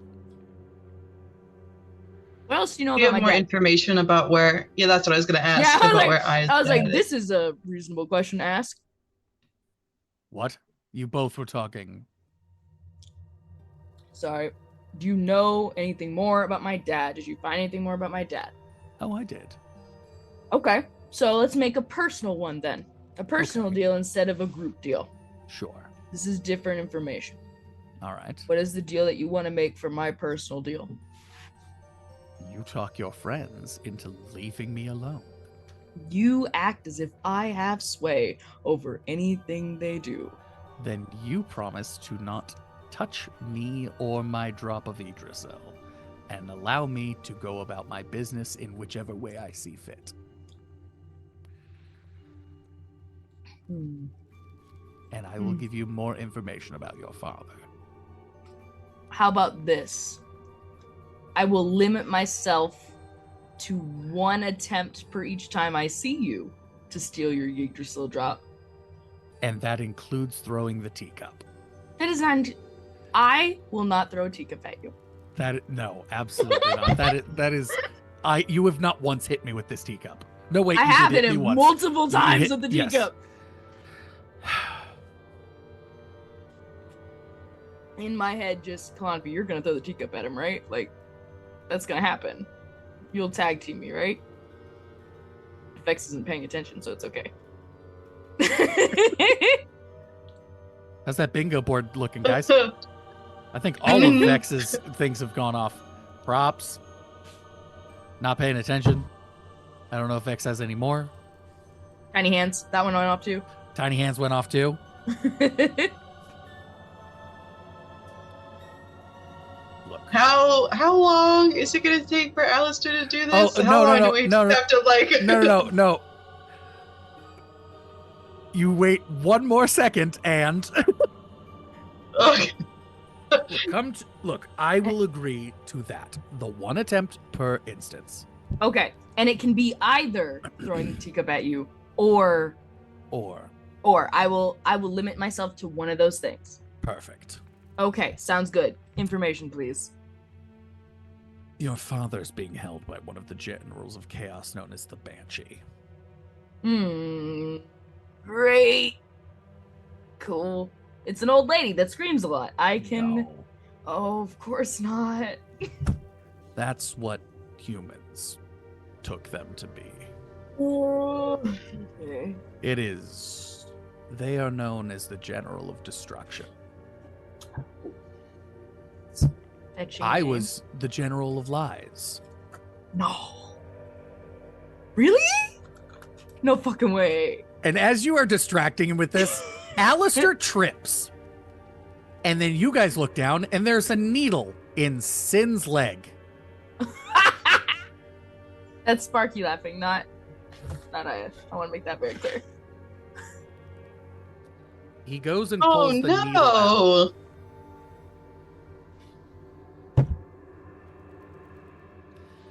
What else do you know Do you about have my more dad? information about where? Yeah, that's what I was gonna ask. Yeah, about where Aya's I was like, dad this is. is a reasonable question to ask. What? You both were talking. Sorry. Do you know anything more about my dad? Did you find anything more about my dad? Oh, I did. Okay. So let's make a personal one then. A personal Okay. deal instead of a group deal. Sure. This is different information. All right. What is the deal that you want to make for my personal deal? You talk your friends into leaving me alone. You act as if I have sway over anything they do. Then you promise to not touch me or my drop of Idrisil, and allow me to go about my business in whichever way I see fit. Hmm. And I will give you more information about your father. How about this? I will limit myself to 1 attempt per each time I see you to steal your Yggdrasil drop. And that includes throwing the teacup. That is not. I will not throw a teacup at you. No, absolutely not. That is you have not once hit me with this teacup. No, wait, I you have did hit me him once. multiple You times hit- with the yes. teacup. In my head, just come on, but you're gonna throw the teacup at him, right? Like, that's gonna happen. You'll tag team me, right? Vex isn't paying attention, so it's okay. How's that bingo board looking, guys? I think all of Vex's things have gone off. Props. Not paying attention. I don't know if Vex has any more. Tiny hands. That one went off too. Tiny hands went off too. Look. How long is it gonna take for Alistair to do this? Oh, How no, long no, do we no, have to like? No. You wait one more second and Okay. look, I will agree to that. The 1 attempt per instance. Okay, and it can be either throwing the teacup at you, or I will limit myself to one of those things. Perfect. Okay, sounds good. Information, please. Your father's being held by one of the generals of chaos known as the Banshee. Great. Cool. It's an old lady that screams a lot. I can. No, Oh, of course not. that's what humans took them to be. Okay. It is. They are known as the General of Destruction. Fetching I name. was the General of Lies. No. Really? No fucking way. And as you are distracting him with this, Alistair trips. And then you guys look down, and there's a needle in Sin's leg. That's Sparky laughing, not I. I want to make that very clear. He goes and Oh pulls the needle out. no!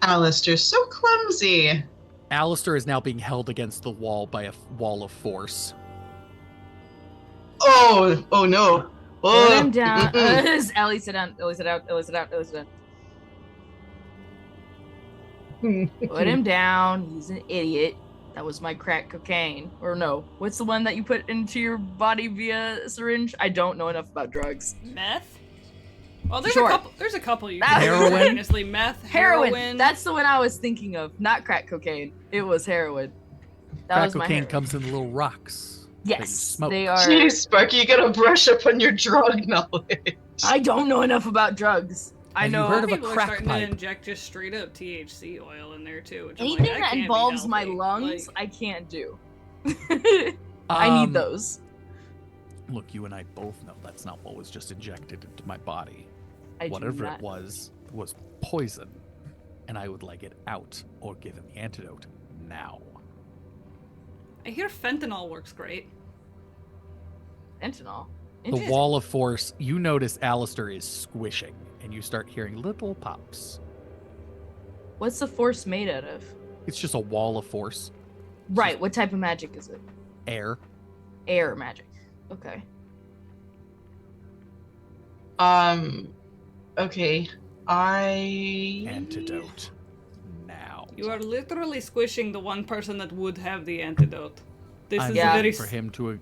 Alistair, so clumsy. Alistair is now being held against the wall by a wall of force. Oh no. Put him Oh. down. Mm-mm. Ellie, sit down. Ellie, sit down. Ellie, sit down. Ellie, sit down. Put him down. He's an idiot. That was my crack cocaine. Or no. What's the one that you put into your body via syringe? I don't know enough about drugs. Meth? Well, there's Sure. a couple. There's a couple you That- can do Heroin? simultaneously. Meth, Heroin. That's the one I was thinking of. Not crack cocaine. It was heroin. That Crack was my cocaine heroin. comes in little rocks. that you Yes, smoke. they are. Jeez, Sparky, you gotta brush up on your drug knowledge. I don't know enough about drugs. I Have you know heard of a People are crack starting pipe? to inject just straight up THC oil in there too. Which I'm anything like, that can't be involves my healthy. lungs. Like, I can't do. I need those. Look, you and I both know that's not what was just injected into my body. I do Whatever not. it was poison, and I would like it out or given the antidote now. I hear fentanyl works great. Fentanyl. The Interesting. wall of force, you notice Alistair is squishing, and you start hearing little pops. What's the force made out of? It's just a wall of force. Right. What type of magic is it? Air. Air magic. Okay. Okay. Antidote. Now. You are literally squishing the one person that would have the antidote. This I'm is Yeah. very waiting for him to.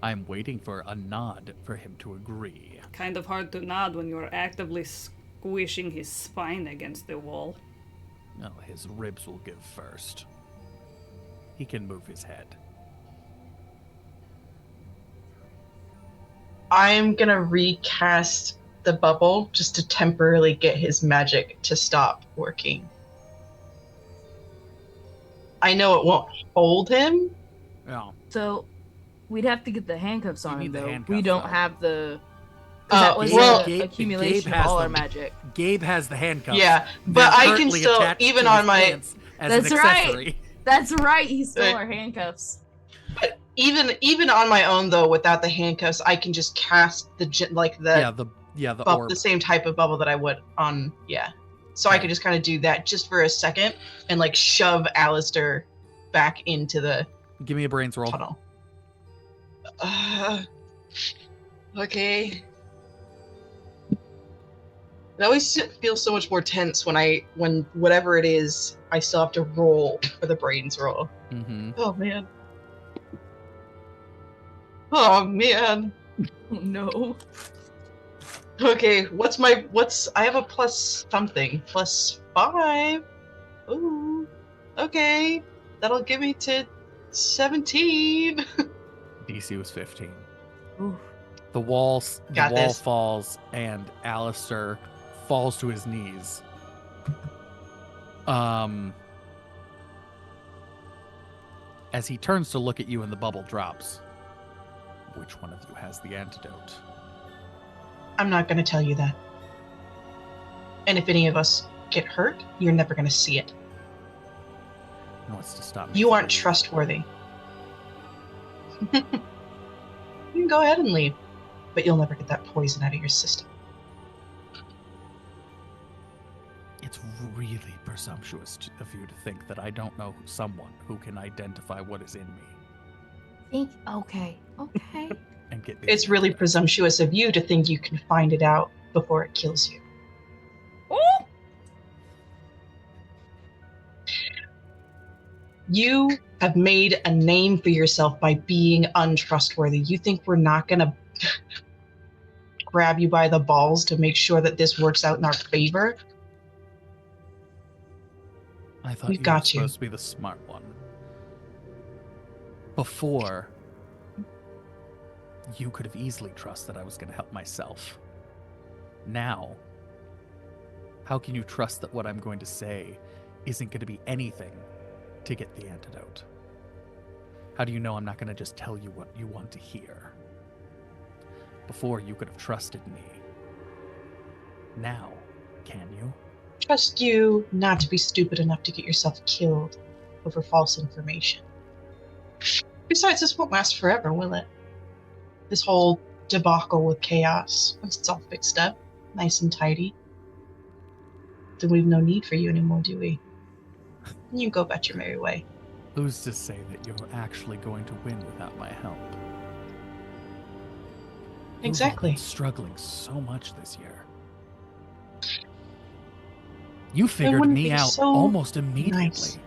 I'm waiting for a nod for him to agree. kind of hard to nod when you are actively squishing his spine against the wall. No, his ribs will give first. He can move his head. I'm gonna recast the bubble just to temporarily get his magic to stop working. I know it won't hold him. No. So we'd have to get the handcuffs You on need him the though. handcuffs, We don't though. have the. Because that was well, the Gabe accumulation of has all our them. magic. Gabe has the handcuffs. Yeah, but They're I can currently still, attached even to on his my, pants as That's an right. accessory. That's right. He stole Right. our handcuffs. but even on my own though, without the handcuffs, I can just cast the The bubble, orb. the same type of bubble that I would on So I Okay. could just kind of do that just for a second and like shove Alistair back into the Give me a brains roll. tunnel. Okay. It always feels so much more tense when whatever it is, I still have to roll for the brains roll. Mm-hmm. Oh man. Oh man. Oh, no. Okay, I have a plus something. +5. Ooh. Okay. That'll give me to 17. DC was 15. Oof. The wall Got this. falls, and Alistair falls to his knees. As he turns to look at you and the bubble drops. Which one of you has the antidote? I'm not going to tell you that. And if any of us get hurt, you're never going to see it. What's to stop me? You from aren't leaving? trustworthy. You can go ahead and leave, but you'll never get that poison out of your system. It's really presumptuous of you to think that I don't know someone who can identify what is in me Okay. and get me. It's the really antidote. presumptuous of you to think you can find it out before it kills you. Oh! You have made a name for yourself by being untrustworthy. You think we're not going to grab you by the balls to make sure that this works out in our favor? I thought We've you were got you. supposed to be the smart one. Before, you could have easily trusted that I was going to help myself. Now, how can you trust that what I'm going to say isn't going to be anything to get the antidote? How do you know I'm not going to just tell you what you want to hear? Before, you could have trusted me. Now, can you? Trust you not to be stupid enough to get yourself killed over false information. Besides, this won't last forever, will it? This whole debacle with chaos, once it's all fixed up, nice and tidy, then we've no need for you anymore, do we? You go about your merry way. Who's to say that you're actually going to win without my help? You've all Exactly. been struggling so much this year. You figured wouldn't me be out so almost immediately. nice.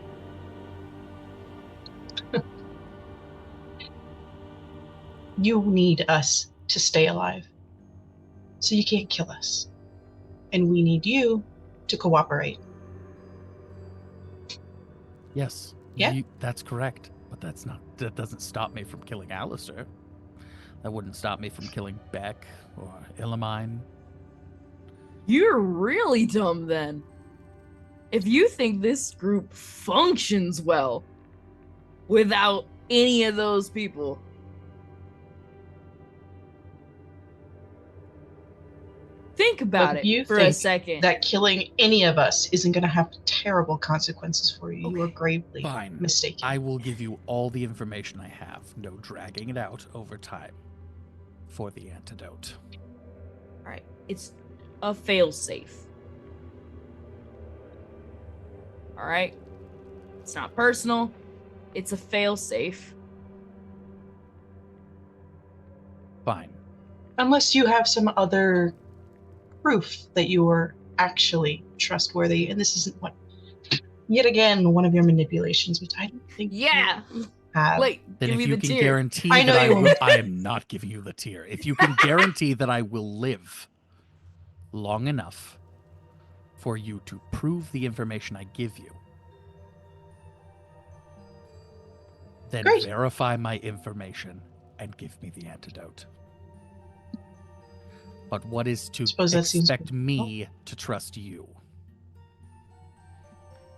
You need us to stay alive. So you can't kill us. And we need you to cooperate. Yes. Yeah? That's correct. But that doesn't stop me from killing Alistair. That wouldn't stop me from killing Beck or Illamine. You're really dumb then. If you think this group functions well without any of those people. Think about But if you it for a think second. that killing any of us isn't going to have terrible consequences for you, you are Okay. gravely Fine. mistaken. I will give you all the information I have. No dragging it out over time. For the antidote. Alright, it's a failsafe. Alright? It's not personal. It's a failsafe. Fine. Unless you have some other proof that you are actually trustworthy, and this isn't yet again one of your manipulations, which I don't think Yeah! you have. Like, Then give if me you the can tear. guarantee I know that you won't. I am not giving you the tear. If you can guarantee that I will live long enough for you to prove the information I give you, then Great. verify my information and give me the antidote. But what is to Suppose that seems expect good. me to trust you?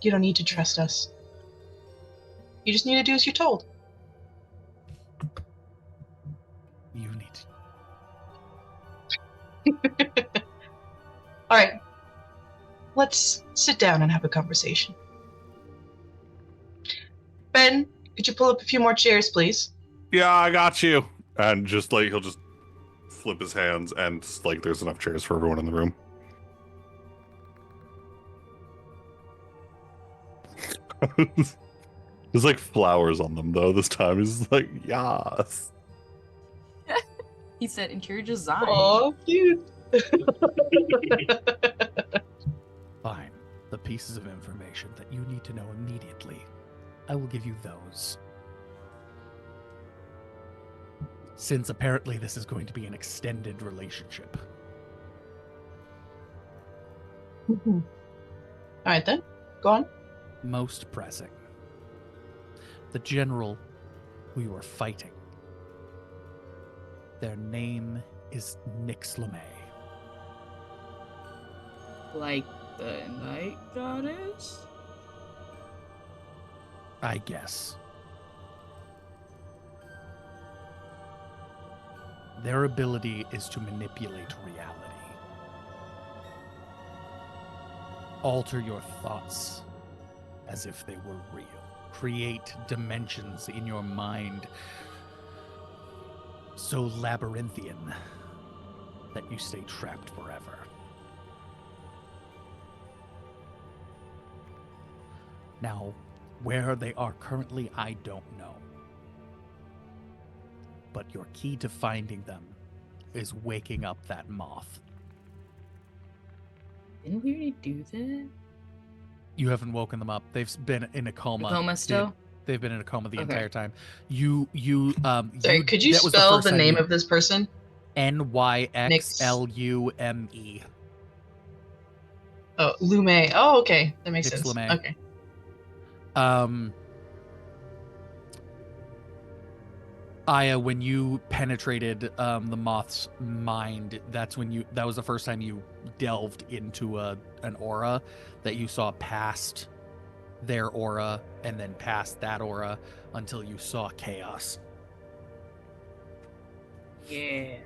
You don't need to trust us. You just need to do as you're told. You need to. All right. Let's sit down and have a conversation. Ben, could you pull up a few more chairs, please? Yeah, I got you. And just like he'll just flip his hands, and like there's enough chairs for everyone in the room. There's like flowers on them though. This time he's like, yes. He said interior design. Oh, cute. Fine. The pieces of information that you need to know immediately. I will give you those. Since apparently this is going to be an extended relationship. All right then, go on. Most pressing. The general who you are fighting. Their name is Nyx LeMay. Like the night goddess? I guess. Their ability is to manipulate reality. Alter your thoughts as if they were real. Create dimensions in your mind so labyrinthian that you stay trapped forever. Now, where they are currently, I don't know. But your key to finding them is waking up that moth. Didn't we already do that? You haven't woken them up. They've been in a coma. The coma still? They've been in a coma the Okay. entire time. Sorry, could you that was spell first the time name you- of this person? NYXLUME. Oh, Lume. Oh, okay. That makes Nyx sense. LeMay. Okay. Aya, when you penetrated the moth's mind, that was the first time you delved into an aura that you saw past their aura and then past that aura until you saw chaos. Yeah.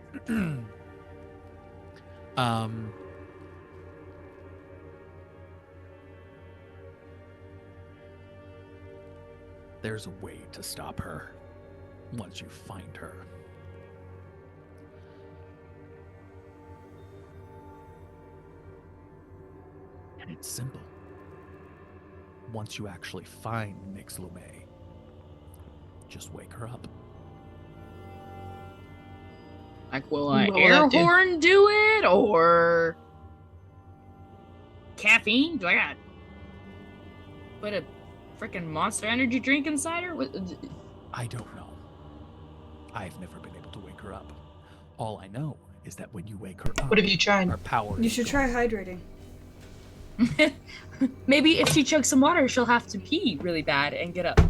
There's a way to stop her once you find her. And it's simple. Once you actually find Nyx LeMay, just wake her up. Like, will I What will air that do? horn do it or caffeine? Do I got put a freaking Monster Energy drink inside her? I don't know. I've never been able to wake her up. All I know is that when you wake her up, What have you tried? her power You is should gone. try hydrating. Maybe if she chugs some water, she'll have to pee really bad and get up.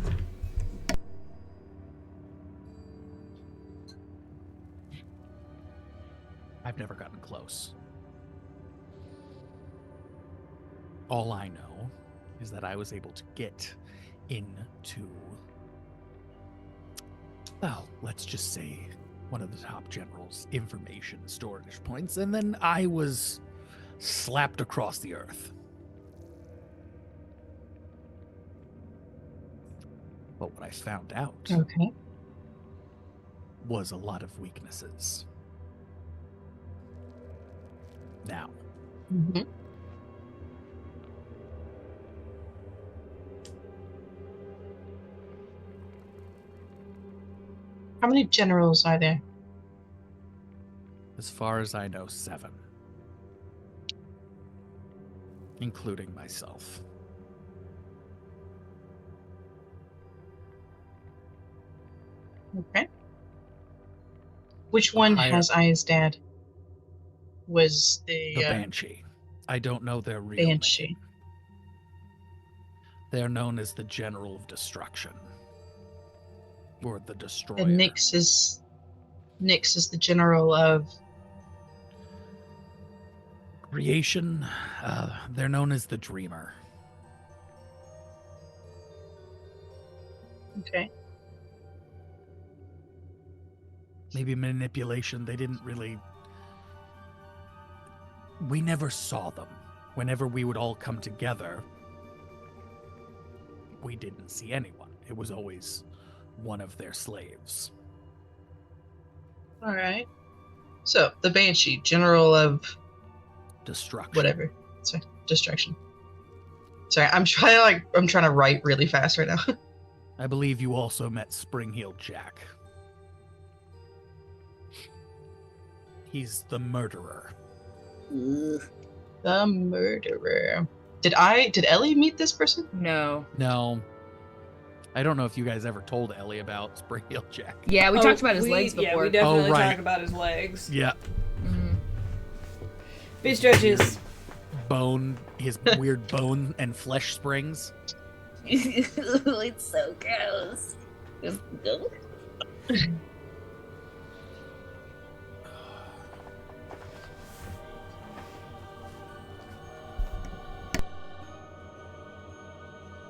I've never gotten close. All I know is that I was able to get into, well, let's just say one of the top general's information storage points, and then I was slapped across the earth. But what I found out Okay. was a lot of weaknesses. Now, Mm-hmm. How many generals are there? as far as I know, 7. Including myself. Okay. Which one higher- has Aya's dad? Was The the Banshee. I don't know their real Banshee? name. They're known as the General of Destruction. Or the Destroyer. And Nyx is the general of Creation, they're known as the Dreamer. Okay. Maybe manipulation. They didn't really. We never saw them. Whenever we would all come together, we didn't see anyone. It was always one of their slaves. All right. So the Banshee, general of Destruction. whatever. Sorry, destruction. Sorry, I'm trying to write really fast right now. I believe you also met Spring-Heeled Jack. He's the murderer. The murderer. Did Ellie meet this person? No. No. I don't know if you guys ever told Ellie about Spring-Heeled Jack. Yeah, we talked about his legs before. Yeah, we definitely right. talked about his legs. Yeah. Mhm. Big stretches. Bone, his weird bone and flesh springs. It's so gross.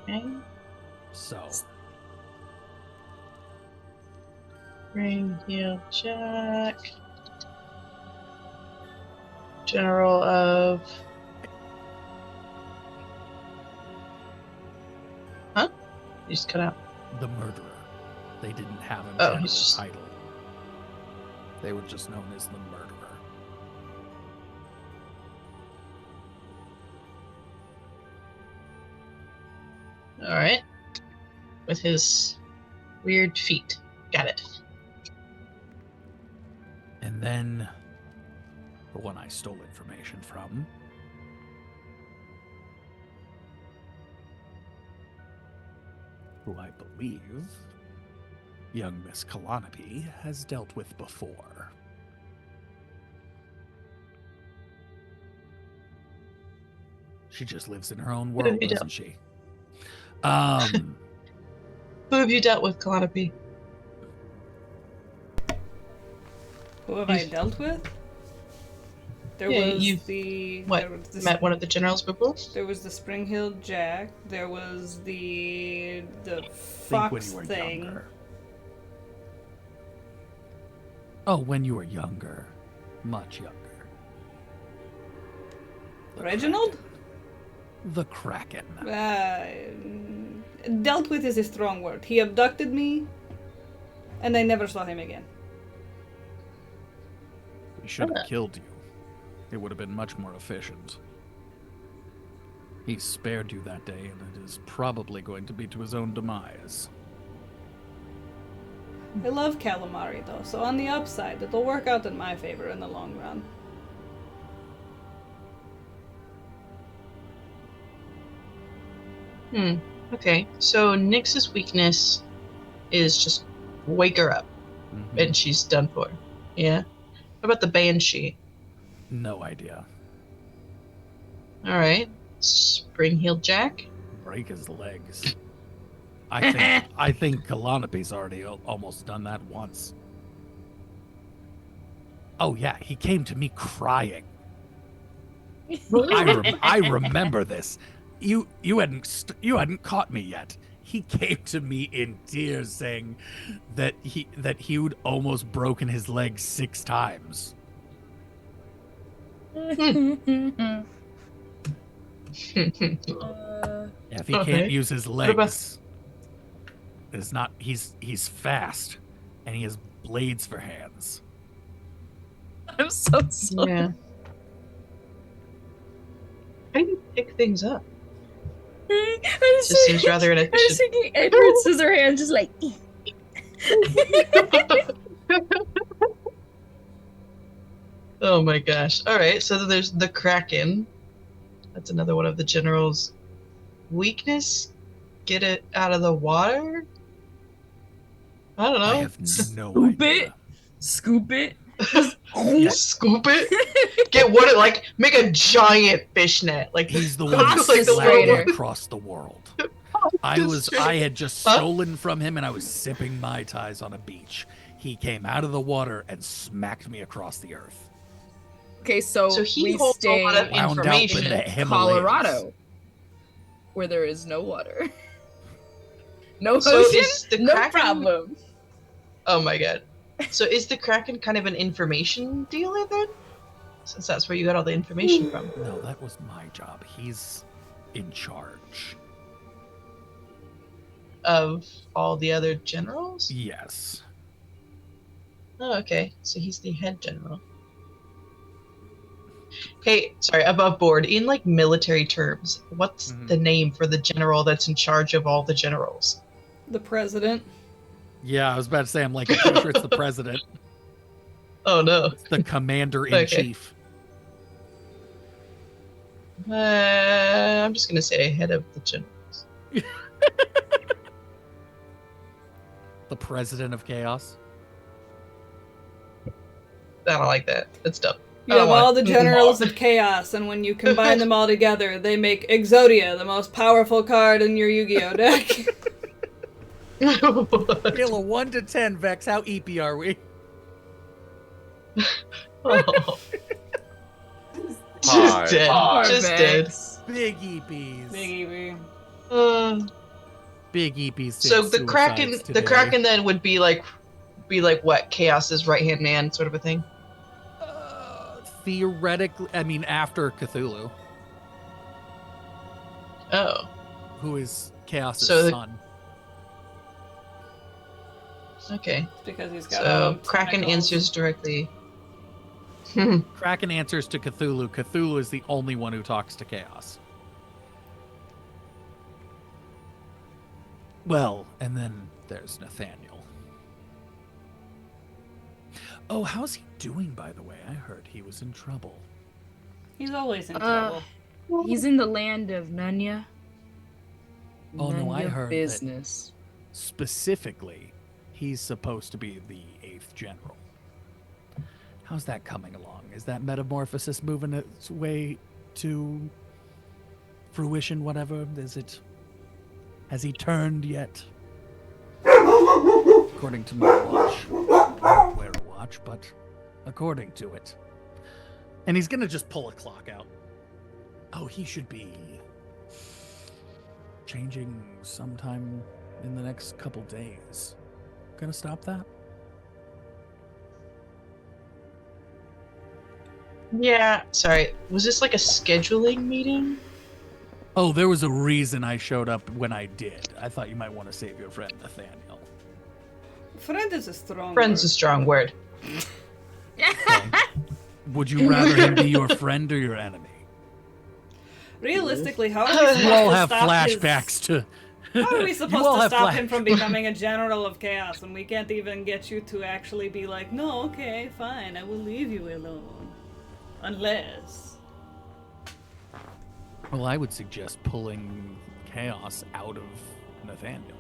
Okay. So, Ring heel Jack. General of. Huh? You just cut out. the murderer. They didn't have a Oh, general he's just- title. They were just known as the murderer. All right. With his weird feet. Got it. And then the one I stole information from. Who I believe young Miss Kalanapi has dealt with before. She just lives in her own Who have world, you doesn't she? Um, Who have you dealt with, Kalanapi? Who have I dealt with? There Yeah, was you've- the What? there was the, Met one of the generals before? there was the Spring-Heeled Jack. There was the think when fox you were thing. younger. Oh, when you were younger. Much younger. The Reginald? Kraken. The Kraken. Dealt with is a strong word. He abducted me, and I never saw him again. We should have killed you. It would have been much more efficient. He spared you that day, and it is probably going to be to his own demise. I love calamari though, so on the upside, it'll work out in my favor in the long run. Okay, so Nyx's weakness is just wake her up, Mhm. and she's done for. Yeah? How about the Banshee? No idea. Alright. Spring-Heeled Jack? Break his legs. I think Kalanapi's already almost done that once. Oh yeah, he came to me crying. I remember this. You hadn't caught me yet. He came to me in tears, saying that he'd almost broken his leg 6 times. If he Okay. can't use his What about- legs, it's not. He's fast, and he has blades for hands. I'm so sorry. Yeah. How do you pick things up? I It was just seems rather I was inefficient. thinking Edward Scissorhands just like. Oh my gosh. Alright, so then there's the Kraken. That's another one of the general's weakness. Get it out of the water? I don't know. I have no Scoop idea. it. Scoop it. Scoop it? Get what it like make a giant fish net. Like He's the like one who the led me little- across the world. I had just Huh? stolen from him, and I was sipping Mai Tais on a beach. He came out of the water and smacked me across the earth. Okay, so he we holds stay a lot of Wound up in information. the Himalayas. Colorado, where there is no water, no So ocean, is the no Kraken- problem. Oh my god. So is the Kraken kind of an information dealer then? Since that's where you got all the information from. No, that was my job. He's in charge. Of all the other generals? Yes. Oh, okay. So he's the head general. Okay, sorry, above board. In like military terms, what's the name for the general that's in charge of all the generals? The president. Yeah, I was about to say, I'm like, I'm pretty sure it's the president. Oh no. It's the commander-in-chief. I'm just gonna say head of the generals. The president of chaos. I don't like that. It's dumb. You have all the generals of chaos, and when you combine them all together, they make Exodia, the most powerful card in your Yu-Gi-Oh deck. Scale of 1 to 10, Vex. How EP are we? Oh. Hi. Just dead. Hi. Just dead. Big EPs. Big Eevee. Big EPs. So the Kraken then would be like what? Chaos's right-hand man, sort of a thing. Theoretically, I mean, after Cthulhu, Oh. who is Chaos's So the- son. Okay. Because he's got So Kraken answers directly. Kraken answers to Cthulhu. Cthulhu is the only one who talks to Chaos. Well, and then there's Nathaniel. Oh, how's he doing, by the way? I heard he was in trouble. He's always in trouble. He's in the land of Nunya. Oh, no, I Nunya heard that- business. Specifically, he's supposed to be the 8th general. How's that coming along? Is that metamorphosis moving its way to fruition, whatever? Has he turned yet? According to my watch. I don't wear a watch, but according to it. And he's gonna just pull a clock out. Oh, he should be changing sometime in the next couple days. Gonna stop that? Yeah. Sorry. Was this like a scheduling meeting? Oh, there was a reason I showed up when I did. I thought you might want to save your friend Nathaniel. Friend is a strong Friend's word. a strong word. Okay. Would you rather him be your friend or your enemy? Realistically, how are we supposed You all to have stop flashbacks to. How are we You supposed all to have stop flash- him from becoming a general of chaos, and we can't even get you to actually be like, no, okay, fine, I will leave you alone. Unless... Well, I would suggest pulling Chaos out of Nathaniel.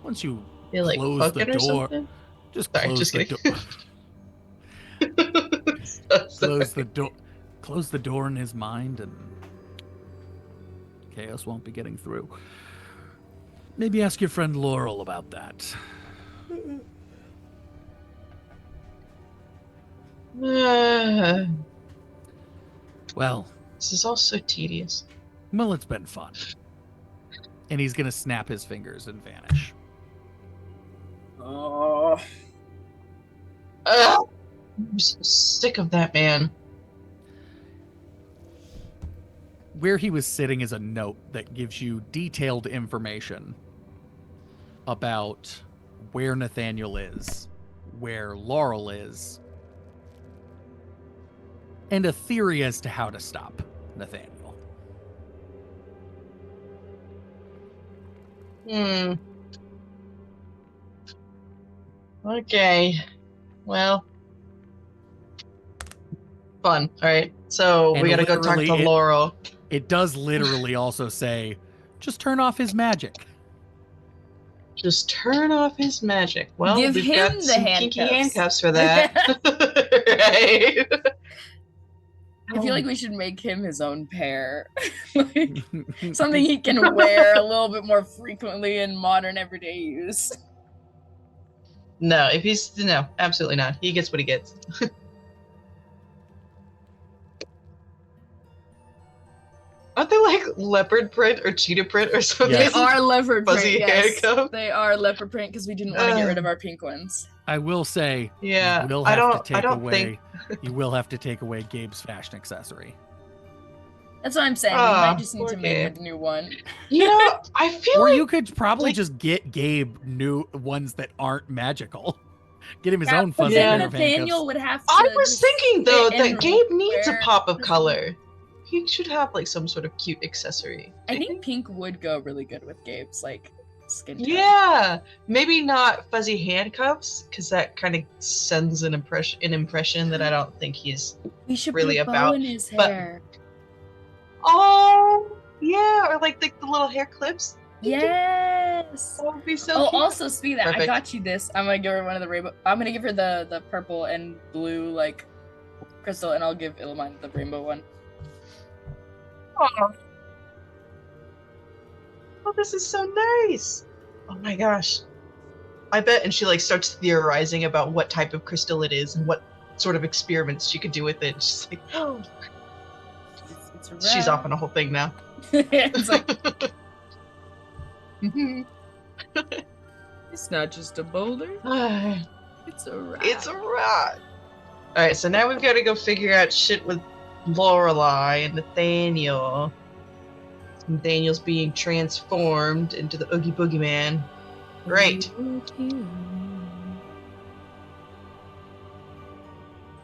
Once you Feel like close the fucking or door, something? just Sorry, close just the kidding. door. So Close sorry. the door. Close the door in his mind, and Chaos won't be getting through. Maybe ask your friend Laurel about that. Well, This is all so tedious. it's been fun. And he's gonna snap his fingers and vanish. Oh. Ugh. I'm so sick of that man. Where he was sitting is a note that gives you detailed information about where Nathaniel is, where Laurel is, and a theory as to how to stop Nathaniel. Okay. Well. Fun. Alright. So And we gotta go talk to literally Laurel. It does literally also say, just turn off his magic. Just turn off his magic. Well, Give we've him got the some kinky handcuffs. handcuffs for that. Right? I feel like we should make him his own pair. Like, something he can wear a little bit more frequently in modern everyday use. No, no, absolutely not. He gets what he gets. Aren't they like leopard print or cheetah print or something? Yes. They are leopard Fuzzy print. Yes, handcuffs? they are leopard print because we didn't want to get rid of our pink ones. I will say, Yeah, you will I have don't- to I take don't away. You will have to take away Gabe's fashion accessory. That's what I'm saying. We Ah, might just need poor to make Gabe. a new one. You know, I feel Or like you could probably like- just get Gabe new ones that aren't magical. Get him his Yeah, own but fuzzy then pair of Nathaniel handcuffs. would have to. I was just thinking though sit that and Gabe needs a wear- pop of color. He should have like some sort of cute accessory. I think pink would go really good with Gabe's like skin tone. Yeah, maybe not fuzzy handcuffs because that kind of sends an impression that I don't think he's. We should really put a bow about, in his but- hair. Oh yeah, or like the little hair clips. Yes. That would be so. Oh, cute. also speaking of that, I Perfect. got you this. I'm gonna give her one of the rainbow. I'm gonna give her the purple and blue like crystal, and I'll give Illumin the rainbow one. Oh. Oh, this is so nice. Oh my gosh. I bet, and she like starts theorizing about what type of crystal it is and what sort of experiments she could do with it. She's like, oh, It's a she's wrap. off on a whole thing now. It's like it's not just a boulder. It's a wrap. It's a rat. All right, so now we've got to go figure out shit with Lorelai and Nathaniel. Nathaniel's being transformed into the Oogie Boogie Man. Great.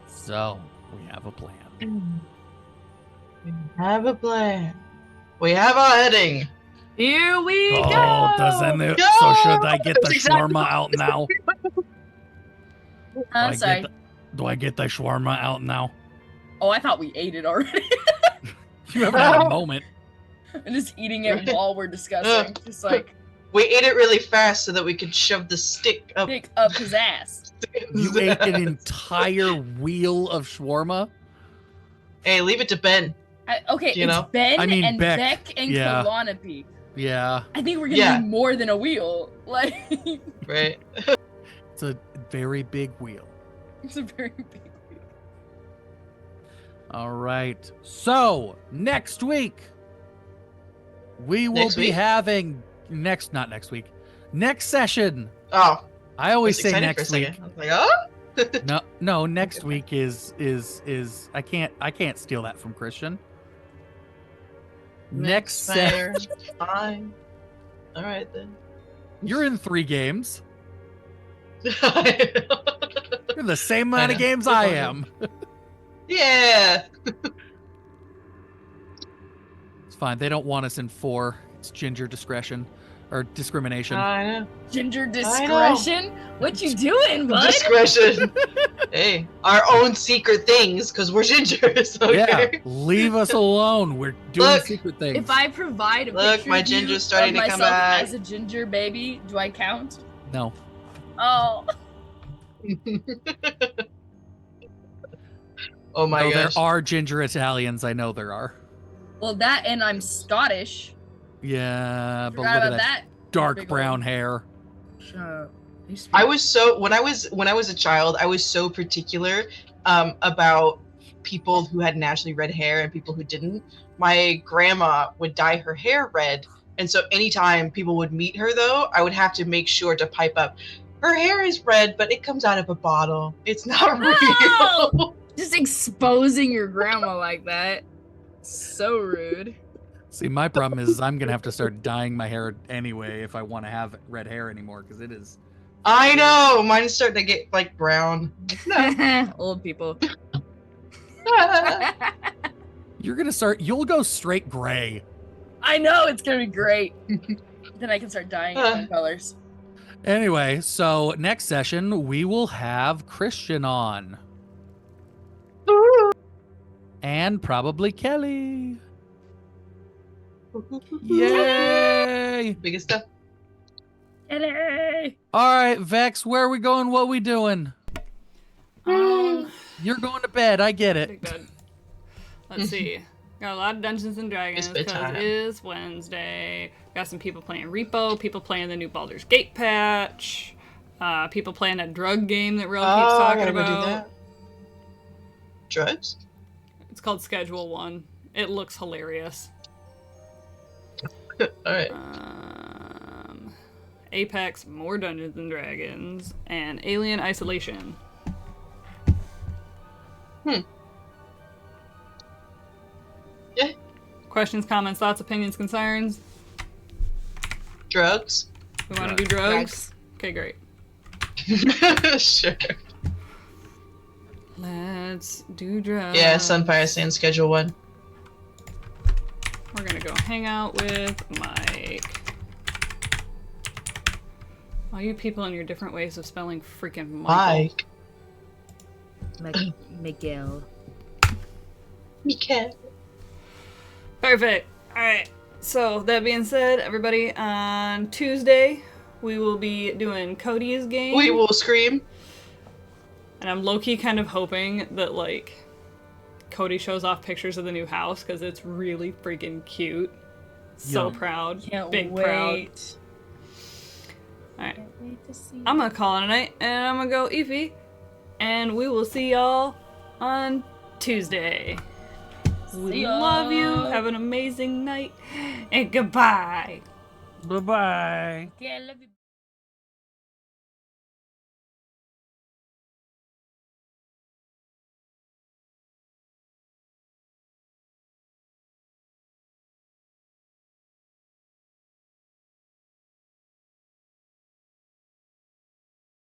So we have a plan. We have a plan. We have our heading. Here we Oh, go. doesn't it? Go! So should I get the That's exactly shawarma out now? I'm sorry. Do I get the shawarma out now? Oh, I thought we ate it already. You haven't had a moment. I'm just eating it while we're discussing. Just like We ate it really fast so that we could shove the stick up. pick up his ass. You ate an entire wheel of shawarma? Hey, leave it to Ben. Okay, You it's know? Ben I mean, and Beck. Beck and Yeah. Kalanapi. Yeah. I think we're gonna Yeah. need more than a wheel. Like Right? It's a very big wheel. it's a very big wheel. All right. So, next week, we will Next be week? having not next week. Next session. Oh, I always was say excited next for a week. second. I was like, oh? No, next week is I can't steal that from Christian. Next Fire. set, Fine. All right then. you're in 3 games. I know. You're in the same amount of know. games We're I fine. am. Yeah. It's fine. They don't want us in 4. It's ginger discretion or discrimination. I know. Ginger know. discretion? What you doing, bud? Discretion. Hey, our own secret things because we're gingers. Okay. Yeah, leave us alone. We're doing Look, secret things. If I provide a Look, picture my of you ginger's starting of to come myself back. as a ginger baby, do I count? No. Oh, Oh my No, there gosh. are ginger Italians. I know there are. well, that and I'm Scottish. Yeah, but Forgot look at about that that. dark big brown old- hair. Shut up. You speak- I was so when I was a child, I was so particular about people who had naturally red hair and people who didn't. My grandma would dye her hair red, and so anytime people would meet her, though, I would have to make sure to pipe up. Her hair is red, but it comes out of a bottle. It's not real. just exposing your grandma like that. So rude. See, my problem is I'm gonna have to start dyeing my hair anyway if I want to have red hair anymore because it is. I know. Mine's starting to get like brown. No. Old people. You're gonna start. You'll go straight gray. I know it's gonna be great. Then I can start dyeing it in colors. Anyway, so next session we will have Christian on. And probably Kelly. Yay! Biggest stuff. Yay! All right, Vex, where are we going? What we doing? Um, You're going to bed. I get pretty it. good. Let's see. Got a lot of Dungeons and Dragons It's because bedtime. it is Wednesday. Got some people playing Repo, people playing the new Baldur's Gate patch. People playing that drug game that Ro keeps Oh, I talking gotta go do about. that. Drugs? It's called Schedule 1. It looks hilarious. Alright. Apex, more Dungeons and Dragons, and Alien Isolation. Yeah. Questions, comments, thoughts, opinions, concerns? Drugs? We want to do drugs? Okay, great. Sure. Let's do drugs. Yeah, Sunfire Sand Schedule 1. We're gonna go hang out with Mike. All you people and your different ways of spelling freaking Michael. Mike. Miguel. Mika. Perfect. Alright. So, that being said, everybody, on Tuesday, we will be doing Cody's game. We will scream. And I'm low-key kind of hoping that, like, Cody shows off pictures of the new house, because it's really freaking cute. So Yeah. proud. Can't Big wait. proud. Alright. Can't wait to see. I'm gonna call it a night, and I'm gonna go Eevee. And we will see y'all on Tuesday. We See ya. love you. Have an amazing night. And goodbye. Bye bye. Yeah, I love you.